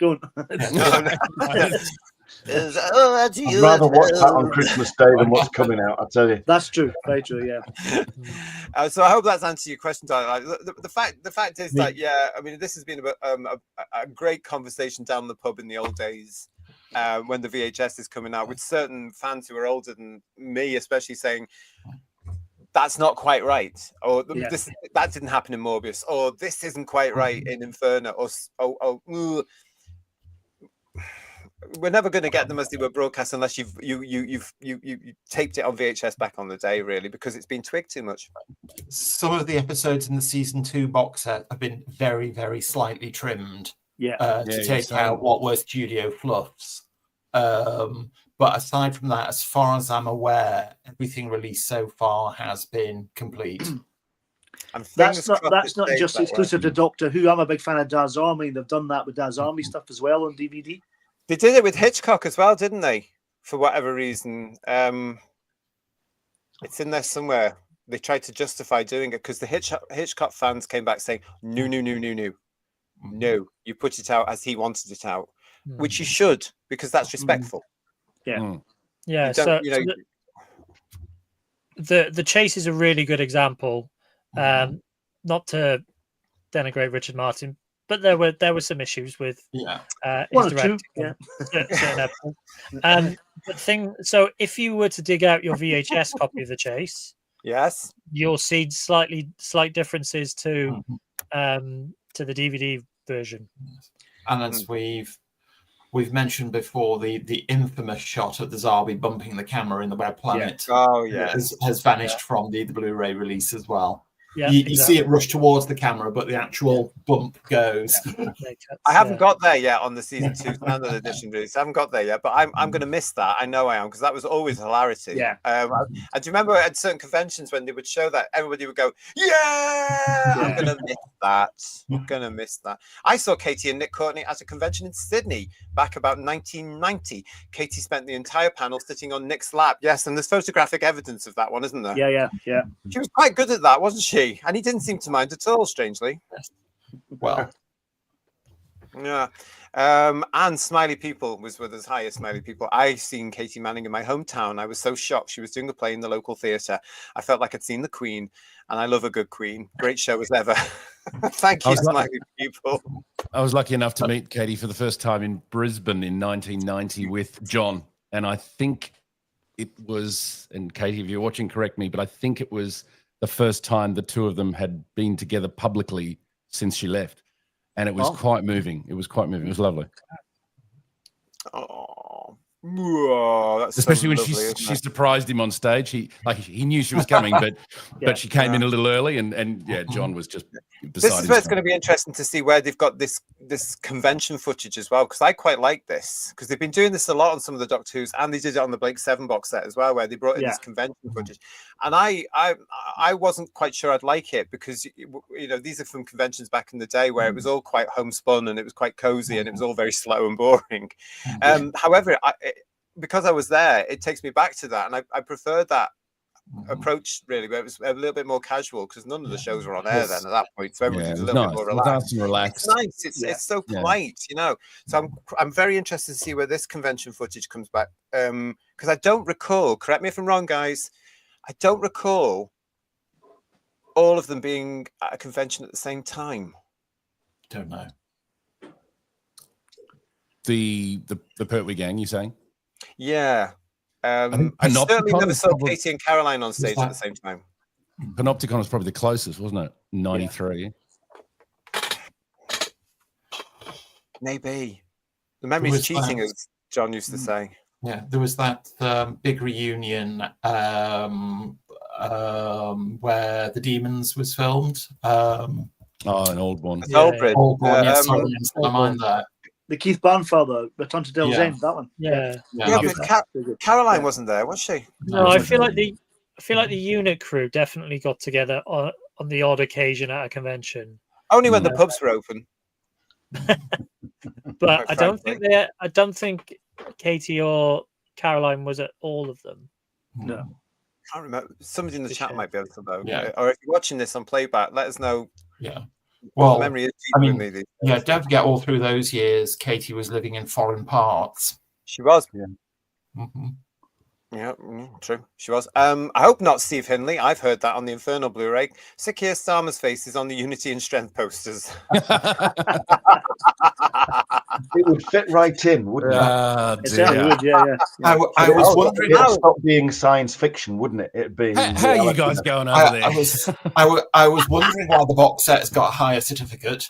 I'd rather watch that on Christmas Day than what's coming out, I tell you. That's true. Very true. Yeah. So I hope that's answered your question, Tyler. Like, the fact is that I mean, this has been a great conversation down the pub in the old days when the VHS is coming out, with certain fans who are older than me, especially, saying that's not quite right, or that didn't happen in Morbius, or this isn't quite right in Inferno, or we're never going to get them as they were broadcast unless you've taped it on VHS back on the day, really, because it's been twigged too much. Some of the episodes in the season 2 box set have been very, very slightly trimmed to take out what were studio fluffs. But aside from that, as far as I'm aware, everything released so far has been complete. That's not just exclusive to Doctor Who. I'm a big fan of Dad's Army. They've done that with Dad's Army stuff as well on DVD. They did it with Hitchcock as well, didn't they? For whatever reason. It's in there somewhere. They tried to justify doing it because the Hitchcock fans came back saying, no, you put it out as he wanted it out, which you should, because that's respectful. Yeah. So the Chase is a really good example. Not to denigrate Richard Martin, but there were some issues with his directing. Certain episodes. So if you were to dig out your VHS copy of The Chase, yes, you'll see slight differences to the DVD version. And as we've mentioned before, the infamous shot of the Zarbi bumping the camera in the Web Planet has vanished from the Blu-ray release as well. Yeah, you see it rush towards the camera, but the actual bump goes. I haven't got there yet on the season 2 standard edition release. I haven't got there yet, but I'm going to miss that. I know I am, because that was always hilarity. Yeah. And do you remember at certain conventions when they would show that, everybody would go, "Yeah!" I'm going to miss that. I'm going to miss that. I saw Katie and Nick Courtney at a convention in Sydney back about 1990. Katie spent the entire panel sitting on Nick's lap. Yes, and there's photographic evidence of that one, isn't there? Yeah. She was quite good at that, wasn't she? And he didn't seem to mind at all, strangely. Well, yeah. And Smiley People was with us. Hiya, Smiley People. I seen Katie Manning in my hometown. I was so shocked. She was doing a play in the local theatre. I felt like I'd seen the Queen, and I love a good Queen. Great show as ever. Thank you, Smiley People. I was lucky enough to meet Katie for the first time in Brisbane in 1990 with John, and I think it was, and Katie, if you're watching, correct me, but I think it was the first time the two of them had been together publicly since she left. And it was quite moving. It was quite moving. It was lovely. Oh, that's especially when lovely, she surprised him on stage. He knew she was coming, but she came in a little early, and John was just beside this is where it's going to be interesting to see where they've got this convention footage as well, because I quite like this, because they've been doing this a lot on some of the Doctor Who's, and they did it on the Blake 7 box set as well, where they brought in this convention footage, and I wasn't quite sure I'd like it, because these are from conventions back in the day where it was all quite homespun and it was quite cozy and it was all very slow and boring. However, because I was there, it takes me back to that, and I preferred that approach, really, where it was a little bit more casual, because none of the shows were on air then at that point, so everybody was a little bit more relaxed. It's nice. It's so polite, So I'm very interested to see where this convention footage comes back, because I don't recall. Correct me if I'm wrong, guys. I don't recall all of them being at a convention at the same time. Don't know. The Pertwee gang, you saying? Yeah. I certainly never saw Katie and Caroline on stage at the same time. Panopticon was probably the closest, wasn't it? 93. Maybe. The memory's cheating, as John used to say. Yeah, there was that big reunion where The Demons was filmed. An old one. Old one. I mind that. The Keith Barnfelder, Return to Devil's End, that one. Yeah, but Caroline wasn't there, was she? No, I feel like the unit crew definitely got together on the odd occasion at a convention. Only when the pubs were open. But I don't think Katie or Caroline was at all of them. No. I can't remember. Somebody in the chat might be able to know. Yeah. Or if you're watching this on playback, let us know. Yeah. Well, memory is don't forget, all through those years, Katie was living in foreign parts. She was. Yeah. Mhm. Yeah, true. She was. I hope not Steve Hinley. I've heard that on the Infernal Blu-ray. Sir Keir Starmer's face is on the Unity and Strength posters. It would fit right in, wouldn't it? It certainly would, yeah. I was wondering. It'd stop being science fiction, wouldn't it? It'd be. How are you guys going over there? I was wondering why the box set has got a higher certificate.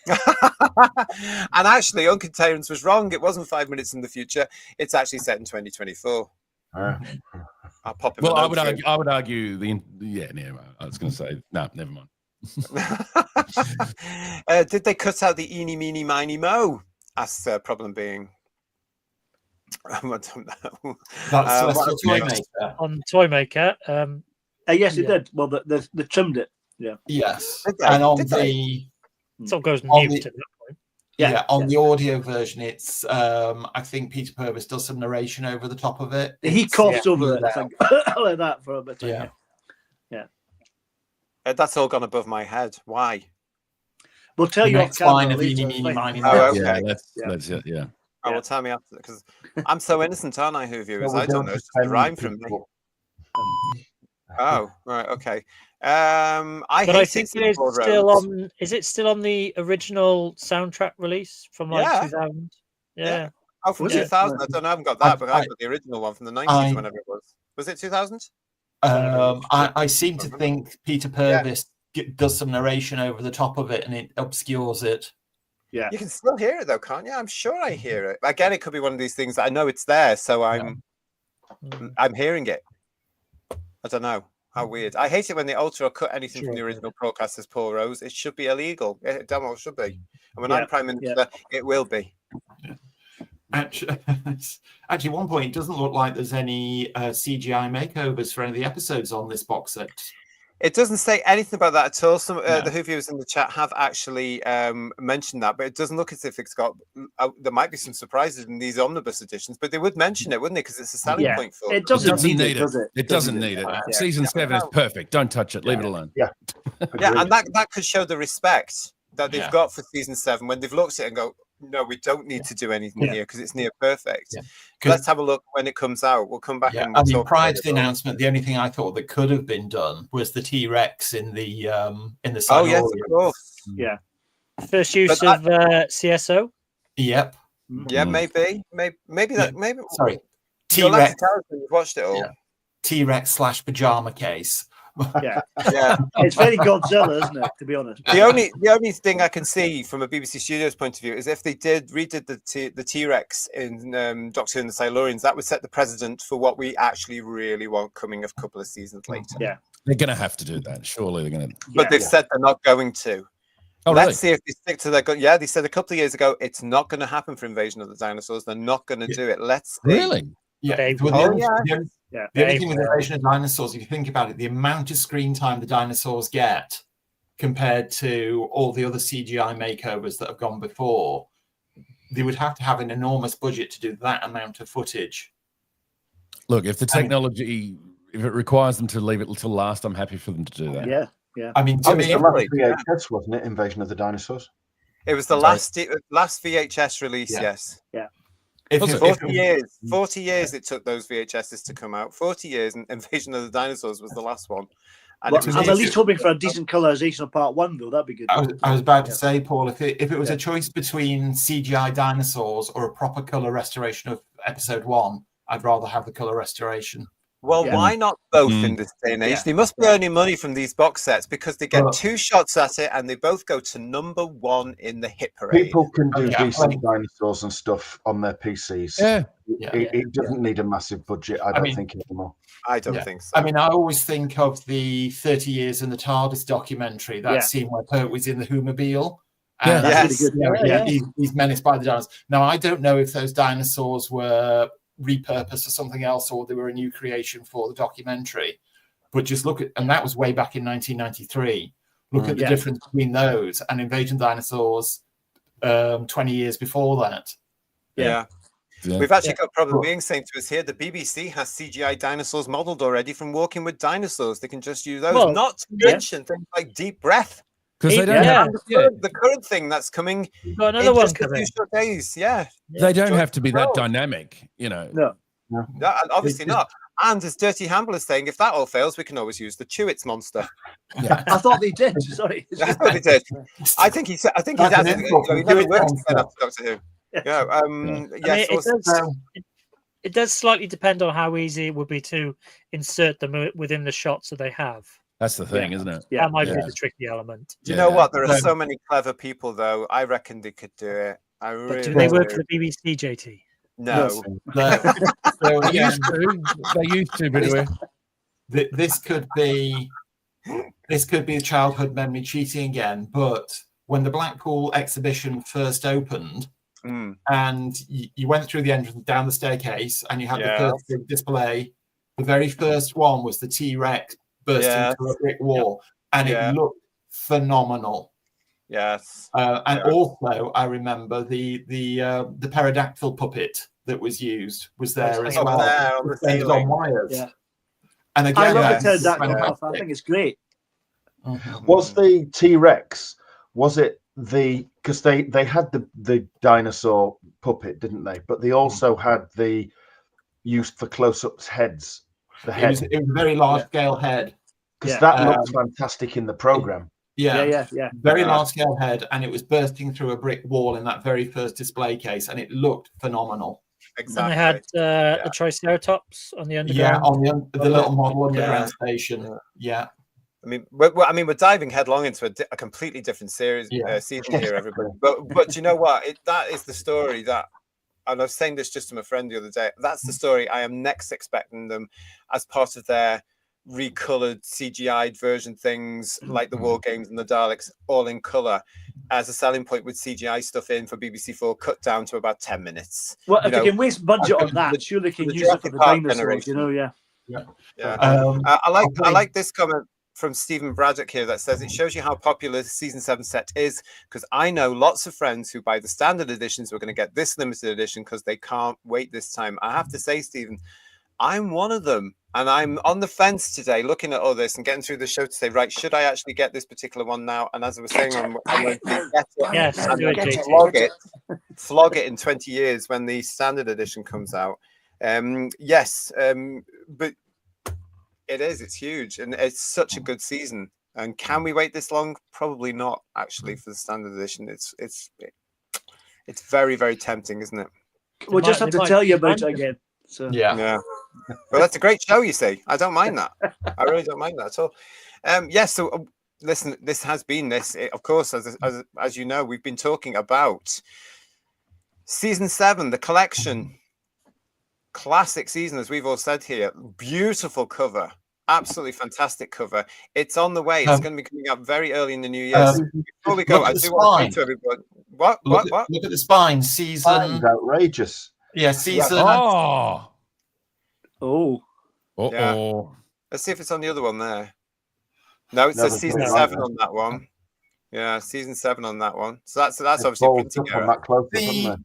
And actually, Uncontained was wrong. It wasn't 5 minutes in the future. It's actually set in 2024. I'll pop it. Well, I would argue I was going to say no, never mind. Did they cut out the eeny, meeny, miny, mo? Asks Problem Being. I don't know. That's Toymaker. On Toymaker. Yes, it did. Well, they trimmed it. Yeah. Yes. Did they? And on Did the It all goes on mute the- at that point. on the audio version, it's I think Peter Purvis does some narration over the top of it. He It's- coughs over it. I think like that for a bit. Yeah. That's all gone above my head. Why? We'll tell The you off next line camera of later. eeny, meeny, miny, Oh, moe. okay. Let's yeah. Oh, well, tell me after, because I'm so innocent, aren't I? Who viewers? Well, I don't know. It's just a rhyme from me. Oh, right, okay. I think it is still on. Is it still on the original soundtrack release from like 2000? Yeah. Oh, from Was it? 2000. I don't know. I haven't got that, but I've got the original one from the 90s, whenever it was. Was it 2000? I seem to think Peter Purvis does some narration over the top of it, and it obscures it. Yeah. You can still hear it though, can't you? I'm sure I hear it. Again, it could be one of these things that I know it's there, so I'm hearing it. I don't know. How weird. I hate it when they alter or cut anything from the original broadcast as Paul Rose. It should be illegal. It damn well should be. And when I'm Prime Minister, it will be. Actually, at one point, it doesn't look like there's any CGI makeovers for any of the episodes on this box set. It doesn't say anything about that at all. Some the Who viewers in the chat have actually mentioned that, but it doesn't look as if it's got. There might be some surprises in these omnibus editions, but they would mention it, wouldn't they? Because it's a selling point for it. Doesn't need it, does it? It doesn't need it. Season 7 is perfect. Don't touch it. Leave it alone. Yeah, and that could show the respect that they've got for season 7 when they've looked at it and go, no, we don't need to do anything here because it's near perfect. Let's have a look when it comes out. We'll come back and I mean, talk prior about to the it. announcement, the only thing I thought that could have been done was the T-Rex in the Oh side yes, of course. Yeah. First use of CSO. Yep. Yeah, maybe that. Maybe. Sorry. You'll have to T-Rex. tell us when you've watched it all. T-Rex / pajama case. Yeah. Yeah. It's very Godzilla, isn't it? To be honest. The only thing I can see from a BBC Studios point of view is if they redid the T-Rex in Doctor Who and the Silurians, that would set the precedent for what we actually really want coming a couple of seasons later. Yeah. They're going to have to do that. Surely they're going to. But they've said they're not going to. Oh, Let's really? see if they stick to their gun. Yeah, they said a couple of years ago it's not going to happen for Invasion of the Dinosaurs. They're not going to do it. Let's see. Really? Yeah. They- The only thing with Invasion of Dinosaurs, if you think about it, the amount of screen time the dinosaurs get compared to all the other CGI makeovers that have gone before, they would have to have an enormous budget to do that amount of footage. Look, if the technology, if it requires them to leave it till last, I'm happy for them to do that. Yeah. Yeah. I mean, Oh, to it's me, the last VHS, wasn't it? Invasion of the Dinosaurs. It was the last VHS release. Yeah. Yes. Yeah. if 40 years it took those VHSs to come out. 40 years, and Invasion of the Dinosaurs was the last one. And Well, it was I'm at just- least hoping for a decent colorization of part 1, though. That'd be good. I was about to say, Paul, if it was a choice between CGI dinosaurs or a proper color restoration of episode 1, I'd rather have the color restoration. Well, Yeah. why not both in this day and age? Yeah. They must be earning money from these box sets because they get Well- 2 shots at it and they both go to #1 in the hit parade. People can do Yeah. decent dinosaurs and stuff on their PCs. Yeah. It doesn't need a massive budget, I don't think, anymore. I don't Yeah. think so. I mean, I always think of the 30 Years in the TARDIS documentary, that Yeah. scene where Pertwee's in the Whomobile. Yeah. And Yes. Really good. Yeah. he's menaced by the dinosaurs. Now, I don't know if those dinosaurs were repurposed for something else or they were a new creation for the documentary. But just look at, and that was way back in 1993. Look at the difference between those and Invasion Dinosaurs 20 years before that. Yeah. Yeah. We've actually got a problem being saying to us here. The BBC has CGI dinosaurs modeled already from Walking with Dinosaurs. They can just use those. Well, Not to mention things like Deep Breath. Because they don't Yeah. have The current thing that's coming Got another in one just a few coming. short days. Yeah. they don't have to be that No. dynamic, you know. No. No, obviously not. And as Dirty Hamble is saying, if that all fails, we can always use the Chewits monster. Yeah. I thought they did. Sorry. That's what he did. I think he That's he an insult he to never Chewits works monster. after Doctor Who. Yeah. I mean, it does slightly depend on how easy it would be to insert them within the shots that they have. That's the thing, isn't it? Yeah. That might be Yeah. the tricky element. Do you know what? There are Yeah. so many clever people, though. I reckon they could do it. I But really do they work do. for the BBC, JT? No. So They again, used to. They used to, but anyway. this could be childhood memory cheating again. But when the Blackpool exhibition first opened, and you went through the entrance down the staircase, and you had the first big display, the very first one was the T-Rex bursting through a brick wall, and it looked phenomenal. Yes. And also, I remember the pterodactyl puppet that was used was there as well. There on the Suspended ceiling. on wires. Yeah. And again, I love Yes. the pterodactyl Yeah. stuff. I think it's great. Was the T-Rex, was it because they had the dinosaur puppet, didn't they? But they also had the used for close-ups heads. The It head, was a very large scale head. because Yeah. that looked fantastic in the program. Yeah. Yeah. Very large scale head, and it was bursting through a brick wall in that very first display case, and it looked phenomenal. Exactly. And they had the Triceratops on the underground. Yeah, on the little model underground station. Yeah. I mean, we're diving headlong into a completely different series season here, everybody. But you know what? That is the story that, and I was saying this just to my friend the other day. That's the story I am next expecting them as part of their recolored CGI version things like the War Games and the Daleks, all in color, as a selling point with CGI stuff in for BBC4 cut down to about 10 minutes. Well, if they can waste budget on that, surely they can use it for the dinosaurs. You know, I like this comment from Stephen Braddock here that says it shows you how popular the season 7 set is, because I know lots of friends who buy the standard editions who are going to get this limited edition because they can't wait this time. I have to say, Stephen, I'm one of them, and I'm on the fence today looking at all this and getting through the show to say, right, should I actually get this particular one now? And as I was saying, I'm going to get it, Yes, I'm going to flog it in 20 years when the standard edition comes out. But it's huge, and it's such a good season. And can we wait this long? Probably not, actually, for the standard edition. It's very, very tempting, isn't it? We'll just have to tell you about it again. So yeah. Well, that's a great show, you see. I don't mind that. I really don't mind that at all. So listen, this has been of course, as you know, we've been talking about season 7, the collection. Classic season, as we've all said here. Beautiful cover, absolutely fantastic cover. It's on the way. It's going to be coming out very early in the new year. So before we go, I do want to say to everybody, what? Look at the spine. Season outrageous. Yeah, season. Oh. Yeah. Let's see if it's on the other one there. No, it says season 7 on that one. Yeah, season 7 on that one. So that's obviously printing error.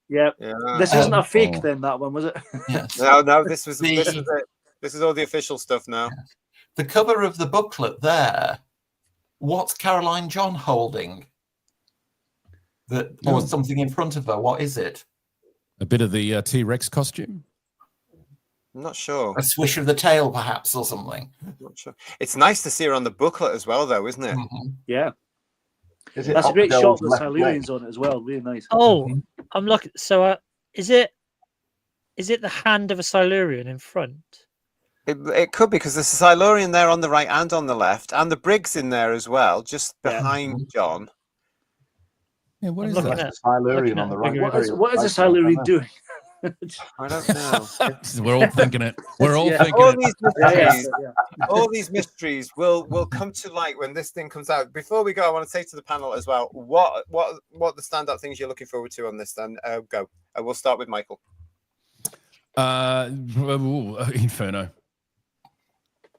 Yeah. This isn't a fake then, that one, was it? Yes. No, this was it. This is all the official stuff now. The cover of the booklet there. What's Caroline John holding? Or something in front of her. What is it? A bit of the T-Rex costume. I'm not sure. A swish of the tail, perhaps, or something. I'm not sure. It's nice to see her on the booklet as well, though, isn't it? Mm-hmm. Yeah. That's a great shot with the Silurians on it as well. Really nice. Oh, I'm looking. So, is it the hand of a Silurian in front? It could be, because there's a Silurian there on the right and on the left, and the Brig's in there as well, just behind John. Yeah, what is that? Silurian on the right. What is a Silurian doing? I don't know. We're all thinking it. We're all thinking all these mysteries will come to light when this thing comes out. Before we go, I want to say to the panel as well, what the standout things you're looking forward to on this then? Go. We'll start with Michael. Inferno.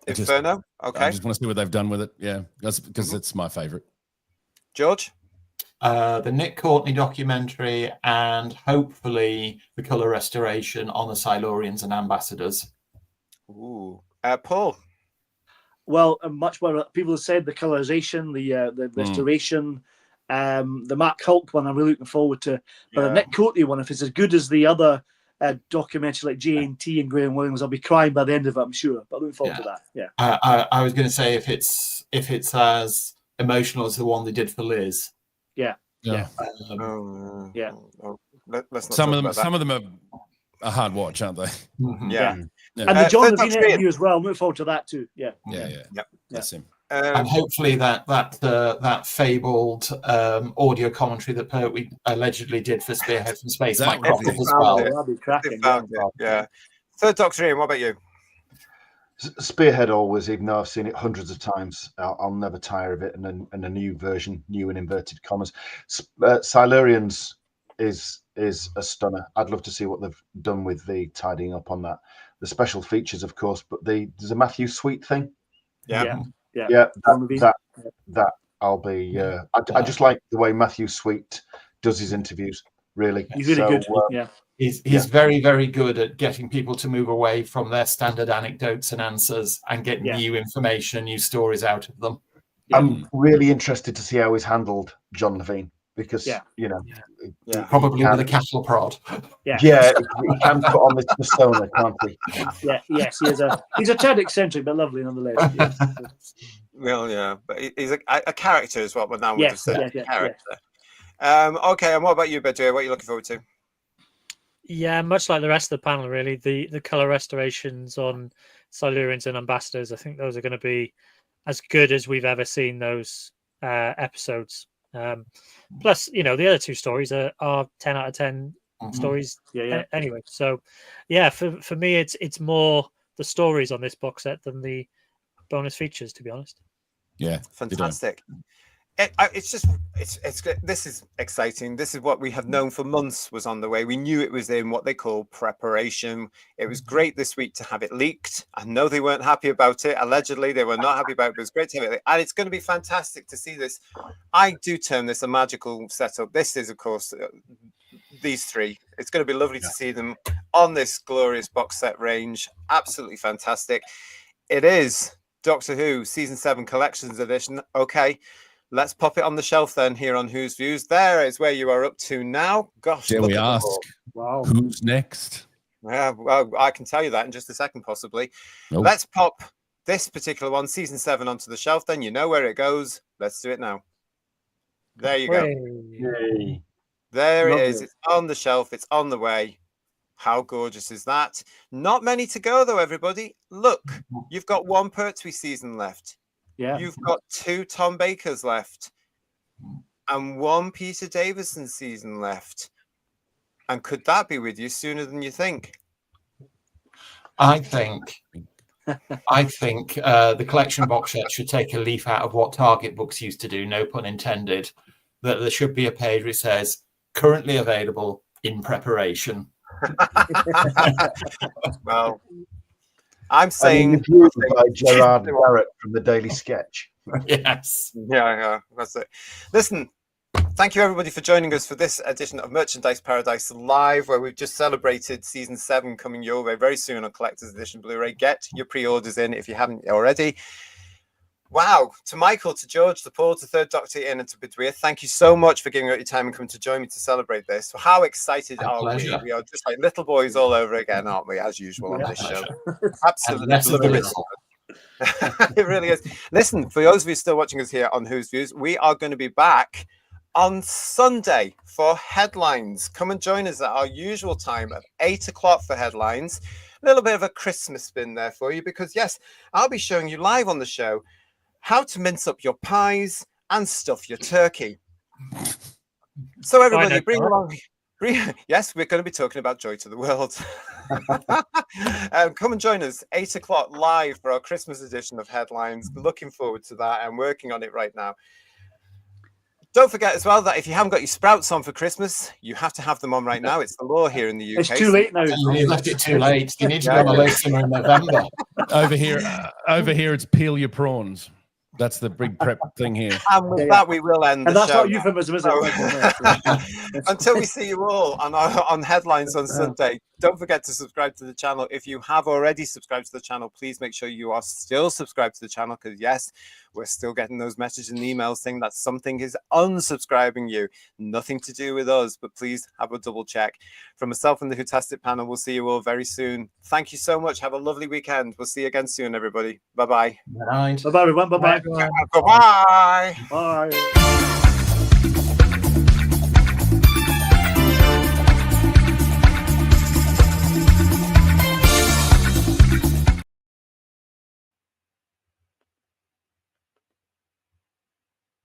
Inferno? Okay. I just want to see what they've done with it. Yeah, that's because it's my favorite. George? The Nick Courtney documentary, and hopefully the colour restoration on the Silurians and Ambassadors. Ooh. Paul? well, much more. People have said the colorization, the restoration, the Mark Hulke one. I'm really looking forward to. But the Nick Courtney one, if it's as good as the other documentary like J&T and Graham Williams, I'll be crying by the end of it, I'm sure. But looking forward to that. Yeah. I was going to say if it's as emotional as the one they did for Liz. Yeah. Yeah. Let's not some of them are a hard watch, aren't they? Yeah. And the John Levine interview as well. I'm looking forward to that too. Yeah. That's him. And hopefully that fabled audio commentary that Pertwee allegedly did for Spearhead from Space might crop up as well. That'll be cracking. Yeah. Third Doctor, Ian, what about you? Spearhead always, even though I've seen it hundreds of times, I'll never tire of it. And a new version, new in inverted commas. Silurians is a stunner. I'd love to see what they've done with the tidying up on that. The special features, of course, but there's a Matthew Sweet thing. Yeah. That I'll be. I just like the way Matthew Sweet does his interviews. Really, he's really good. He's very, very good at getting people to move away from their standard anecdotes and answers and get new information, new stories out of them. I'm really interested to see how he's handled John Levine because probably with a cattle prod. He can put on this persona, can't he? Yes, he's a tad eccentric but lovely nonetheless. Well, but he's a character is what we're now with character. Okay, and what about you, Bedouin? What are you looking forward to? Yeah, much like the rest of the panel, really. The color restorations on Silurians and Ambassadors, I think those are going to be as good as we've ever seen those episodes. Plus, the other two stories are 10 out of 10 stories anyway. So, for me, it's more the stories on this box set than the bonus features, to be honest. Yeah, fantastic. This is exciting. This is what we have known for months was on the way. We knew it was in what they call preparation. It was great this week to have it leaked. I know they weren't happy about it. Allegedly, they were not happy about it, but it was great to have it. And it's going to be fantastic to see this. I do term this a magical setup. This is, of course, these three. It's going to be lovely to see them on this glorious box set range. Absolutely fantastic. It is Doctor Who Season 7 Collections Edition. Okay. Let's pop it on the shelf then here on Who's Views. There is where you are up to now. Gosh, dare we ask, who's next? Yeah, well, I can tell you that in just a second, possibly. Nope. Let's pop this particular one, Season 7, onto the shelf then. You know where it goes. Let's do it now. There you go. Yay. There it is. It's on the shelf. It's on the way. How gorgeous is that? Not many to go, though, everybody. Look, you've got one Pertwee season left. Yeah, you've got 2 Tom Bakers left and 1 Peter Davison season left. And could that be with you sooner than you think? I think the collection box set should take a leaf out of what Target books used to do, no pun intended, that there should be a page which says currently available in preparation. Well, I'm saying by Gerard Barrett from the Daily Sketch. Yes. Yeah, that's it. Listen, thank you everybody for joining us for this edition of Merchandise Paradise Live, where we've just celebrated Season 7 coming your way very soon on Collector's Edition Blu-ray. Get your pre-orders in if you haven't already. Wow. To Michael, to George, to Paul, to Third Doctor Ian, and to Bedouin, thank you so much for giving up your time and coming to join me to celebrate this. So how excited are we? We are just like little boys all over again, aren't we, as usual on this show? Absolutely. It really is. Listen, for those of you still watching us here on Who's Views, we are going to be back on Sunday for Headlines. Come and join us at our usual time of 8 o'clock for Headlines. A little bit of a Christmas spin there for you, because yes, I'll be showing you live on the show how to mince up your pies and stuff your turkey. So everybody, bring along. Yes, we're going to be talking about Joy to the World. Come and join us 8 o'clock live for our Christmas edition of Headlines. Looking forward to that. I'm working on it right now. Don't forget as well that if you haven't got your sprouts on for Christmas, you have to have them on right now. It's the law here in the UK. It's too late now. You left it too late. You need to be on the list in November. Over here, it's peel your prawns. That's the big prep thing here. And with that, we will end the show. And that's not euphemism, is it? until we see you all on headlines on Sunday, don't forget to subscribe to the channel. If you have already subscribed to the channel, please make sure you are still subscribed to the channel, because yes, we're still getting those messages and emails saying that something is unsubscribing you. Nothing to do with us, but please have a double check. From myself and the Whotastic panel, we'll see you all very soon. Thank you so much. Have a lovely weekend. We'll see you again soon, everybody. Bye-bye. Right. Bye-bye, everyone. Bye-bye. Bye-bye. Bye.